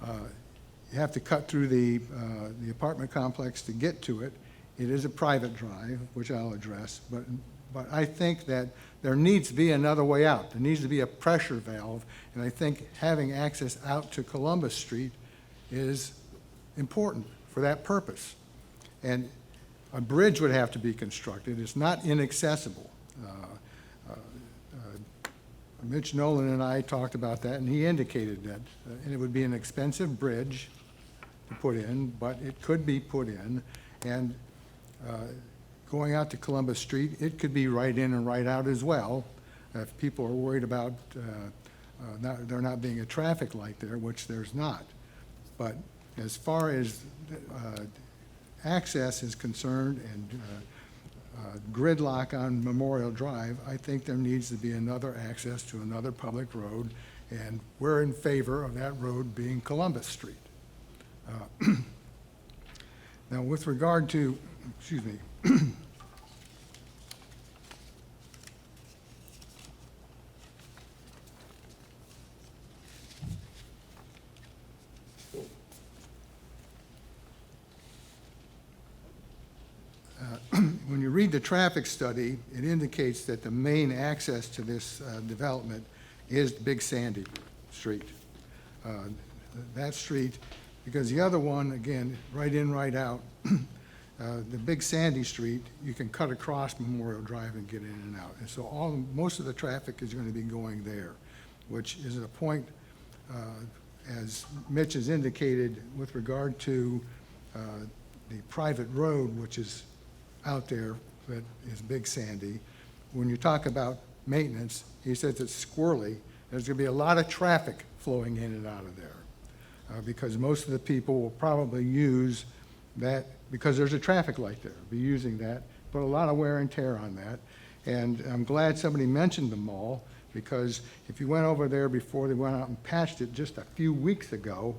you have to cut through the apartment complex to get to it. It is a private drive, which I'll address, but But I think that there needs to be another way out. There needs to be a pressure valve, and I think having access out to Columbus Street is important for that purpose. And a bridge would have to be constructed. It's not inaccessible. Mitch Nolan and I talked about that, and he indicated that it would be an expensive bridge to put in, but it could be put in. And going out to Columbus Street, it could be right in and right out as well. If people are worried about there not being a traffic light there, which there's not. But as far as access is concerned and gridlock on Memorial Drive, I think there needs to be another access to another public road, and we're in favor of that road being Columbus Street. Now, with regard to, excuse me, when you read the traffic study, it indicates that the main access to this development is Big Sandy Street. That street, because the other one, again, right in, right out, the Big Sandy Street, you can cut across Memorial Drive and get in and out. And so most of the traffic is going to be going there, which is a point, as Mitch has indicated, with regard to the private road, which is out there, that is Big Sandy. When you talk about maintenance, he says it's squirrely. There's going to be a lot of traffic flowing in and out of there because most of the people will probably use that because there's a traffic light there, be using that, put a lot of wear and tear on that. And I'm glad somebody mentioned the mall, because if you went over there before they went out and patched it just a few weeks ago,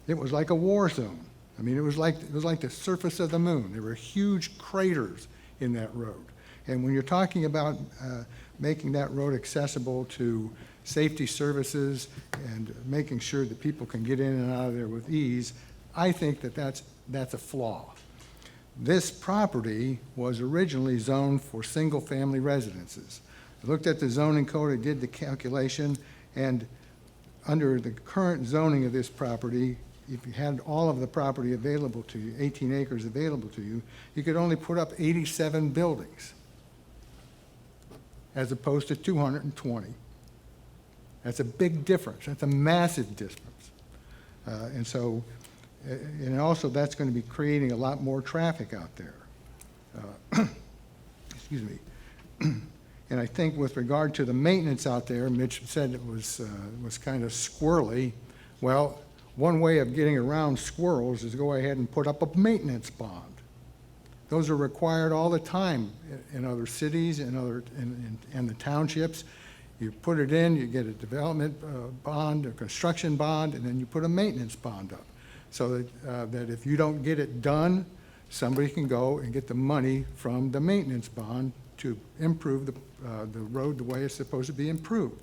it was like a war zone. I mean, it was like the surface of the moon. There were huge craters in that road. And when you're talking about making that road accessible to safety services and making sure that people can get in and out of there with ease, I think that that's a flaw. This property was originally zoned for single-family residences. I looked at the zoning code, I did the calculation, and under the current zoning of this property, if you had all of the property available to you, 18 acres available to you, you could only put up 87 buildings as opposed to 220. That's a big difference. That's a massive difference. And so, and also that's going to be creating a lot more traffic out there. Excuse me. And I think with regard to the maintenance out there, Mitch said it was kind of squirrely. Well, one way of getting around squirrels is go ahead and put up a maintenance bond. Those are required all the time in other cities and in the townships. You put it in, you get a development bond, a construction bond, and then you put a maintenance bond up. So that if you don't get it done, somebody can go and get the money from the maintenance bond to improve the road the way it's supposed to be improved.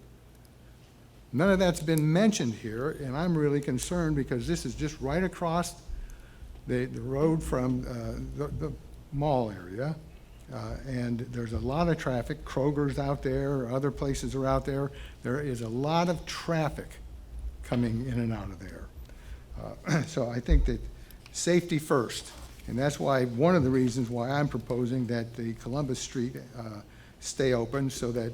None of that's been mentioned here, and I'm really concerned because this is just right across the road from the mall area, and there's a lot of traffic. Kroger's out there, other places are out there. There is a lot of traffic coming in and out of there. So I think that safety first, and that's why one of the reasons why I'm proposing that the Columbus Street stay open so that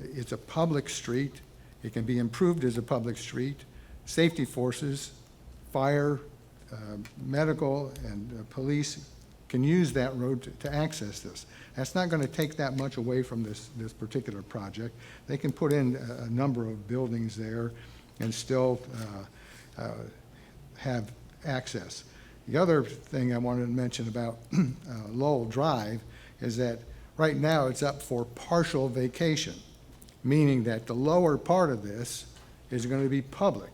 it's a public street. It can be improved as a public street. Safety forces, fire, medical, and police can use that road to access this. That's not going to take that much away from this particular project. They can put in a number of buildings there and still have access. The other thing I wanted to mention about Lowell Drive is that right now it's up for partial vacation, meaning that the lower part of this is going to be public.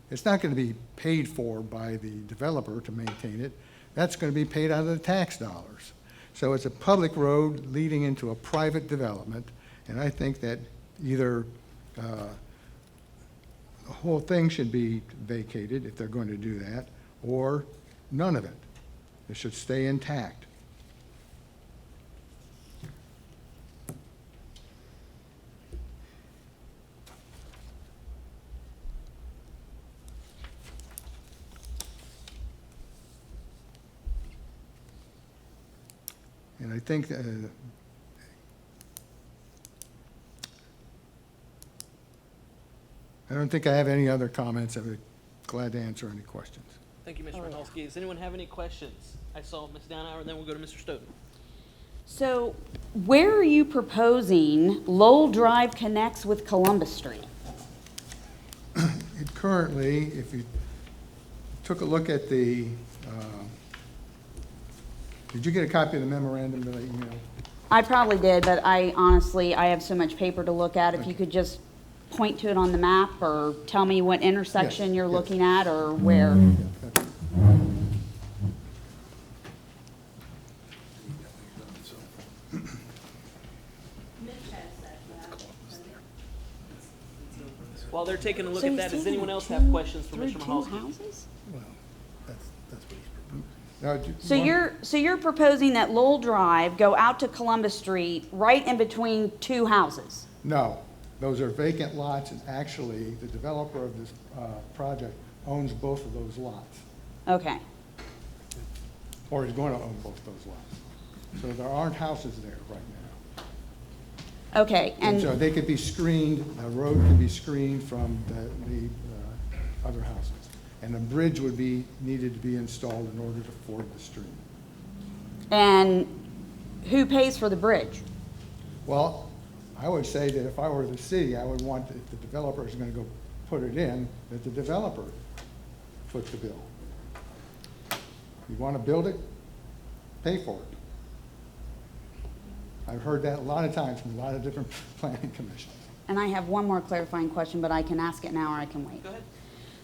It's not going to be paid for by the developer to maintain it. That's going to be paid out of the tax dollars. So it's a public road leading into a private development, and I think that either the whole thing should be vacated if they're going to do that, or none of it. It should stay intact. And I think, I don't think I have any other comments. I'd be glad to answer any questions. Thank you, Mr. Michalski. Does anyone have any questions? I saw Ms. Downhour, and then we'll go to Mr. Stoughton. So where are you proposing Lowell Drive connects with Columbus Street? It currently, if you took a look at the, did you get a copy of the memorandum that I emailed? I probably did, but I honestly, I have so much paper to look at. If you could just point to it on the map or tell me what intersection you're looking at or where. While they're taking a look So at he's that, does taking anyone it else have two- questions for through Mr. two Michalski? houses? Well, that's what he's proposing. No, So you're proposing that Lowell Drive go out to Columbus Street right in between two houses? No, those are vacant lots, and actually, the developer of this project owns both of those lots, Okay. or is going to own both those lots. So there aren't houses there right now. Okay, And so and, they could be screened, the road could be screened from the other houses. And a bridge would be, needed to be installed in order to ford the stream. and who pays for the bridge? Well, I would say that if I were the city, I would want, if the developer is gonna go put it in, that the developer foot the bill. You wanna build it, pay for it. I've heard that a lot of times from a lot of different planning commissions. And I have one more clarifying question, but I can ask it now or I can wait. Go ahead.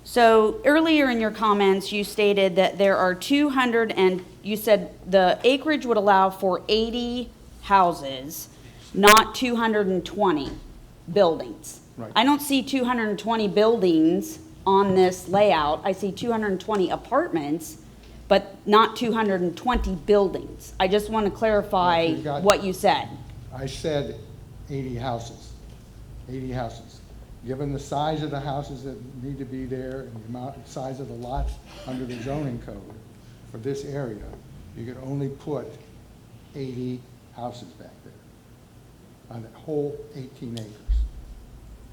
So earlier in your comments, you stated that there are 200 and you said the acreage would allow for 80 houses, not 220 buildings. Right. I don't see 220 buildings on this layout. I see 220 apartments, but not 220 buildings. I just want to clarify You've got- what you said. I said 80 houses, 80 houses. Given the size of the houses that need to be there and the amount, size of the lots under the zoning code for this area, you could only put 80 houses back there on that whole 18 acres.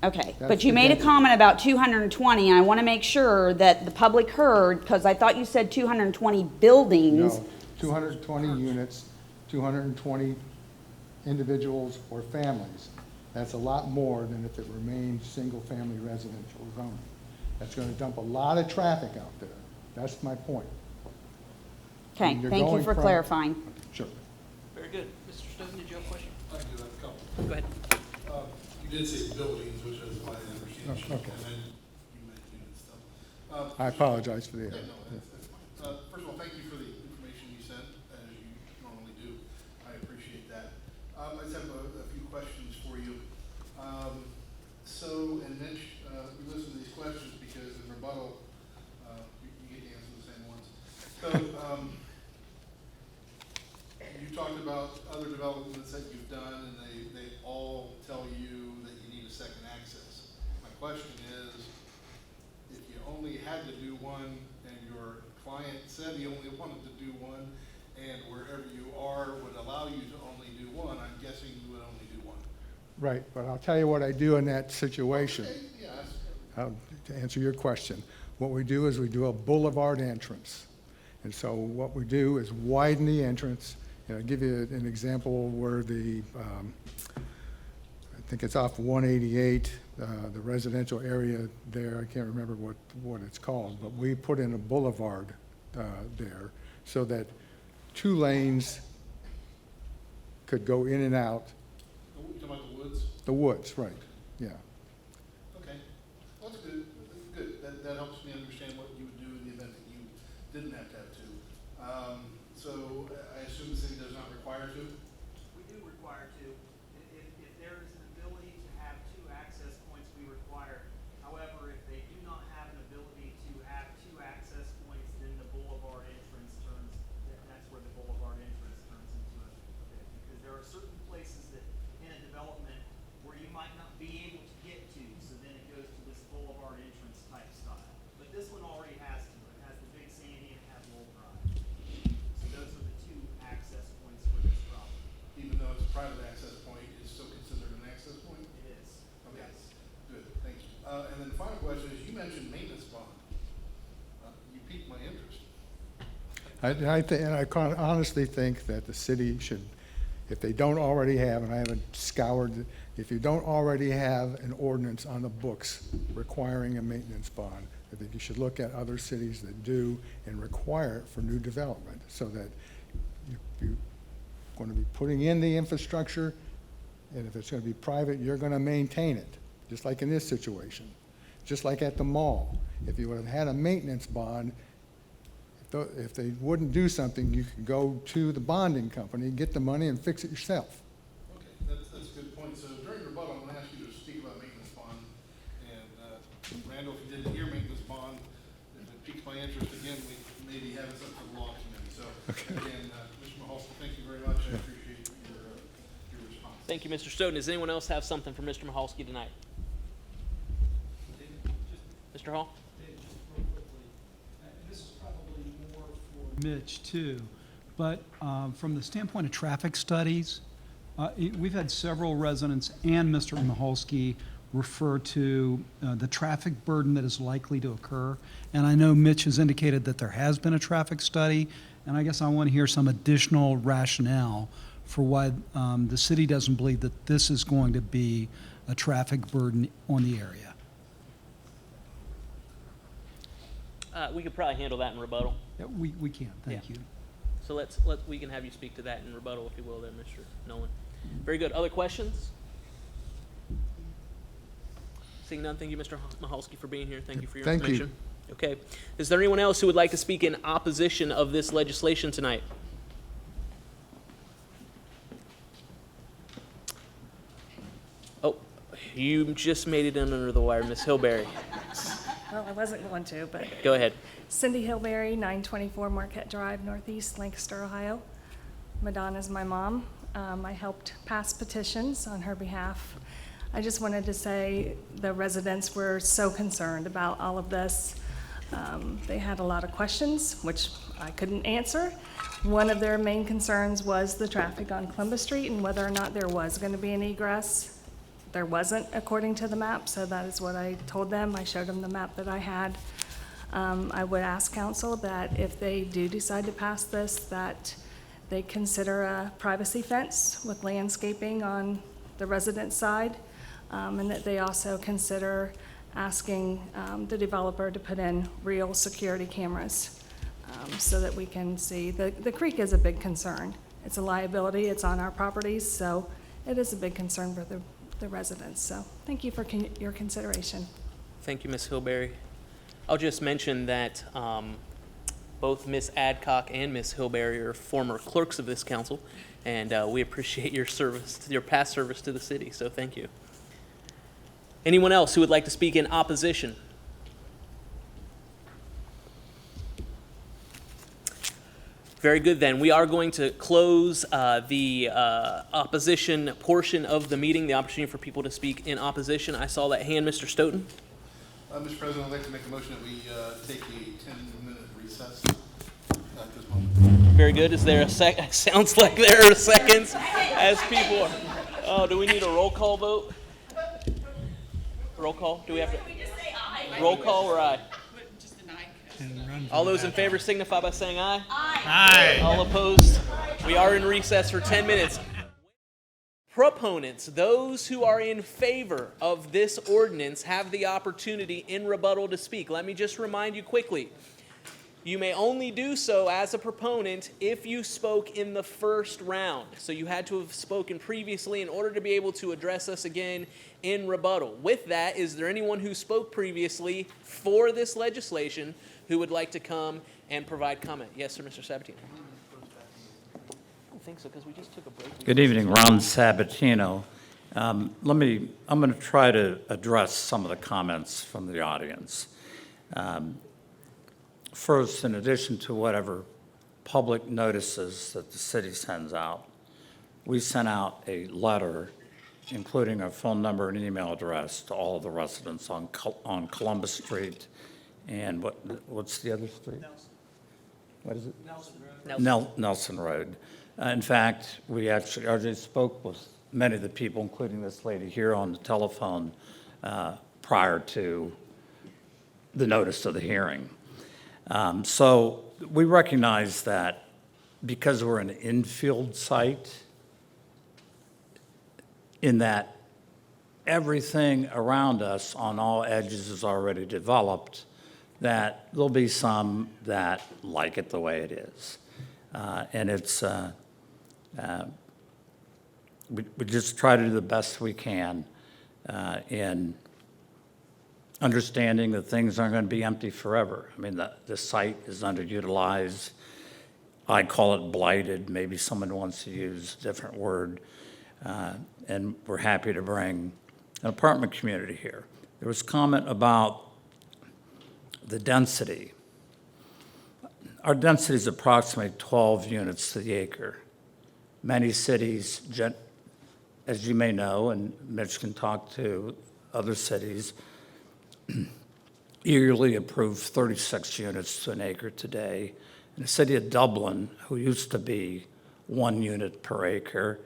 Okay, That's but you the made a density. comment about 220, and I want to make sure that the public heard, because I thought you said 220 buildings. No, 220 units, 220 individuals or families. That's a lot more than if it remained single-family residential zoning. That's gonna dump a lot of traffic out there. That's my point. Okay, You're thank you going for from- clarifying. Sure. Very good. Mr. Stoughton, did you have a question? I do have a couple. Go ahead. You did say buildings, which is why I understand. Oh, okay. And then you mentioned unit stuff. I apologize for the Yeah, error. no, that's fine. First of all, thank you for the information you sent, as you normally do. I appreciate that. I just have a few questions for you. And Mitch, we listen to these questions because in rebuttal, you get to answer the same ones. So, you talked about other developments that you've done, and they all tell you that you need a second access. My question is, if you only had to do one, and your client said he only wanted to do one, and wherever you are would allow you to only do one, I'm guessing you would only do one. Right, but I'll tell you what I do in that situation. Okay, yes. To answer your question, what we do is we do a boulevard entrance. And so what we do is widen the entrance. And I'll give you an example where I think it's off 188, the residential area there, I can't remember what it's called, but we put in a boulevard there so that 2 lanes could go in and out. You talking about the woods? The woods, right, yeah. Okay, well, that's good, that's good. That helps me understand what you would do in the event that you didn't have to have 2. So I assume the city does not require 2? We do require 2. If there is an ability to have 2 access points, we require. However, if they do not have an ability to have 2 access points, then the boulevard entrance turns, that's where the boulevard entrance turns into a bit. Because there are certain places that in a development where you might not be able to get to, so then it goes to this boulevard entrance type style. But this one already has 2. It has the Big Sandy and it has Lowell Drive. So those are the 2 access points for this property. And then the final question is, you mentioned maintenance bond. You piqued my interest. I honestly think that the city should, if they don't already have, and I haven't scoured, if you don't already have an ordinance on the books requiring a maintenance bond, I think you should look at other cities that do and require it for new development, so that you're going to be putting in the infrastructure, and if it's going to be private, you're going to maintain it, just like in this situation, just like at the mall. If you would have had a maintenance bond, if they wouldn't do something, you could go to the bonding company, get the money, and fix it yourself. Okay, that's a good point. So during rebuttal, I'm going to ask you to speak about maintenance bond. And Randall, if you didn't hear maintenance bond, if it piques my interest again, we may be having something for the law committee. So again, Mr. Mahalski, thank you very much. I appreciate your response. Thank you, Mr. Stoughton. Does anyone else have something for Mr. Mahalski tonight? Mr. Hall? Mitch too, but from the standpoint of traffic studies, we've had several residents and Mr. Mahalski refer to the traffic burden that is likely to occur. And I know Mitch has indicated that there has been a traffic study, and I guess I want to hear some additional rationale for why the city doesn't believe that this is going to be a traffic burden on the area. We could probably handle that in rebuttal. Yeah, we can, thank you. So we can have you speak to that in rebuttal, if you will, there, Mr. Nolan. Very good. Other questions? Seeing none, thank you, Mr. Mahalski, for being here. Thank you for your information. Okay. Is there anyone else who would like to speak in opposition of this legislation tonight? Oh, you just made it in under the wire, Ms. Hilberry. Well, I wasn't going to, but. Go ahead. Cindy Hilberry, 924 Marquette Drive, Northeast Lancaster, Ohio. Madonna's my mom. I helped pass petitions on her behalf. I just wanted to say the residents were so concerned about all of this. They had a lot of questions, which I couldn't answer. One of their main concerns was the traffic on Columbus Street and whether or not there was going to be an egress. There wasn't, according to the map, so that is what I told them. I showed them the map that I had. I would ask council that if they do decide to pass this, that they consider a privacy fence with landscaping on the resident side, and that they also consider asking the developer to put in real security cameras so that we can see. The creek is a big concern. It's a liability. It's on our properties, so it is a big concern for the residents. So thank you for your consideration. Thank you, Ms. Hilberry. I'll just mention that both Ms. Adcock and Ms. Hilberry are former clerks of this council, and we appreciate your service, your past service to the city, so thank you. Anyone else who would like to speak in opposition? Very good, then. We are going to close the opposition portion of the meeting, the opportunity for people to speak in opposition. I saw that hand, Mr. Stoughton. Mr. President, I'd like to make a motion that we take a 10-minute recess at this moment. Very good. Is there a sounds like there are seconds as people are. Oh, do we need a roll call vote? Roll call? Do we have to? Roll call or aye? Just an aye. All those in favor signify by saying aye. Aye. All opposed? We are in recess for 10 minutes. Proponents, those who are in favor of this ordinance, have the opportunity in rebuttal to speak. Let me just remind you quickly. You may only do so as a proponent if you spoke in the first round. So you had to have spoken previously in order to be able to address us again in rebuttal. With that, is there anyone who spoke previously for this legislation who would like to come and provide comment? Yes, sir, Mr. Sabatino. I don't think so, because we just took a break. Good evening, Ron Sabatino. I'm going to try to address some of the comments from the audience. First, in addition to whatever public notices that the city sends out, we sent out a letter, including a phone number and email address, to all of the residents on Columbus Street and what's the other street? What is it? Nelson Road. In fact, we actually spoke with many of the people, including this lady here on the telephone, prior to the notice of the hearing. So we recognize that because we're an infield site, in that everything around us on all edges is already developed, that there'll be some that like it the way it is. And it's, we just try to do the best we can in understanding that things aren't going to be empty forever. I mean, the site is underutilized. I call it blighted. Maybe someone wants to use a different word. And we're happy to bring an apartment community here. There was comment about the density. Our density is approximately 12 units to the acre. Many cities, as you may know, and Mitch can talk to other cities, yearly approve 36 units to an acre today. In the city of Dublin, who used to be 1 unit per acre,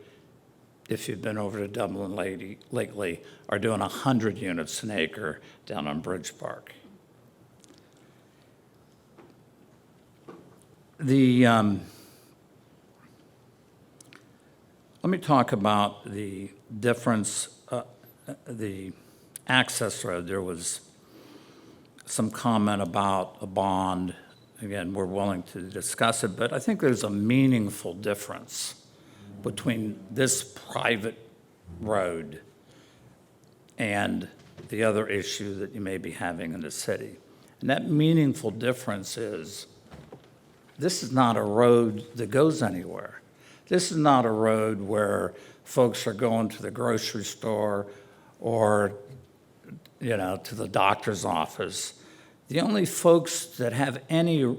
if you've been over to Dublin lately, are doing 100 units an acre down on Bridge Park. Let me talk about the difference, the access road. There was some comment about a bond. Again, we're willing to discuss it, but I think there's a meaningful difference between this private road and the other issue that you may be having in the city. And that meaningful difference is this is not a road that goes anywhere. This is not a road where folks are going to the grocery store or, to the doctor's office. The only folks that have any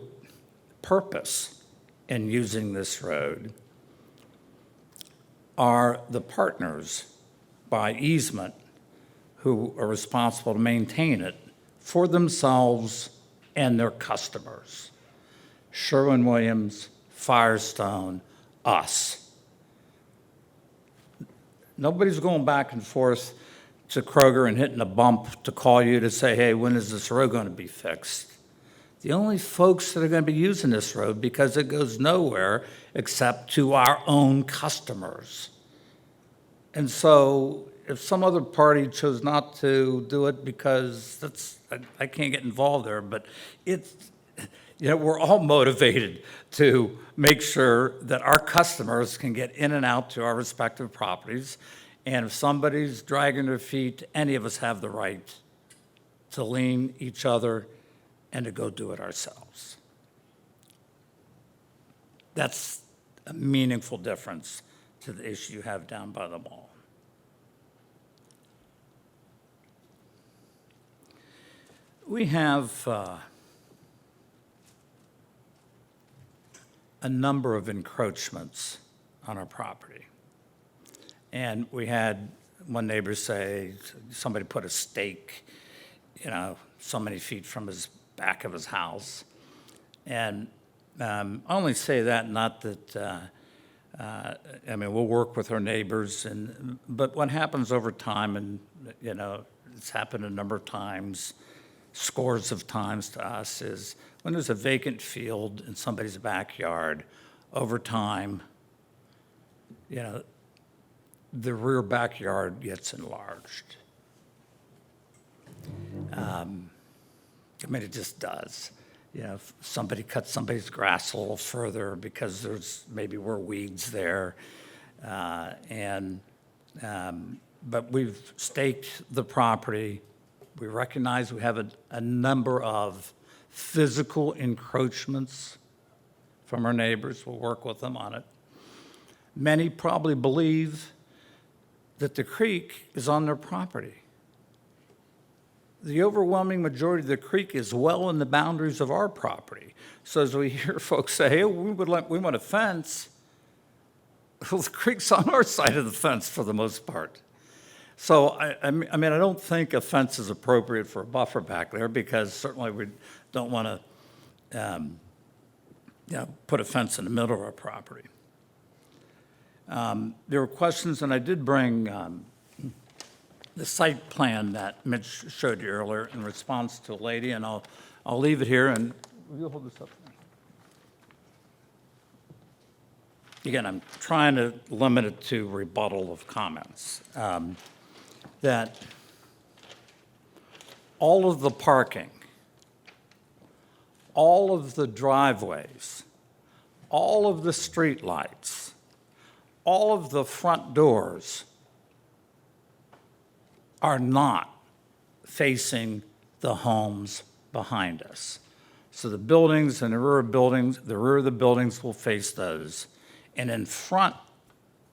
purpose in using this road are the partners by easement who are responsible to maintain it for themselves and their customers. Sherwin-Williams, Firestone, us. Nobody's going back and forth to Kroger and hitting a bump to call you to say, hey, when is this road going to be fixed? The only folks that are going to be using this road, because it goes nowhere except to our own customers. And so if some other party chose not to do it because I can't get involved there, but we're all motivated to make sure that our customers can get in and out to our respective properties. And if somebody's dragging their feet, any of us have the right to lean each other and to go do it ourselves. That's a meaningful difference to the issue you have down by the mall. We have a number of encroachments on our property. And we had one neighbor say somebody put a stake, so many feet from his back of his house. And I only say that, not that, we'll work with our neighbors, but what happens over time, and, it's happened a number of times, scores of times to us, is when there's a vacant field in somebody's backyard, over time, the rear backyard gets enlarged. It just does. If somebody cuts somebody's grass a little further because there's maybe were weeds there, but we've staked the property. We recognize we have a number of physical encroachments from our neighbors. We'll work with them on it. Many probably believe that the creek is on their property. The overwhelming majority of the creek is well in the boundaries of our property. So as we hear folks say, hey, we want a fence, well, the creek's on our side of the fence for the most part. So, I don't think a fence is appropriate for a buffer back there, because certainly we don't want to put a fence in the middle of our property. There were questions, and I did bring the site plan that Mitch showed you earlier in response to a lady, and I'll leave it here, and will you hold this up? Again, I'm trying to limit it to rebuttal of comments. That all of the parking, all of the driveways, all of the streetlights, all of the front doors are not facing the homes behind us. So the buildings and the rear of the buildings will face those. And in front,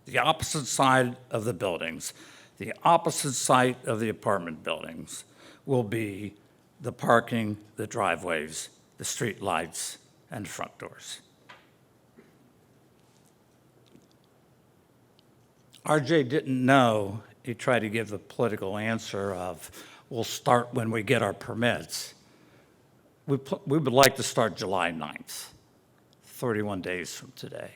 the opposite side of the buildings, the opposite side of the apartment buildings will be the parking, the driveways, the street lights, and front doors. RJ didn't know, he tried to give a political answer of, we'll start when we get our permits. We would like to start July 9th, 31 days from today.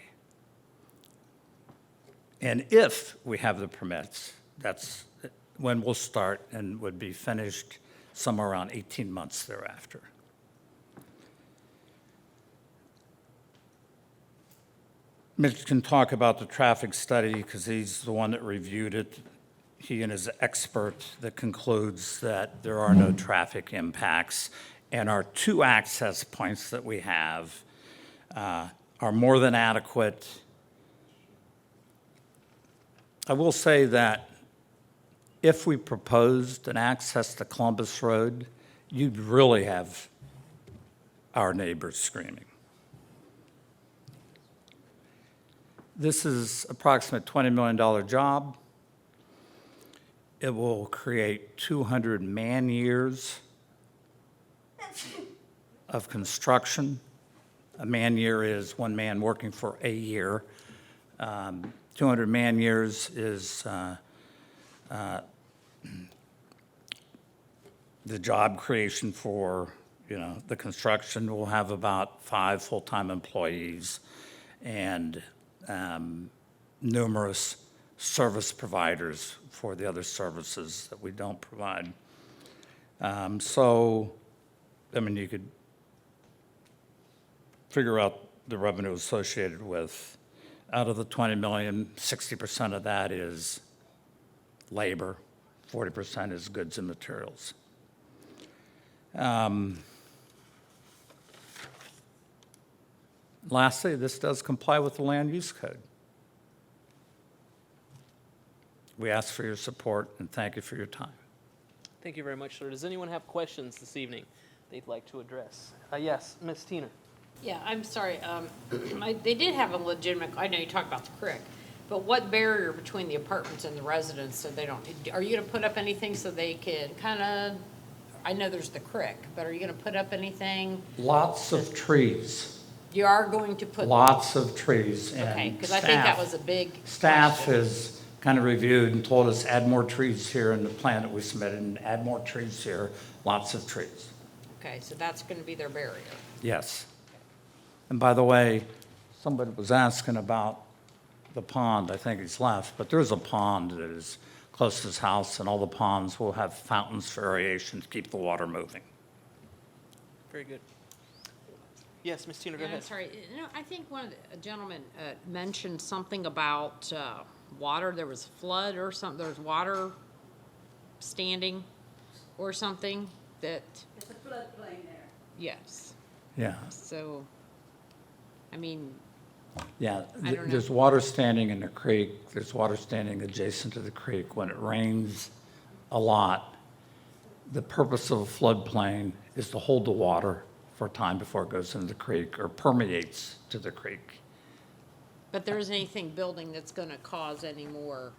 And if we have the permits, that's when we'll start and would be finished somewhere around 18 months thereafter. Mitch can talk about the traffic study because he's the one that reviewed it. He and his expert that concludes that there are no traffic impacts, and our 2 access points that we have are more than adequate. I will say that if we proposed an access to Columbus Road, you'd really have our neighbors screaming. This is approximately $20 million job. It will create 200 man-years of construction. A man-year is 1 man working for a year. 200 man-years is the job creation for, the construction. We'll have about 5 full-time employees and numerous service providers for the other services that we don't provide. You could figure out the revenue associated with, out of the 20 million, 60% of that is labor, 40% is goods and materials. Lastly, this does comply with the land use code. We ask for your support and thank you for your time. Thank you very much, sir. Does anyone have questions this evening they'd like to address? Yes, Ms. Tina. Yeah, I'm sorry. They did have a legitimate, I know you talked about the creek, but what barrier between the apartments and the residents so they don't, are you going to put up anything so they can kind of, I know there's the creek, but are you going to put up anything? Lots of trees. You are going to put. Lots of trees. Okay, because I think that was a big Staff question. has kind of reviewed and told us add more trees here in the plan that we submitted and add more trees here, lots of trees. Okay, so that's going to be their barrier. Yes. And by the way, somebody was asking about the pond. I think he's left, but there's a pond that is close to his house, and all the ponds will have fountains for aeration to keep the water moving. Very good. Yes, Ms. Tina, go And ahead. I'm sorry, I think one of the gentlemen mentioned something about water. There was flood or something. There was water standing or something that. It's a floodplain there. Yes. Yeah. So, I mean. Yeah, I don't know. there's water standing in the creek. There's water standing adjacent to the creek. When it rains a lot, the purpose of a floodplain is to hold the water for a time before it goes into the creek or permeates to the creek. But there isn't anything building that's going to cause any more,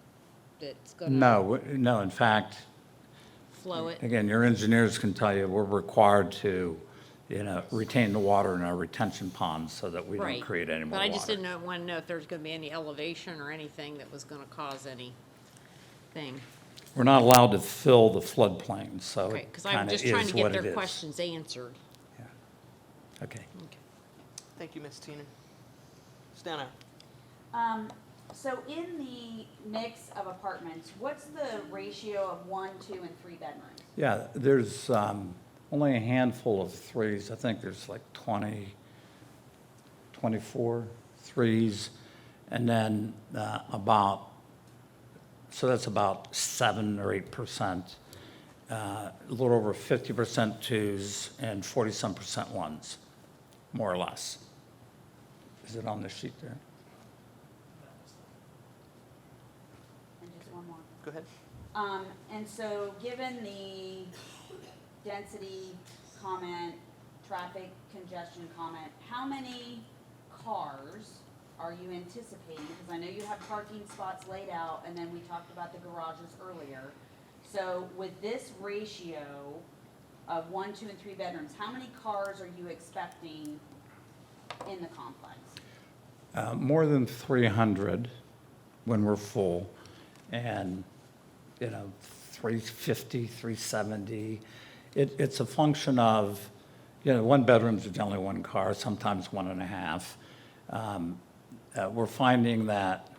that's going to. No, in fact, Flow it. again, your engineers can tell you we're required to, retain the water in our retention ponds so that we don't Right. create any more But water. I just didn't want to know if there's going to be any elevation or anything that was going to cause anything. We're not allowed to fill the floodplain, so Okay, it because I'm kind of just is trying to get what it their is. questions answered. Okay. Thank you, Ms. Tina. Ms. Downer. So in the mix of apartments, what's the ratio of 1, 2, and 3 bedrooms? Yeah, there's only a handful of threes. I think there's like 20, 24 threes, and then so that's about 7 or 8%. A little over 50% twos and 40-some% ones, more or less. Is it on the sheet there? And just one more. Go ahead. And so given the density comment, traffic congestion comment, how many cars are you anticipating? Because I know you have parking spots laid out, and then we talked about the garages earlier. So with this ratio of 1, 2, and 3 bedrooms, how many cars are you expecting in the complex? More than 300 when we're full, and 350, 370. It's a function of, one bedroom's generally one car, sometimes 1.5. We're finding that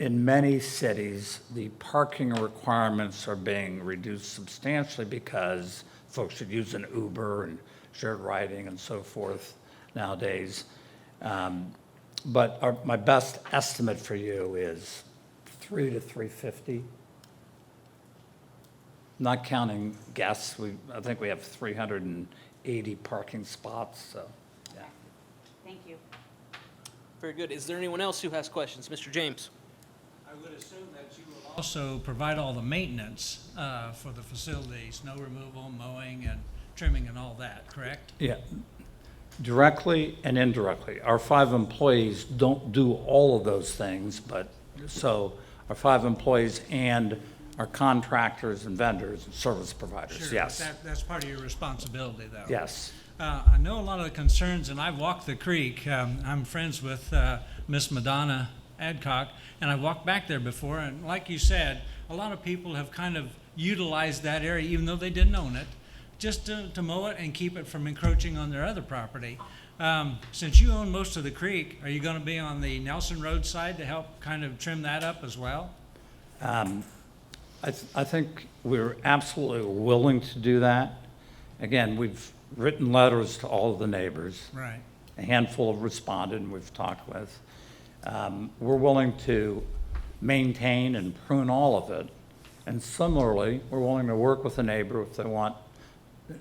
in many cities, the parking requirements are being reduced substantially because folks should use an Uber and shared riding and so forth nowadays. But my best estimate for you is 3 to 350. Not counting guests, I think we have 380 parking spots, so, yeah. Thank you. Very good. Is there anyone else who has questions? Mr. James? I would assume that you will also provide all the maintenance for the facility, snow removal, mowing, and trimming and all that, correct? Yeah, directly and indirectly. Our 5 employees don't do all of those things, but, so our 5 employees and our contractors and vendors and service providers, Sure, yes. that's part of your responsibility, though. Yes. I know a lot of the concerns, and I've walked the creek. I'm friends with Miss Madonna Adcock, and I've walked back there before, and like you said, a lot of people have kind of utilized that area, even though they didn't own it, just to mow it and keep it from encroaching on their other property. Since you own most of the creek, are you going to be on the Nelson Road side to help kind of trim that up as well? I think we're absolutely willing to do that. Again, we've written letters to all of the neighbors. Right. A handful have responded, and we've talked with. We're willing to maintain and prune all of it. And similarly, we're willing to work with a neighbor if they want,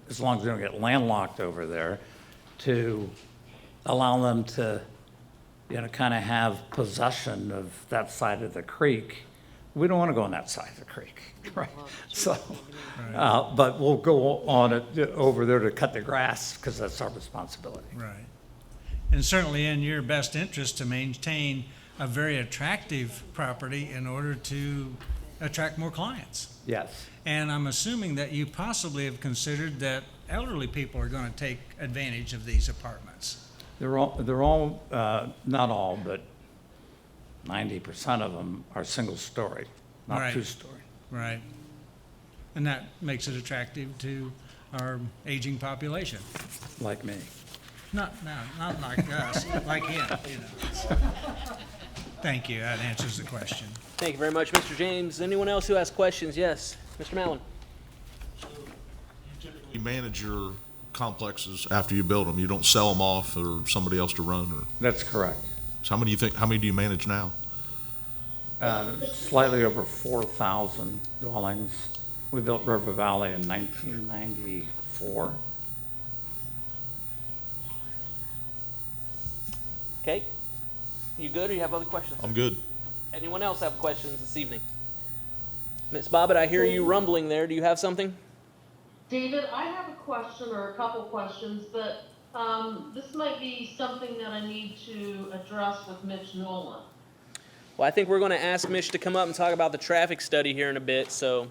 as long as they don't get landlocked over there, to allow them to, kind of have possession of that side of the creek. We don't want to go on that side of the creek, right? So, but we'll go on it over there to cut the grass because that's our responsibility. Right. And certainly in your best interest to maintain a very attractive property in order to attract more clients. Yes. And I'm assuming that you possibly have considered that elderly people are going to take advantage of these apartments. They're all, not all, but 90% of them are single story, not Right. 2-story. Right. And that makes it attractive to our aging population. Like me. Not like us, like him, Thank you, that answers the question. Thank you very much, Mr. James. Anyone else who has questions? Yes, Mr. Mallon. You manage your complexes after you build them. You don't sell them off for somebody else to run, or? That's correct. So how many do you manage now? Slightly over 4,000 dwellings. We built River Valley in 1994. Okay. You good, or you have other questions? I'm good. Anyone else have questions this evening? Ms. Bobbitt, I hear you rumbling there. Do you have something? David, I have a question or a couple questions, but this might be something that I need to address with Mitch Nolan. Well, I think we're going to ask Mitch to come up and talk about the traffic study here in a bit. So,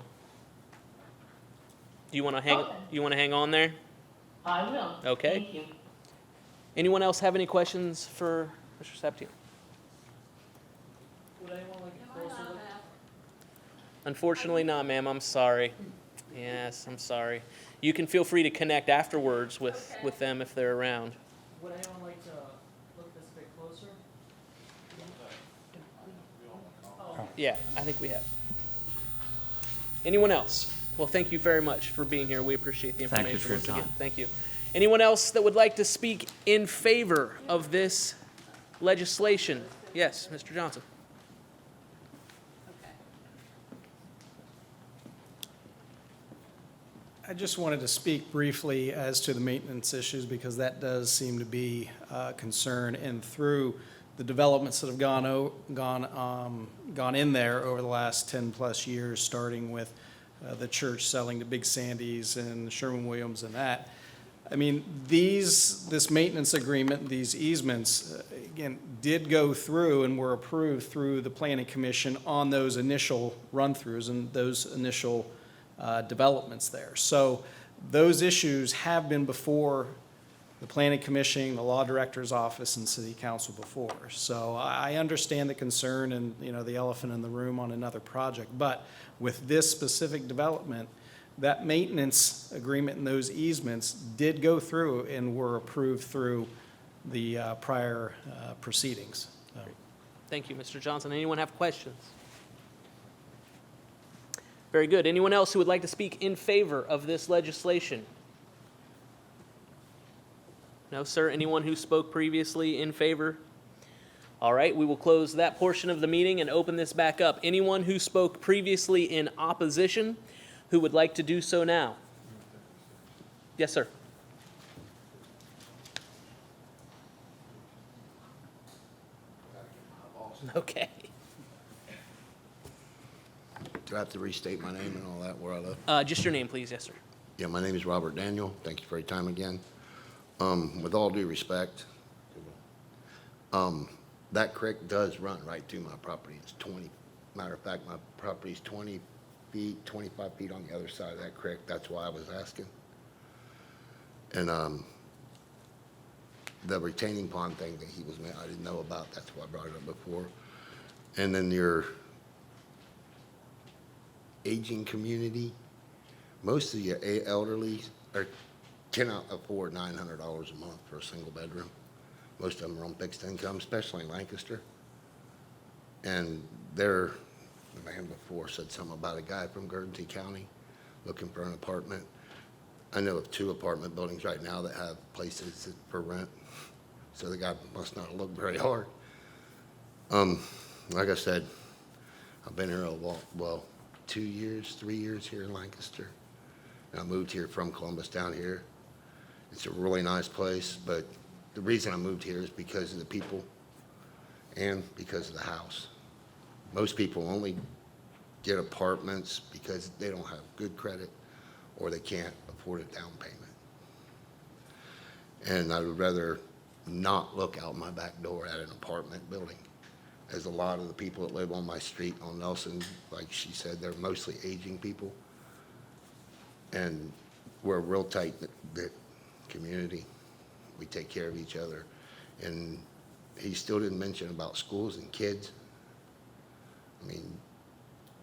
do you want to hang? Okay. You want to hang on there? I will. Okay. Thank you. Anyone else have any questions for Mr. Septier? Would anyone like a closer look? Unfortunately not, ma'am. I'm sorry. Yes, I'm sorry. You can feel free to connect afterwards with them if they're around. Would anyone like to look this a bit closer? Yeah, I think we have. Anyone else? Well, thank you very much for being here. We appreciate the Thank you information for your once again. time. Thank you. Anyone else that would like to speak in favor of this legislation? Yes, Mr. Johnson. I just wanted to speak briefly as to the maintenance issues because that does seem to be a concern. And through the developments that have gone in there over the last 10-plus years, starting with the church selling to Big Sandy's and Sherwin-Williams and that. I mean, this maintenance agreement, these easements, again, did go through and were approved through the Planning Commission on those initial run-throughs and those initial developments there. So those issues have been before the Planning Commission, the Law Director's Office, and City Council before. So I understand the concern and, you know, the elephant in the room on another project. But with this specific development, that maintenance agreement and those easements did go through and were approved through the prior proceedings. So. Thank you, Mr. Johnson. Anyone have questions? Very good. Anyone else who would like to speak in favor of this legislation? No, sir. Anyone who spoke previously in favor? All right, we will close that portion of the meeting and open this back up. Anyone who spoke previously in opposition who would like to do so now? Yes, sir. Okay. Do I have to restate my name and all that, where I live? Just your name, please. Yes, sir. Yeah, my name is Robert Daniel. Thank you for your time again. With all due respect, that creek does run right through my property. It's 20, matter of fact, my property's 20 feet, 25 feet on the other side of that creek. That's why I was asking. And the retaining pond thing that he was, I didn't know about. That's why I brought it up before. And then your aging community, most of your elderly cannot afford $900 a month for a single bedroom. Most of them are on fixed income, especially in Lancaster. And the man before said something about a guy from Guernsey County looking for an apartment. I know of 2 apartment buildings right now that have places for rent, so the guy must not have looked very hard. Like I said, I've been here 2 years, 3 years here in Lancaster. And I moved here from Columbus down here. It's a really nice place, but the reason I moved here is because of the people and because of the house. Most people only get apartments because they don't have good credit or they can't afford a down payment. And I would rather not look out my back door at an apartment building, as a lot of the people that live on my street on Nelson, like she said, they're mostly aging people. And we're a real tight community. We take care of each other. And he still didn't mention about schools and kids. I mean,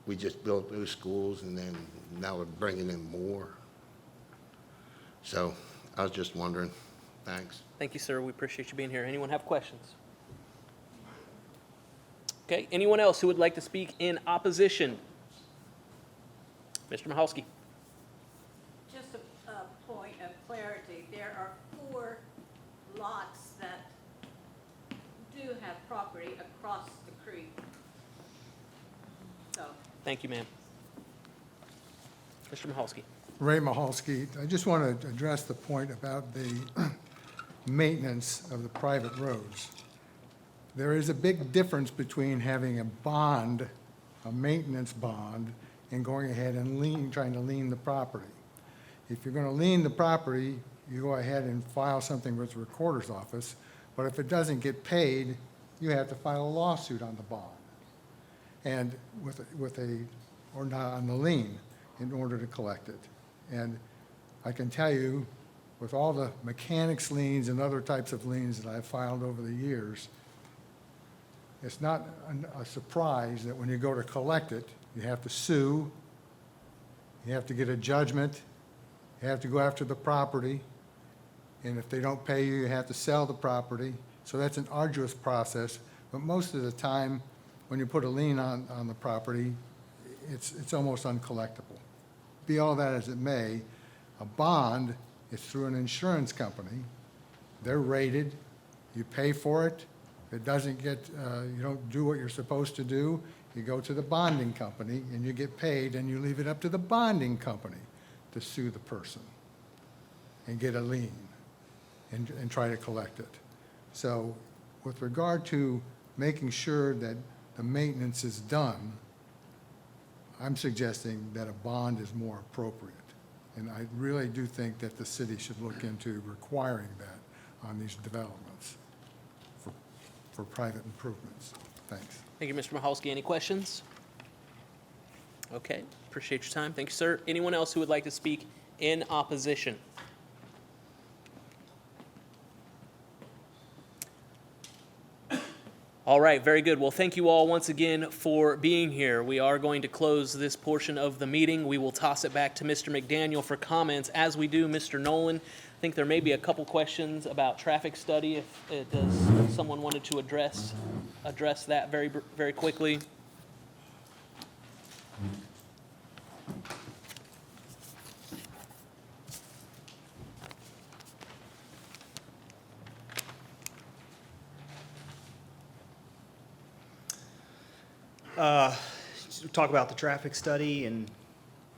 we just built those schools and then now we're bringing in more. So I was just wondering. Thanks. Thank you, sir. We appreciate you being here. Anyone have questions? Okay, anyone else who would like to speak in opposition? Mr. Mahalski. Just a point of clarity, there are 4 lots that do have property across the creek. So. Thank you, ma'am. Mr. Mahalski. Ray Mahalski, I just want to address the point about the maintenance of the private roads. There is a big difference between having a bond, a maintenance bond, and going ahead and trying to lien the property. If you're going to lien the property, you go ahead and file something with the recorder's office, but if it doesn't get paid, you have to file a lawsuit on the bond and or not on the lien in order to collect it. And I can tell you, with all the mechanics liens and other types of liens that I've filed over the years, it's not a surprise that when you go to collect it, you have to sue, you have to get a judgment, you have to go after the property, and if they don't pay you, you have to sell the property. So that's an arduous process, but most of the time, when you put a lien on the property, it's almost uncollectible. Be all that as it may, a bond is through an insurance company. They're rated, you pay for it. If it doesn't get, you don't do what you're supposed to do, you go to the bonding company and you get paid, and you leave it up to the bonding company to sue the person and get a lien and try to collect it. So with regard to making sure that the maintenance is done, I'm suggesting that a bond is more appropriate. And I really do think that the city should look into requiring that on these developments for private improvements. Thanks. Thank you, Mr. Michalski. Any questions? Okay, appreciate your time. Thank you, sir. Anyone else who would like to speak in opposition? All right, very good. Well, thank you all once again for being here. We are going to close this portion of the meeting. We will toss it back to Mr. McDaniel for comments. As we do, Mr. Nolan, I think there may be a couple questions about traffic study. If does someone wanted to address that very quickly. Talk about the traffic study and.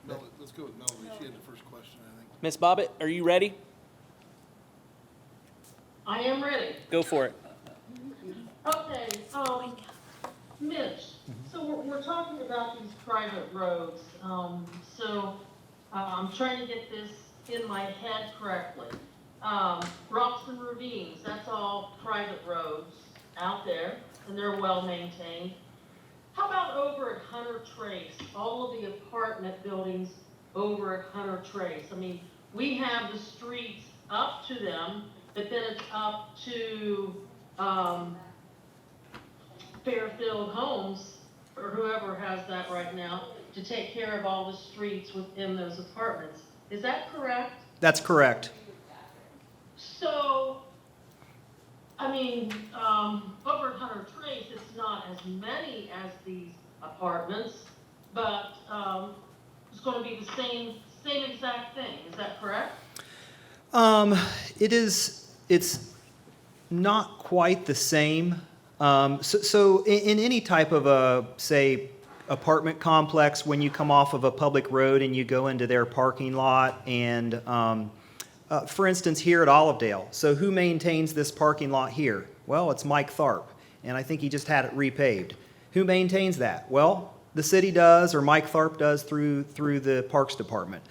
Let's go with Melody. She had the first question, I think. Ms. Bobbitt, are you ready? I am ready. Go for it. Okay, Mitch, so we're talking about these private roads. I'm trying to get this in my head correctly. Rocks and ravines, that's all private roads out there, and they're well maintained. How about over at Hunter Trace, all of the apartment buildings over at Hunter Trace? I mean, we have the streets up to them, but then it's up to Fairfield Homes, or whoever has that right now, to take care of all the streets within those apartments. Is that correct? That's correct. So, I mean, over at Hunter Trace, it's not as many as these apartments, but it's going to be the same exact thing. Is that correct? It's not quite the same. So in any type of a, say, apartment complex, when you come off of a public road and you go into their parking lot and, for instance, here at Olivedale, so who maintains this parking lot here? Well, it's Mike Tharp, and I think he just had it repaved. Who maintains that? Well, the city does, or Mike Tharp does through the Parks Department.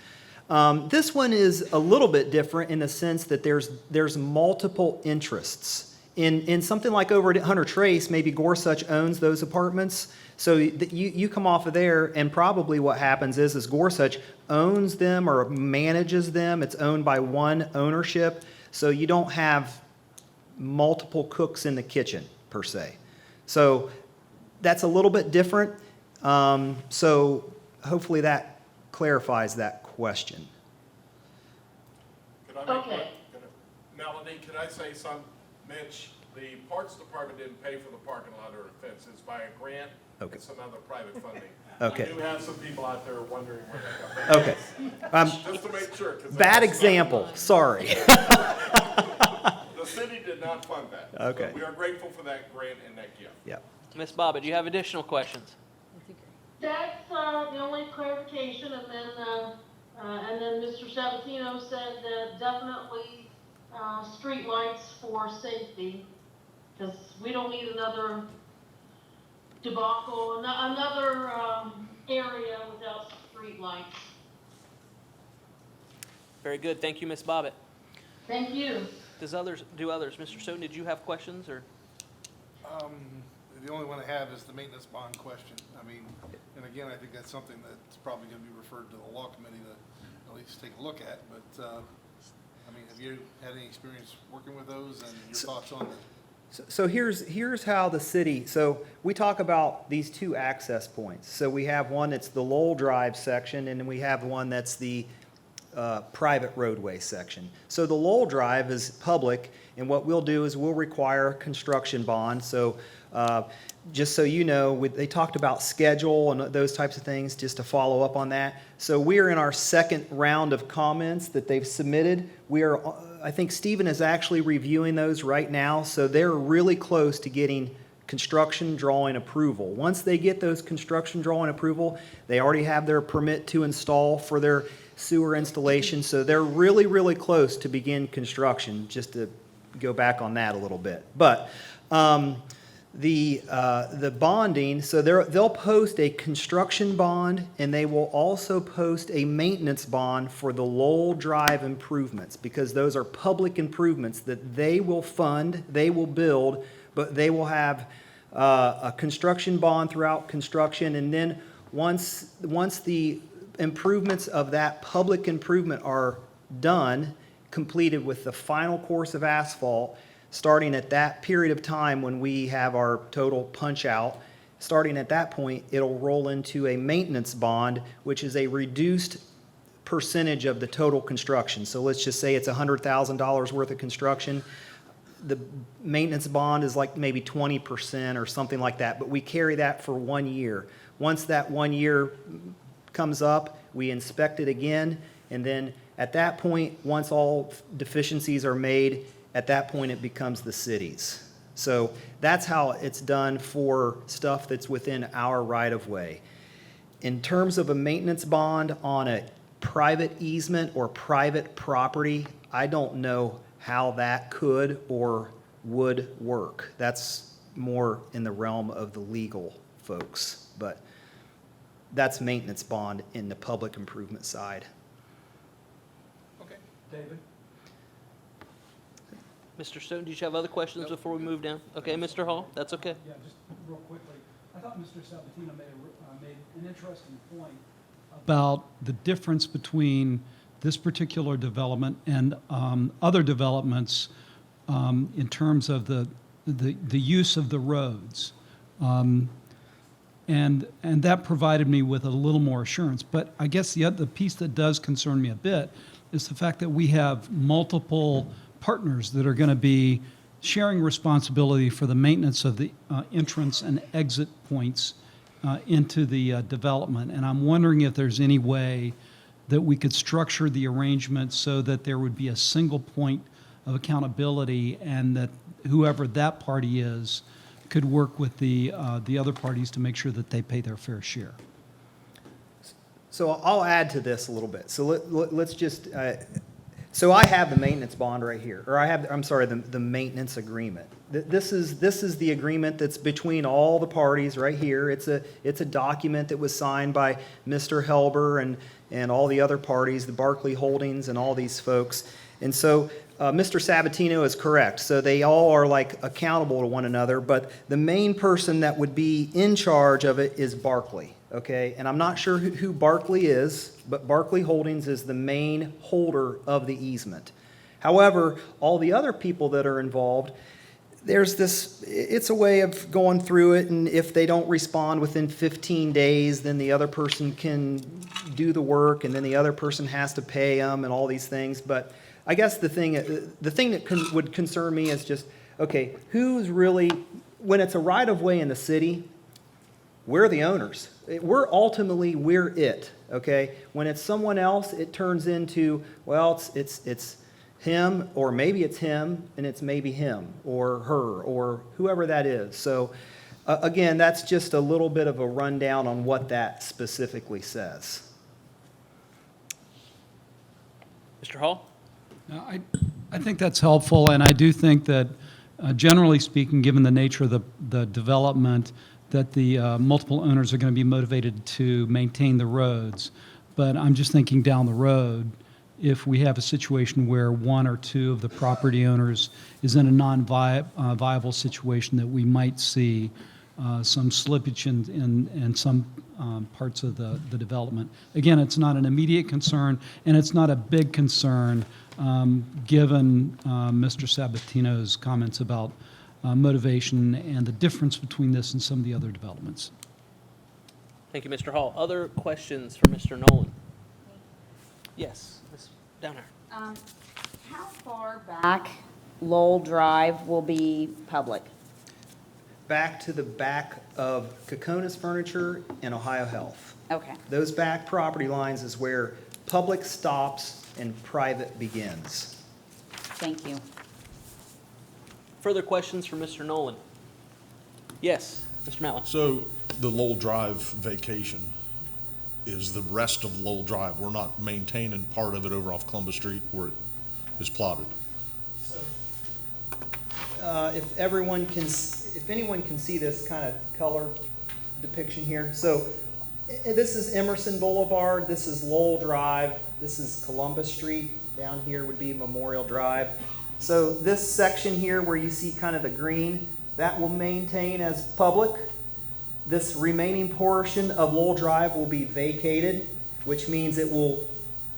This one is a little bit different in the sense that there's multiple interests. In something like over at Hunter Trace, maybe Gorsuch owns those apartments. So you come off of there, and probably what happens is Gorsuch owns them or manages them. It's owned by one ownership. So you don't have multiple cooks in the kitchen, per se. So that's a little bit different. So hopefully that clarifies that question. Okay. Melanie, could I say something? Mitch, the Parks Department didn't pay for the parking lot or fences by a grant and some other private funding. Okay. I do have some people out there wondering where that comes from. Okay. Just to make sure. Bad example, sorry. The city did not fund that. Okay. So we are grateful for that grant and that gift. Yeah. Ms. Bobbitt, do you have additional questions? That's the only clarification, and then Mr. Sabatino said that definitely street lights for safety, because we don't need another debacle, another area without street lights. Very good. Thank you, Ms. Bobbitt. Thank you. Do others? Mr. Stone, did you have questions or? The only one I have is the maintenance bond question. I mean, and again, I think that's something that's probably going to be referred to the law committee to at least take a look at. But I mean, have you had any experience working with those, and your thoughts on that? So here's how the city, so we talk about these two access points. So we have one that's the Lowell Drive section, and then we have one that's the private roadway section. So the Lowell Drive is public, and what we'll do is we'll require a construction bond. So just so you know, they talked about schedule and those types of things, just to follow up on that. So we are in our second round of comments that they've submitted. I think Stephen is actually reviewing those right now, so they're really close to getting construction drawing approval. Once they get those construction drawing approval, they already have their permit to install for their sewer installation, so they're really, really close to begin construction, just to go back on that a little bit. But the bonding, so they'll post a construction bond, and they will also post a maintenance bond for the Lowell Drive improvements, because those are public improvements that they will fund, they will build, but they will have a construction bond throughout construction, and then once the improvements of that public improvement are done, completed with the final course of asphalt, starting at that period of time when we have our total punch out, starting at that point, it'll roll into a maintenance bond, which is a reduced percentage of the total construction. So let's just say it's $100,000 worth of construction. The maintenance bond is like maybe 20% or something like that, but we carry that for 1 year. Once that 1 year comes up, we inspect it again, and then at that point, once all deficiencies are made, at that point it becomes the city's. So that's how it's done for stuff that's within our right-of-way. In terms of a maintenance bond on a private easement or private property, I don't know how that could or would work. That's more in the realm of the legal folks, but that's maintenance bond in the public improvement side. Okay. David? Mr. Stone, did you have other questions before we move down? Okay, Mr. Hall, that's okay. Yeah, just real quickly. I thought Mr. Sabatino made an interesting point about the difference between this particular development and other developments in terms of the use of the roads. And that provided me with a little more assurance. But I guess the piece that does concern me a bit is the fact that we have multiple partners that are going to be sharing responsibility for the maintenance of the entrance and exit points into the development. And I'm wondering if there's any way that we could structure the arrangement so that there would be a single point of accountability, and that whoever that party is could work with the other parties to make sure that they pay their fair share. So I'll add to this a little bit. So let's just, so I have the maintenance bond right here, or the maintenance agreement. This is the agreement that's between all the parties right here. It's a document that was signed by Mr. Helber and all the other parties, the Barclay Holdings and all these folks. And so Mr. Sabatino is correct. So they all are like accountable to one another, but the main person that would be in charge of it is Barclay, okay? And I'm not sure who Barclay is, but Barclay Holdings is the main holder of the easement. However, all the other people that are involved, it's a way of going through it, and if they don't respond within 15 days, then the other person can do the work, and then the other person has to pay them and all these things. But I guess the thing that would concern me is just, okay, who's really, when it's a right-of-way in the city, we're the owners. We're it, okay? When it's someone else, it turns into, well, it's him, or maybe it's him, and it's maybe him, or her, or whoever that is. So, again, that's just a little bit of a rundown on what that specifically says. Mr. Hall? Now, I think that's helpful, and I do think that, generally speaking, given the nature of the development, that the multiple owners are going to be motivated to maintain the roads. But I'm just thinking down the road, if we have a situation where one or two of the property owners is in a non-viable situation, that we might see some slippage in some parts of the development. Again, it's not an immediate concern, and it's not a big concern, given Mr. Sabatino's comments about motivation and the difference between this and some of the other developments. Thank you, Mr. Hall. Other questions for Mr. Nolan? Yes, down here. How far back Lowell Drive will be public? back to the back of Kokonas Furniture and Ohio Health. Okay, Those back property lines is where public stops and private begins. thank you. Further questions for Mr. Nolan? Yes, Mr. Matlock. So the Lowell Drive vacation is the rest of Lowell Drive. We're not maintaining part of it over off Columbus Street where it is plotted. If anyone can see this kind of color depiction here. So this is Emerson Boulevard, this is Lowell Drive, this is Columbus Street, down here would be Memorial Drive. So this section here where you see kind of the green, that will maintain as public. This remaining portion of Lowell Drive will be vacated, which means it will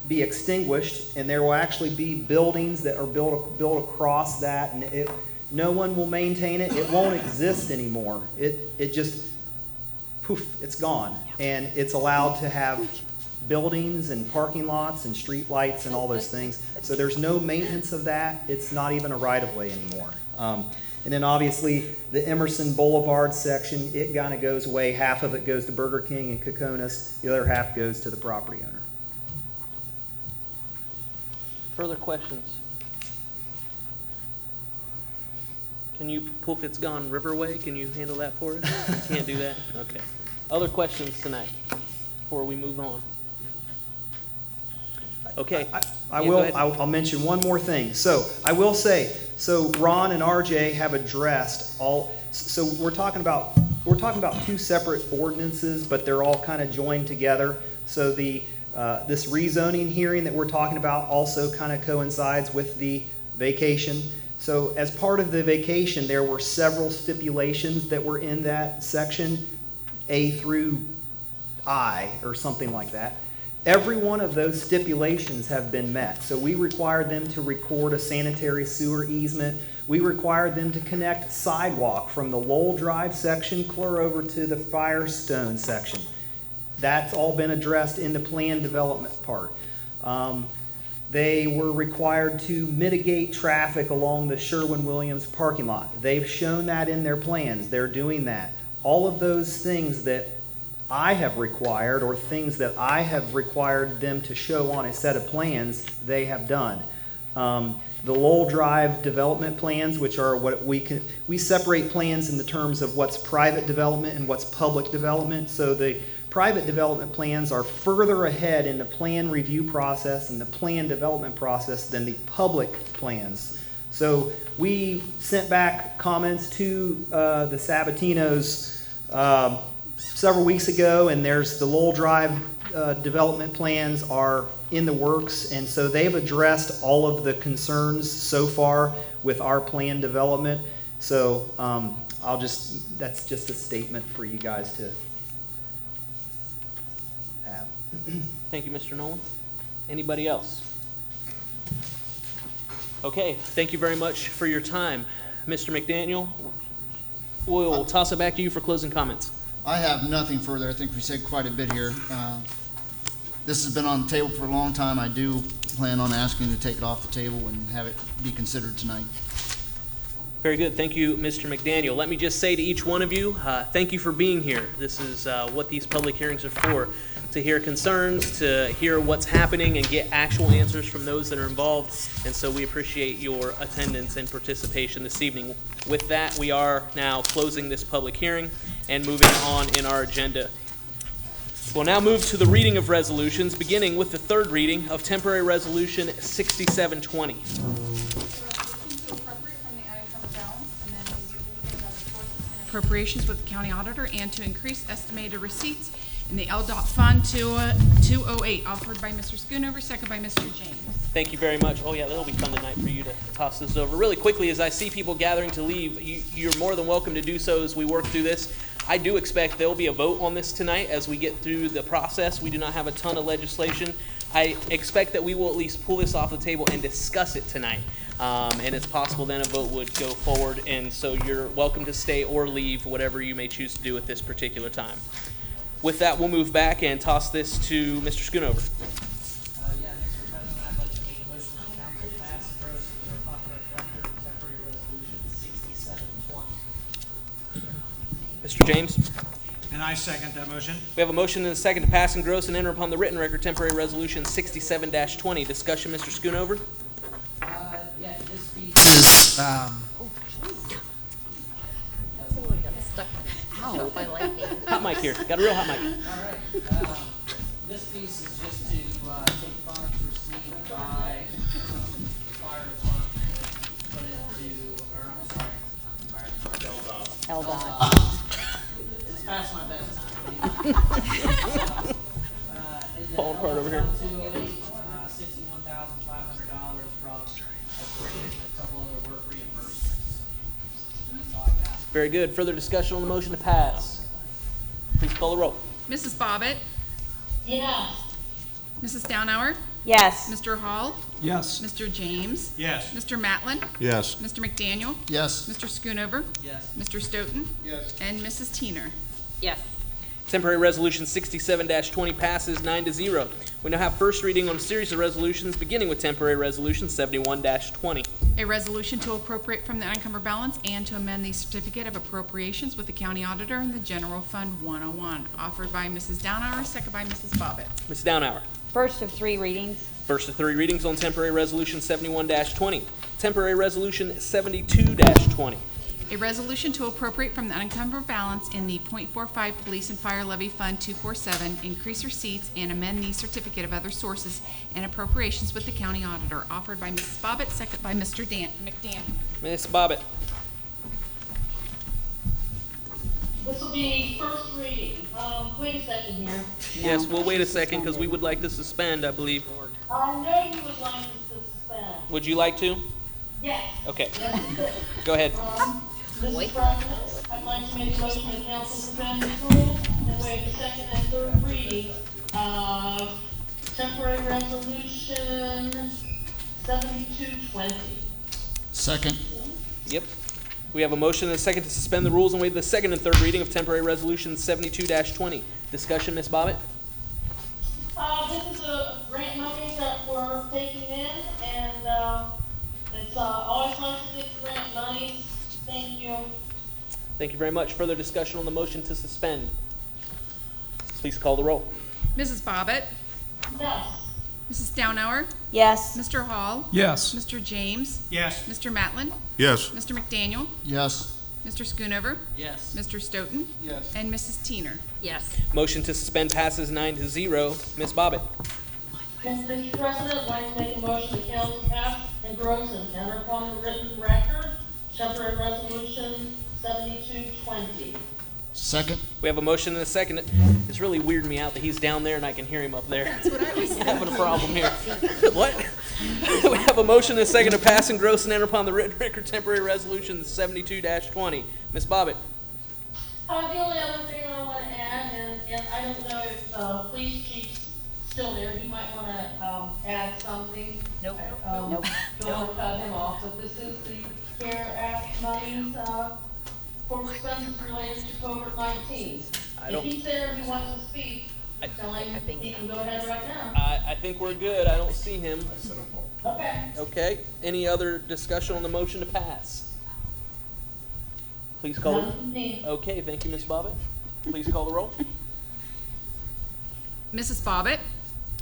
be extinguished, and there will actually be buildings that are built across that, and no one will maintain it. It won't exist anymore. It just, poof, it's gone. And it's allowed to have buildings and parking lots and street lights and all those things. So there's no maintenance of that. It's not even a right-of-way anymore. And then obviously the Emerson Boulevard section, it kind of goes away. Half of it goes to Burger King and Kokonas. The other half goes to the property owner. Further questions? Can you, Poof It's Gone Riverway, can you handle that for us? You can't do that? Okay. Other questions tonight before we move on? Okay. I'll mention one more thing. So I will say, so Ron and RJ have addressed so we're talking about two separate ordinances, but they're all kind of joined together. So this rezoning hearing that we're talking about also kind of coincides with the vacation. So as part of the vacation, there were several stipulations that were in that section, A through I, or something like that. Every one of those stipulations have been met. So we required them to record a sanitary sewer easement. We required them to connect sidewalk from the Lowell Drive section clear over to the Firestone section. That's all been addressed in the plan development part. They were required to mitigate traffic along the Sherwin-Williams parking lot. They've shown that in their plans. They're doing that. All of those things that I have required, or things that I have required them to show on a set of plans, they have done. The Lowell Drive development plans, which are what we separate plans in the terms of what's private development and what's public development. So the private development plans are further ahead in the plan review process and the plan development process than the public plans. So we sent back comments to the Sabatinos several weeks ago, and there's the Lowell Drive development plans are in the works, and so they've addressed all of the concerns so far with our plan development. So that's just a statement for you guys to have. Thank you, Mr. Nolan. Anybody else? Okay, thank you very much for your time. Mr. McDaniel, we'll toss it back to you for closing comments. I have nothing further. I think we said quite a bit here. This has been on the table for a long time. I do plan on asking to take it off the table and have it be considered tonight. Very good. Thank you, Mr. McDaniel. Let me just say to each one of you, thank you for being here. This is what these public hearings are for, to hear concerns, to hear what's happening and get actual answers from those that are involved. And so we appreciate your attendance and participation this evening. With that, we are now closing this public hearing and moving on in our agenda. We'll now move to the reading of resolutions, beginning with the third reading of temporary resolution 6720. Appropriations with the county auditor and to increase estimated receipts in the LDOT Fund 208, offered by Mr. Schoonover, second by Mr. James. Thank you very much. Oh yeah, that'll be fun tonight for you to toss this over. Really quickly, as I see people gathering to leave, you're more than welcome to do so as we work through this. I do expect there will be a vote on this tonight as we get through the process. We do not have a ton of legislation. I expect that we will at least pull this off the table and discuss it tonight. And it's possible then a vote would go forward, and so you're welcome to stay or leave, whatever you may choose to do at this particular time. With that, we'll move back and toss this to Mr. Schoonover. Yeah, Mr. President, I'd like to make a motion that council pass and roast the Department Director temporary resolution 6720. Mr. James? And I second that motion. We have a motion and a second to pass, engross, and enter upon the written record temporary resolution 67-20. Discussion, Mr. Schoonover? Yeah, this piece is, Ow, by lightning. Hot mic here. Got a real hot mic. all right, this piece is just to, take funds received by, the fire department, put into, or I'm sorry, not the fire department. It's past my bedtime. Falling apart over here. 208, $61,500 from a grant and a couple other work reimbursements. That's all I got. Very good. Further discussion on the motion to pass. Please call the roll. Mrs. Bobbitt, Yes. Mrs. Downhour, Yes. Mr. Hall, Yes. Mr. James, Yes. Mr. Matlin, Yes. Mr. McDaniel, Yes. Mr. Schoonover, Yes. Mr. Stoughton, Yes. and Mrs. Teener. Yes. Temporary resolution 67-20 passes 9-0. We now have first reading on a series of resolutions, beginning with temporary resolution 71-20. A resolution to appropriate from the unencumbered balance and to amend the certificate of appropriations with the county auditor in the general fund 101, offered by Mrs. Downhour, second by Mrs. Bobbitt. Ms. Downhour? First of three readings. First of three readings on temporary resolution 71-20. Temporary resolution 72-20. A resolution to appropriate from the unencumbered balance in the .45 Police and Fire Levy Fund 247, increase receipts and amend the certificate of other sources and appropriations with the county auditor, offered by Mrs. Bobbitt, second by Mr. McDaniel. Ms. Bobbitt? This will be first reading. Wait a second here. Yes, we'll wait a second because we would like to suspend, I believe. I know you would like us to suspend. Would you like to? Yes. Okay, Yes, you could. go ahead. Mrs. President, I'd like to make a motion to council suspend the rules and waive the second and third reading of temporary resolution 72-20. Second. Yep. We have a motion and a second to suspend the rules and waive the second and third reading of temporary resolution 72-20. Discussion, Ms. Bobbitt? This is a grant money that we're taking in, and, it's, always nice to get grant money. Thank you. Thank you very much. Further discussion on the motion to suspend. Please call the roll. Mrs. Bobbitt, Yes. Mrs. Downhour, Yes. Mr. Hall, Yes. Mr. James, Yes. Mr. Matlin, Yes. Mr. McDaniel, Yes. Mr. Schoonover, Yes. Mr. Stoughton, Yes. and Mrs. Teener. Yes. Motion to suspend passes 9-0. Ms. Bobbitt? Mr. President, I'd like to make a motion to council pass and gross and enter upon the written record, temporary resolution 72-20. Second. We have a motion and a second. It's really weirding me out that he's down there and I can hear him up there. That's what I was having a problem here. What? We have a motion and a second to pass and gross and enter upon the written record temporary resolution 72-20. Ms. Bobbitt? The only other thing I want to add, and I don't know if the police chief's still there, he might want to add something. Nope. Nope. Don't want to cut him off, but this is the CARE Act monies, for expenses related to COVID-19. If he's there and he wants to speak, tell him he can go ahead right now. I think we're good. I don't see him. Okay. Okay. Any other discussion on the motion to pass? Please call None it. from me. Okay, thank you, Ms. Bobbitt. Please call the roll. Mrs. Bobbitt,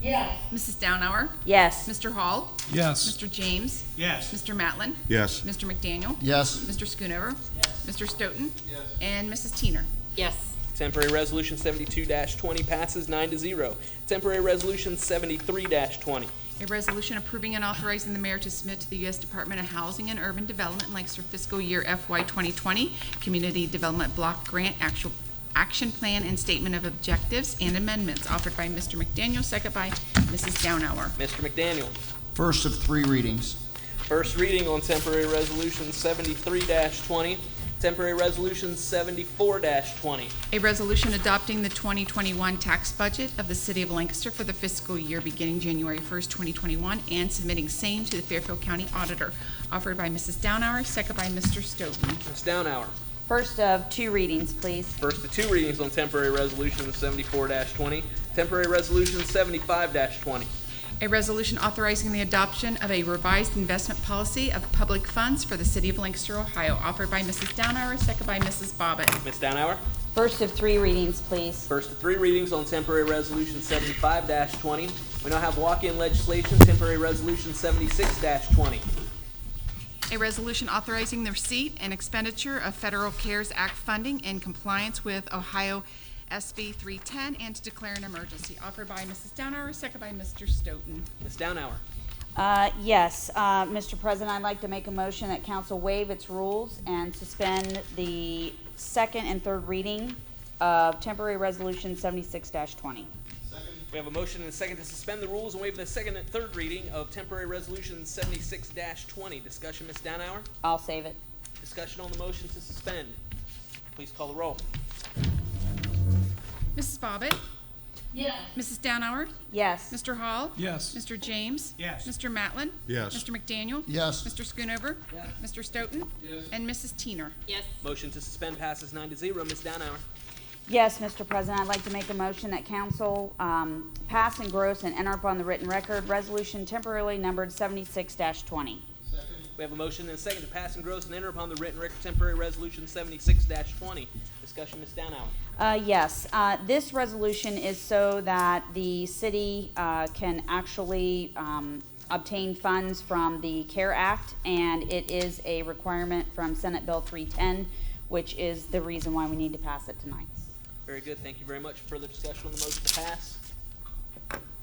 Yes. Mrs. Downhour, Yes. Mr. Hall, Yes. Mr. James, Yes. Mr. Matlin, Yes. Mr. McDaniel, Yes. Mr. Schoonover, Mr. Stoughton, Yes. and Mrs. Teener. Yes. Temporary resolution 72-20 passes 9-0. Temporary resolution 73-20. A resolution approving and authorizing the mayor to submit to the U.S. Department of Housing and Urban Development Lancaster fiscal year FY 2020 Community Development Block Grant Actual Action Plan and Statement of Objectives and Amendments, offered by Mr. McDaniel, second by Mrs. Downhour. Mr. McDaniel. First of three readings. First reading on temporary resolution 73-20. Temporary resolution 74-20. A resolution adopting the 2021 tax budget of the city of Lancaster for the fiscal year beginning January 1st, 2021, and submitting same to the Fairfield County Auditor, offered by Mrs. Downhour, second by Mr. Stoughton. Ms. Downhour. First of two readings, please. First of two readings on temporary resolution 74-20. Temporary resolution 75-20. A resolution authorizing the adoption of a revised investment policy of public funds for the city of Lancaster, Ohio, offered by Mrs. Downhour, second by Mrs. Bobbitt. Ms. Downhour? First of three readings, please. First of three readings on temporary resolution 75-20. We now have walk-in legislation, temporary resolution 76-20. A resolution authorizing the receipt and expenditure of federal CARES Act funding in compliance with Ohio SB 310 and to declare an emergency, offered by Mrs. Downhour, second by Mr. Stoughton. Ms. Downhour? Yes, Mr. President, I'd like to make a motion that council waive its rules and suspend the second and third reading of temporary resolution 76-20. We have a motion and a second to suspend the rules and waive the second and third reading of temporary resolution 76-20. Discussion, Ms. Downhour? I'll save it. Discussion on the motion to suspend. Please call the roll. Mrs. Bobbitt? Yes. Mrs. Downhour? Yes. Mr. Hall? Yes. Mr. James? Yes. Mr. Matlin? Yes. Mr. McDaniel? Yes. Mr. Schoonover? Yes. Mr. Stoughton? Yes. And Mrs. Teener. Yes. Motion to suspend passes 9-0. Ms. Downhour? Yes, Mr. President, I'd like to make a motion that council pass, engross, and enter upon the written record resolution temporarily numbered 76-20. We have a motion and a second to pass, engross, and enter upon the written record temporary resolution 76-20. Discussion, Ms. Downhour? Yes, this resolution is so that the city can actually obtain funds from the CARE Act, and it is a requirement from Senate Bill 310, which is the reason why we need to pass it tonight. Very good. Thank you very much. Further discussion on the motion to pass?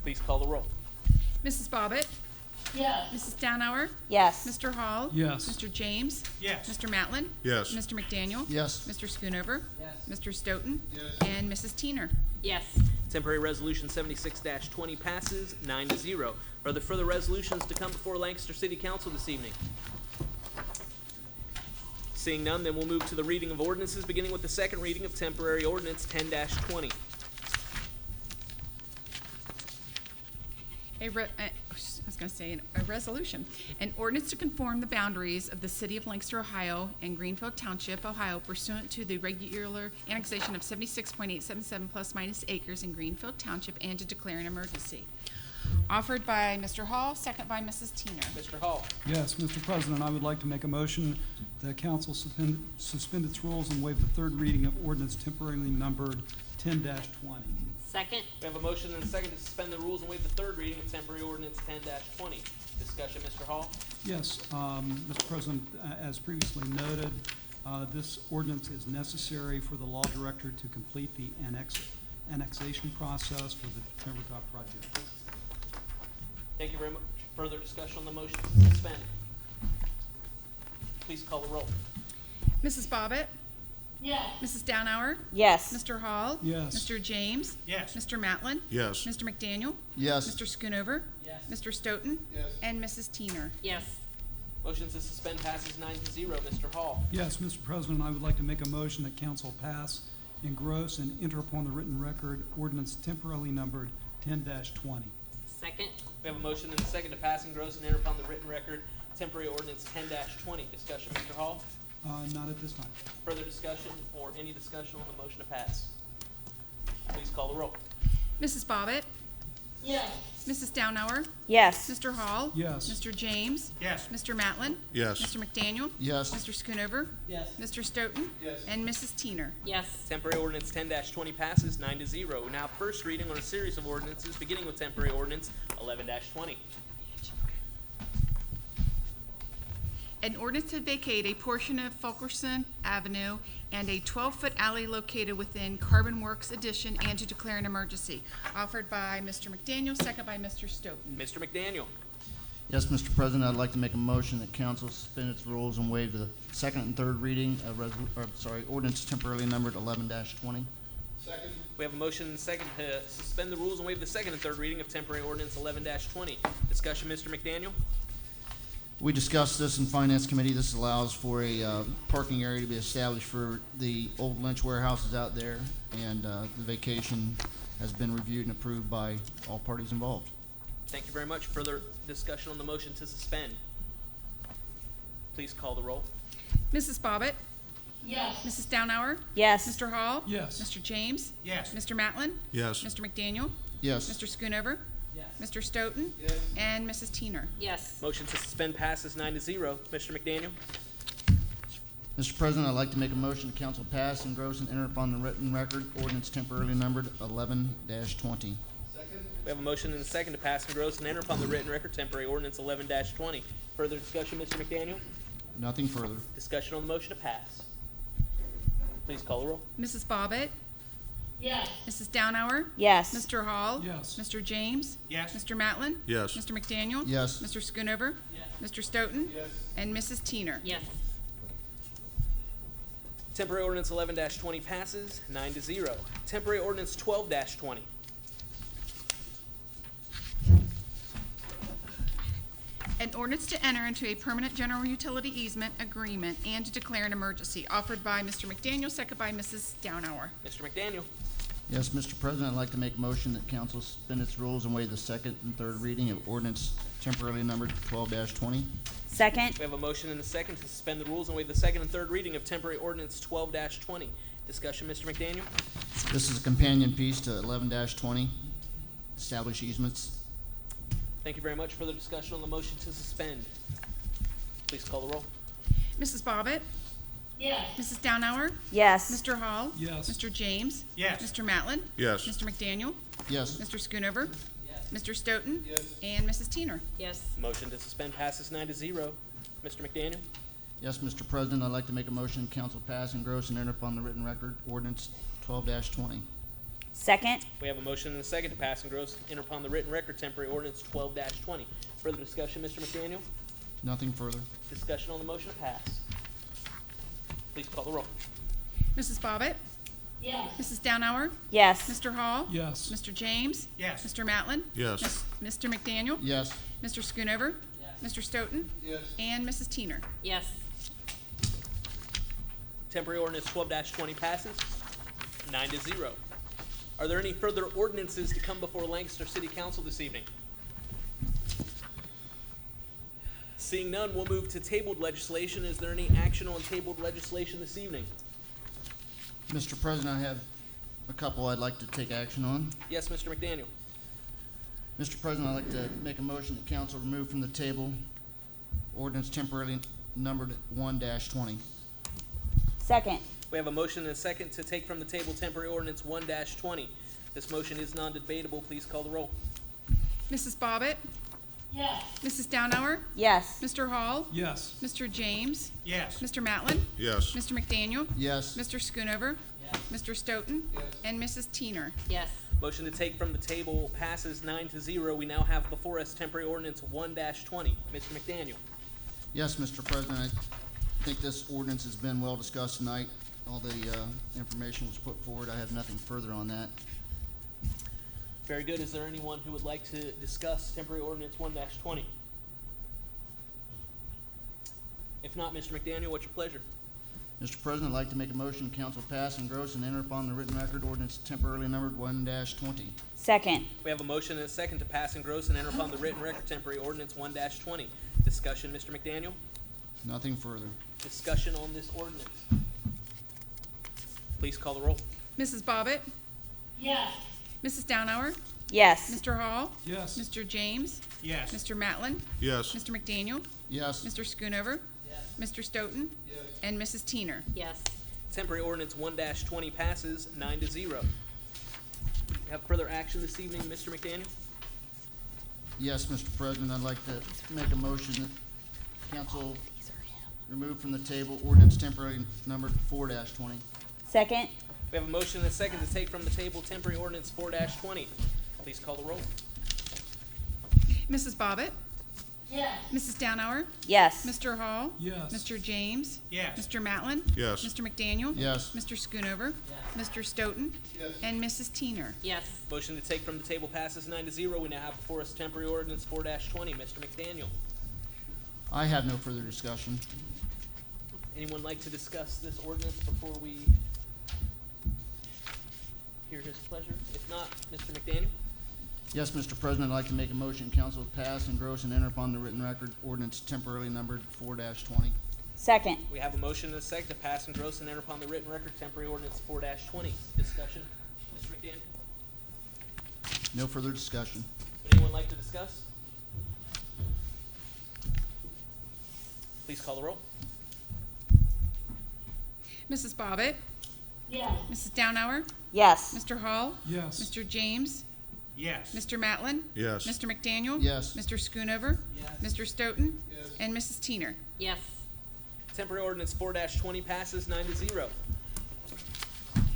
Please call the roll. Mrs. Bobbitt? Yes. Mrs. Downhour? Yes. Mr. Hall? Yes. Mr. James? Yes. Mr. Matlin? Yes. Mr. McDaniel? Yes. Mr. Schoonover? Yes. Mr. Stoughton? Yes. And Mrs. Teener. Yes. Temporary resolution 76-20 passes 9-0. Are there further resolutions to come before Lancaster City Council this evening? Seeing none, then we'll move to the reading of ordinances, beginning with the second reading of temporary ordinance 10-20. A resolution. An ordinance to conform the boundaries of the city of Lancaster, Ohio and Greenfield Township, Ohio pursuant to the regular annexation of 76.877 plus minus acres in Greenfield Township and to declare an emergency. Offered by Mr. Hall, second by Mrs. Teener. Mr. Hall? Yes, Mr. President, I would like to make a motion that council suspend its rules and waive the third reading of ordinance temporarily numbered 10-20. Second. We have a motion and a second to suspend the rules and waive the third reading of temporary ordinance 10-20. Discussion, Mr. Hall? Yes, Mr. President, as previously noted, this ordinance is necessary for the law director to complete the annexation process for the Timbertop project. Thank you very much. Further discussion on the motion to suspend? Please call the roll. Mrs. Bobbitt? Yes. Mrs. Downhour? Yes. Mr. Hall? Yes. Mr. James? Yes. Mr. Matlin? Yes. Mr. McDaniel? Yes. Mr. Schoonover? Yes. Mr. Stoughton? Yes. And Mrs. Teener. Yes. Motion to suspend passes 9-0. Mr. Hall? Yes, Mr. President, I would like to make a motion that council pass, engross, and enter upon the written record ordinance temporarily numbered 10-20. Second. We have a motion and a second to pass, engross, and enter upon the written record temporary ordinance 10-20. Discussion, Mr. Hall? Not at this time. Further discussion or any discussion on the motion to pass? Please call the roll. Mrs. Bobbitt? Yes. Mrs. Downhour? Yes. Mr. Hall? Yes. Mr. James? Yes. Mr. Matlin? Yes. Mr. McDaniel? Yes. Mr. Schoonover? Yes. Mr. Stoughton? Yes. And Mrs. Teener. Yes. Temporary ordinance 10-20 passes 9-0. We now have first reading on a series of ordinances, beginning with temporary ordinance 11-20. An ordinance to vacate a portion of Fulkerson Avenue and a 12-foot alley located within Carbon Works addition and to declare an emergency. Offered by Mr. McDaniel, second by Mr. Stoughton. Mr. McDaniel? Yes, Mr. President, I'd like to make a motion that council suspend its rules and waive the second and third reading of ordinance temporarily numbered 11-20. Second. We have a motion and a second to suspend the rules and waive the second and third reading of temporary ordinance 11-20. Discussion, Mr. McDaniel? We discussed this in Finance Committee. This allows for a parking area to be established for the old Lynch warehouses out there, and the vacation has been reviewed and approved by all parties involved. Thank you very much. Further discussion on the motion to suspend? Please call the roll. Mrs. Bobbitt? Yes. Mrs. Downhour? Yes. Mr. Hall? Yes. Mr. James? Yes. Mr. Matlin? Yes. Mr. McDaniel? Yes. Mr. Schoonover? Mr. Stoughton? And Mrs. Teener. Yes. Motion to suspend passes 9-0. Mr. McDaniel? Mr. President, I'd like to make a motion to council pass, engross, and enter upon the written record ordinance temporarily numbered 11-20. We have a motion and a second to pass, engross, and enter upon the written record temporary ordinance 11-20. Further discussion, Mr. McDaniel? Nothing further. Discussion on the motion to pass. Please call the roll. Mrs. Bobbit? Yes. Mrs. Downhour? Yes. Mr. Hall? Yes. Mr. James? Yes. Mr. Matlin? Yes. Mr. McDaniel? Yes. Mr. Schoonover? Mr. Stoughton? And Mrs. Teener. Yes. Temporary ordinance 11-20 passes 9-0. Temporary ordinance 12-20. An ordinance to enter into a permanent general utility easement agreement and to declare an emergency, offered by Mr. McDaniel, second by Mrs. Downhour. Mr. McDaniel? Yes, Mr. President, I'd like to make a motion that council suspend its rules and waive the second and third reading of ordinance temporarily numbered 12-20. Second. We have a motion and a second to suspend the rules and waive the second and third reading of temporary ordinance 12-20. Discussion, Mr. McDaniel? This is a companion piece to 11-20, establish easements. Thank you very much. Further discussion on the motion to suspend. Please call the roll. Mrs. Bobbit? Yes. Mrs. Downhour? Yes. Mr. Hall? Yes. Mr. James? Yes. Mr. Matlin? Yes. Mr. McDaniel? Yes. Mr. Schoonover? Mr. Stoughton? And Mrs. Teener. Yes. Motion to suspend passes 9-0. Mr. McDaniel? Yes, Mr. President, I'd like to make a motion, council pass, engross, and enter upon the written record ordinance 12-20. Second. We have a motion and a second to pass, engross, enter upon the written record temporary ordinance 12-20. Further discussion, Mr. McDaniel? Nothing further. Discussion on the motion to pass. Please call the roll. Mrs. Bobbit? Yes. Mrs. Downhour? Yes. Mr. Hall? Yes. Mr. James? Yes. Mr. Matlin? Yes. Mr. McDaniel? Yes. Mr. Schoonover? Mr. Stoughton? And Mrs. Teener. Yes. Temporary ordinance 12-20 passes 9-0. Are there any further ordinances to come before Lancaster City Council this evening? Seeing none, we'll move to tabled legislation. Is there any action on tabled legislation this evening? Mr. President, I have a couple I'd like to take action on. Yes, Mr. McDaniel. Mr. President, I'd like to make a motion that council remove from the table ordinance temporarily numbered 1-20. Second. We have a motion and a second to take from the table temporary ordinance 1-20. This motion is non-debatable. Please call the roll. Mrs. Bobbit? Yes. Mrs. Downhour? Yes. Mr. Hall? Yes. Mr. James? Yes. Mr. Matlin? Yes. Mr. McDaniel? Yes. Mr. Schoonover? Mr. Stoughton? And Mrs. Teener. Yes. Motion to take from the table passes 9-0. We now have before us temporary ordinance 1-20. Mr. McDaniel. Yes, Mr. President, I think this ordinance has been well discussed tonight. All the information was put forward. I have nothing further on that. Very good. Is there anyone who would like to discuss temporary ordinance 1-20? If not, Mr. McDaniel, what's your pleasure? Mr. President, I'd like to make a motion, council pass, engross, and enter upon the written record ordinance temporarily numbered 1-20. Second. We have a motion and a second to pass, engross, and enter upon the written record temporary ordinance 1-20. Discussion, Mr. McDaniel? Nothing further. Discussion on this ordinance. Please call the roll. Mrs. Bobbit? Yes. Mrs. Downhour? Yes. Mr. Hall? Yes. Mr. James? Yes. Mr. Matlin? Yes. Mr. McDaniel? Yes. Mr. Schoonover? Mr. Stoughton? And Mrs. Teener. Yes. Temporary ordinance 1-20 passes 9-0. Have further action this evening, Mr. McDaniel? Yes, Mr. President, I'd like to make a motion that council remove from the table ordinance temporarily numbered 4-20. Second. We have a motion and a second to take from the table temporary ordinance 4-20. Please call the roll. Mrs. Bobbit? Yes. Mrs. Downhour? Yes. Mr. Hall? Yes. Mr. James? Yes. Mr. Matlin? Yes. Mr. McDaniel? Yes. Mr. Schoonover? Mr. Stoughton? And Mrs. Teener. Yes. Motion to take from the table passes 9-0. We now have before us temporary ordinance 4-20. Mr. McDaniel. I have no further discussion. Anyone like to discuss this ordinance before we hear his pleasure? If not, Mr. McDaniel? Yes, Mr. President, I'd like to make a motion, council pass, engross, and enter upon the written record ordinance temporarily numbered 4-20. Second. We have a motion and a second to pass, engross, and enter upon the written record temporary ordinance 4-20. Discussion, Mr. McDaniel? No further discussion. Would anyone like to discuss? Please call the roll. Mrs. Bobbitt? Yes. Mrs. Downhour? Yes. Mr. Hall? Yes. Mr. James? Yes. Mr. Matlin? Yes. Mr. McDaniel? Yes. Mr. Schoonover? Yes. Mr. Stoughton? And Mrs. Teener. Yes. Temporary ordinance 4-20 passes 9-0.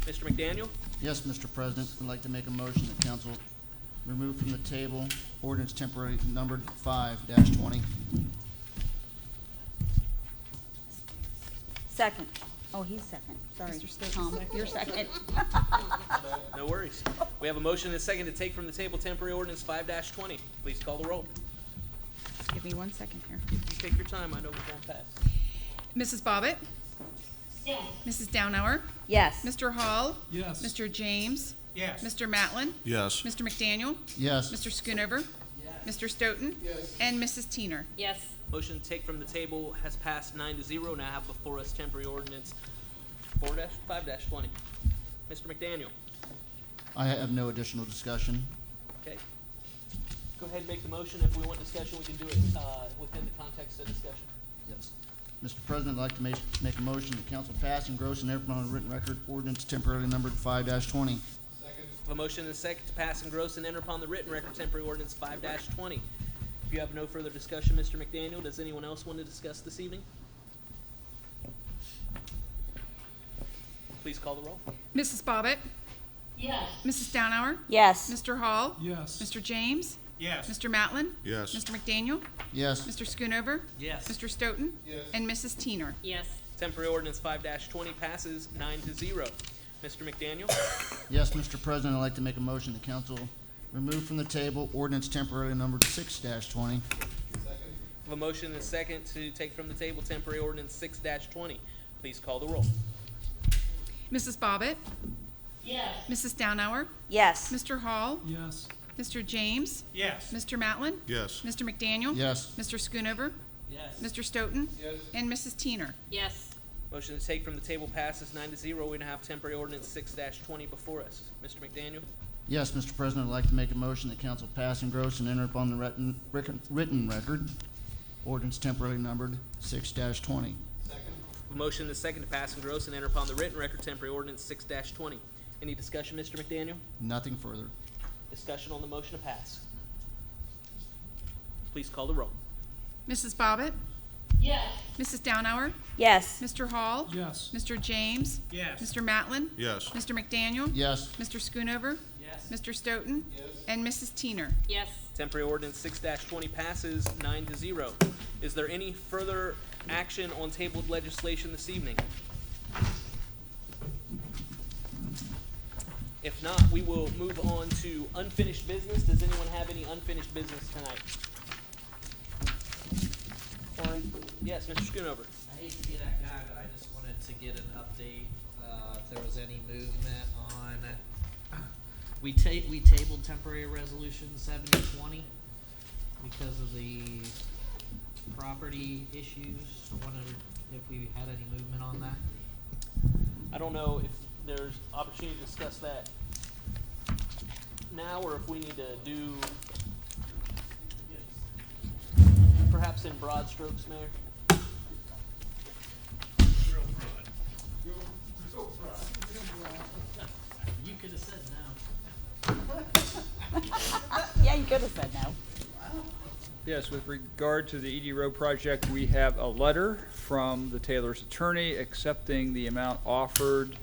Mr. McDaniel? Yes, Mr. President, I'd like to make a motion that council remove from the table ordinance temporary numbered 5-20. Second. Oh, he's second. Sorry. Mr. Stoughton, Tom, you're second. No worries. We have a motion and a second to take from the table temporary ordinance 5-20. Please call the roll. Give me 1 second here. You take your time. I know we're going fast. Mrs. Bobbitt? Yes. Mrs. Downhour? Yes. Mr. Hall? Yes. Mr. James? Yes. Mr. Matlin? Yes. Mr. McDaniel? Yes. Mr. Schoonover? Mr. Stoughton? And Mrs. Teener. Yes. Motion to take from the table has passed 9-0. Now have before us temporary ordinance 5-20. Mr. McDaniel. I have no additional discussion. Okay. Go ahead and make the motion. If we want discussion, we can do it within the context of discussion. Yes. Mr. President, I'd like to make a motion that council pass and engross and enter upon written record ordinance temporarily numbered 5-20. A motion and a second to pass and gross and enter upon the written record temporary ordinance 5-20. If you have no further discussion, Mr. McDaniel, does anyone else want to discuss this evening? Please call the roll. Mrs. Bobbitt? Yes. Mrs. Downhour? Yes. Mr. Hall? Yes. Mr. James? Yes. Mr. Matlin? Yes. Mr. McDaniel? Yes. Mr. Schoonover? Yes. Mr. Stoughton? And Mrs. Teener. Yes. Temporary ordinance 5-20 passes 9-0. Mr. McDaniel. Yes, Mr. President, I'd like to make a motion that council remove from the table ordinance temporarily numbered 6-20. A motion and a second to take from the table temporary ordinance 6-20. Please call the roll. Mrs. Bobbitt? Yes. Mrs. Downhour? Yes. Mr. Hall? Yes. Mr. James? Yes. Mr. Matlin? Yes. Mr. McDaniel? Yes. Mr. Schoonover? Yes. Mr. Stoughton? And Mrs. Teener. Yes. Motion to take from the table passes 9-0. We now have temporary ordinance 6-20 before us. Mr. McDaniel. Yes, Mr. President, I'd like to make a motion that council pass and engross and enter upon the written record ordinance temporarily numbered 6-20. A motion and a second to pass and gross and enter upon the written record temporary ordinance 6-20. Any discussion, Mr. McDaniel? Nothing further. Discussion on the motion to pass. Please call the roll. Mrs. Bobbitt? Yes. Mrs. Downhour? Yes. Mr. Hall? Yes. Mr. James? Yes. Mr. Matlin? Yes. Mr. McDaniel? Yes. Mr. Schoonover? Yes. Mr. Stoughton? And Mrs. Teener. Yes. Temporary ordinance 6-20 passes 9-0. Is there any further action on tabled legislation this evening? If not, we will move on to unfinished business. Does anyone have any unfinished business tonight? Or, yes, Mr. Schoonover. I hate to be that guy, but I just wanted to get an update, if there was any movement on, we tabled temporary resolution 7020 because of the property issues. I wondered if we had any movement on that. I don't know if there's opportunity to discuss that now, or if we need to do perhaps in broad strokes, Mayor. You could have said no. Yeah, you could have said no. Yes, with regard to the ED Road project, we have a letter from the Taylor's attorney accepting the amount offered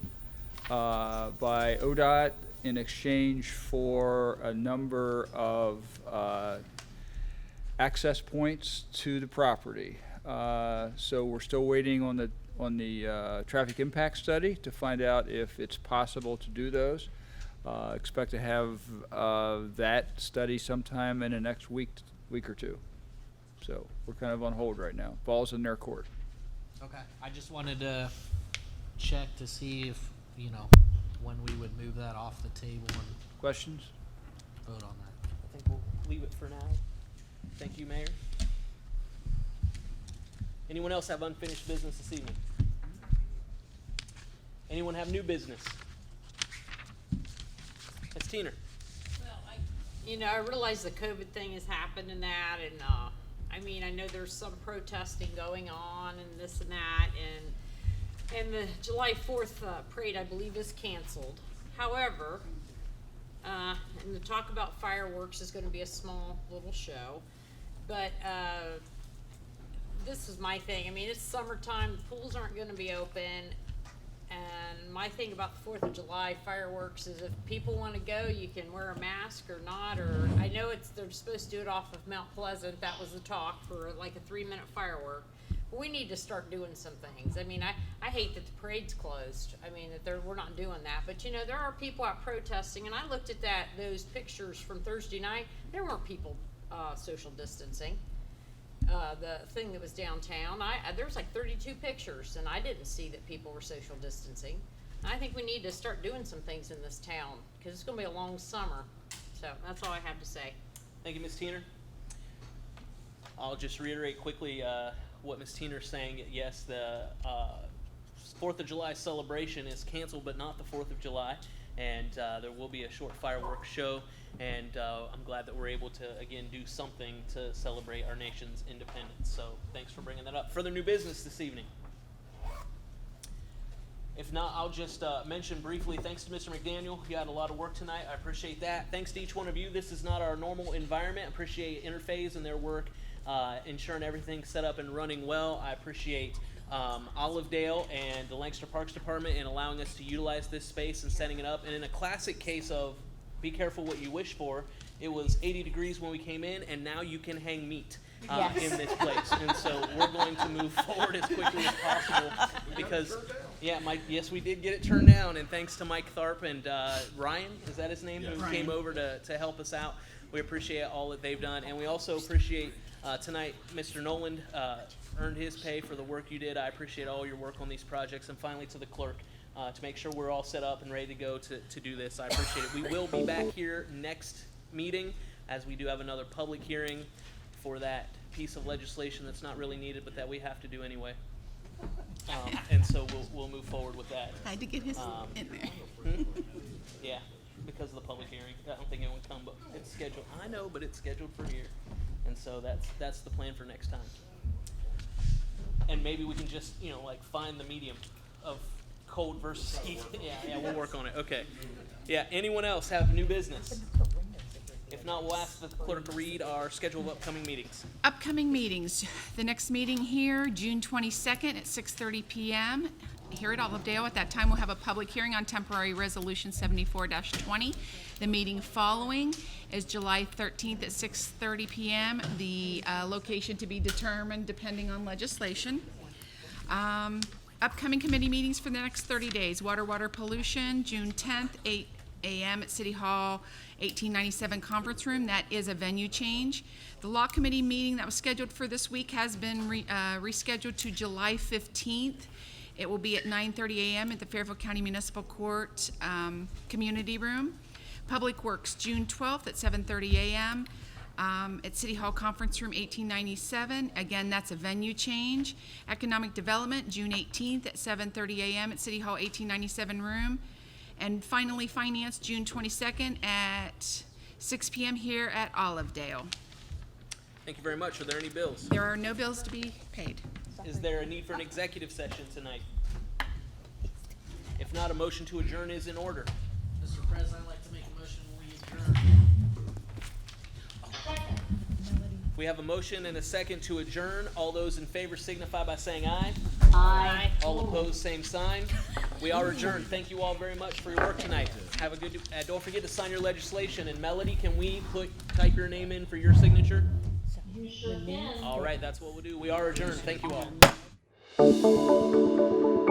by ODOT in exchange for a number of access points to the property. So we're still waiting on the traffic impact study to find out if it's possible to do those. Expect to have that study sometime in the next week or two. So we're kind of on hold right now. Ball's in their court. Okay. I just wanted to check to see if, when we would move that off the table and Questions? vote on that. I think we'll leave it for now. Thank you, Mayor. Anyone else have unfinished business this evening? Anyone have new business? Ms. Teener. Well, You know, I realize the COVID thing has happened and that, and, I mean, I know there's some protesting going on and this and that, and the July 4th parade, I believe, is canceled. However, and the talk about fireworks is gonna be a small little show, but, this is my thing. I mean, it's summertime, the pools aren't gonna be open, and my thing about the 4th of July fireworks is if people wanna go, you can wear a mask or not, or, I know they're supposed to do it off of Mount Pleasant, that was the talk, for like a 3-minute firework. But we need to start doing some things. I mean, I hate that the parade's closed. I mean, that we're not doing that, but you know, there are people out protesting, and I looked at those pictures from Thursday night, there weren't people, social distancing. The thing that was downtown, there was like 32 pictures, and I didn't see that people were social distancing. I think we need to start doing some things in this town, because it's gonna be a long summer. So that's all I have to say. Thank you, Ms. Teener. I'll just reiterate quickly what Ms. Teener's saying. Yes, the 4th of July celebration is canceled, but not the 4th of July. And there will be a short fireworks show. And I'm glad that we're able to, again, do something to celebrate our nation's independence. So thanks for bringing that up. Further new business this evening? If not, I'll just mention briefly, thanks to Mr. McDaniel. He had a lot of work tonight. I appreciate that. Thanks to each one of you. This is not our normal environment. I appreciate Interphase and their work, ensuring everything's set up and running well. I appreciate Olivedale and the Lancaster Parks Department in allowing us to utilize this space and setting it up. And in a classic case of be careful what you wish for, it was 80 degrees when we came in, and now you can hang meat in this place. And so we're going to move forward as quickly as possible because, yeah, yes, we did get it turned down. And thanks to Mike Tharp and Ryan, is that his name, who came over to help us out. We appreciate all that they've done. And we also appreciate tonight, Mr. Noland earned his pay for the work you did. I appreciate all your work on these projects. And finally, to the clerk, to make sure we're all set up and ready to go to do this. I appreciate it. We will be back here next meeting, as we do have another public hearing for that piece of legislation that's not really needed, but that we have to do anyway. And so we'll move forward with that. I had to get his in there. Yeah, because of the public hearing. I don't think it would come, but it's scheduled. I know, but it's scheduled for here. And so that's the plan for next time. And maybe we can just, like find the medium of cold versus heat. Yeah, we'll work on it. Okay. Yeah, anyone else have new business? If not, we'll ask the clerk to read our schedule of upcoming meetings. Upcoming meetings. The next meeting here, June 22nd at 6:30 p.m. here at Olivedale. At that time, we'll have a public hearing on temporary resolution 74-20. The meeting following is July 13th at 6:30 p.m. The location to be determined depending on legislation. Upcoming committee meetings for the next 30 days. Water pollution, June 10th, 8 a.m. at City Hall, 1897 Conference Room. That is a venue change. The Law Committee meeting that was scheduled for this week has been rescheduled to July 15th. It will be at 9:30 a.m. at the Fairfield County Municipal Court Community Room. Public Works, June 12th at 7:30 a.m. At City Hall Conference Room 1897. Again, that's a venue change. Economic Development, June 18th at 7:30 a.m. at City Hall 1897 room. And finally, Finance, June 22nd at 6 p.m. here at Olivedale. Thank you very much. Are there any bills? There are no bills to be paid. Is there a need for an executive session tonight? If not, a motion to adjourn is in order. Mr. President, I'd like to make a motion we adjourn. We have a motion and a second to adjourn. All those in favor signify by saying aye. Aye. All opposed, same sign. We are adjourned. Thank you all very much for your work tonight. Have a good. Don't forget to sign your legislation. And Melody, can we type your name in for your signature? You sure can. All right, that's what we'll do. We are adjourned. Thank you all.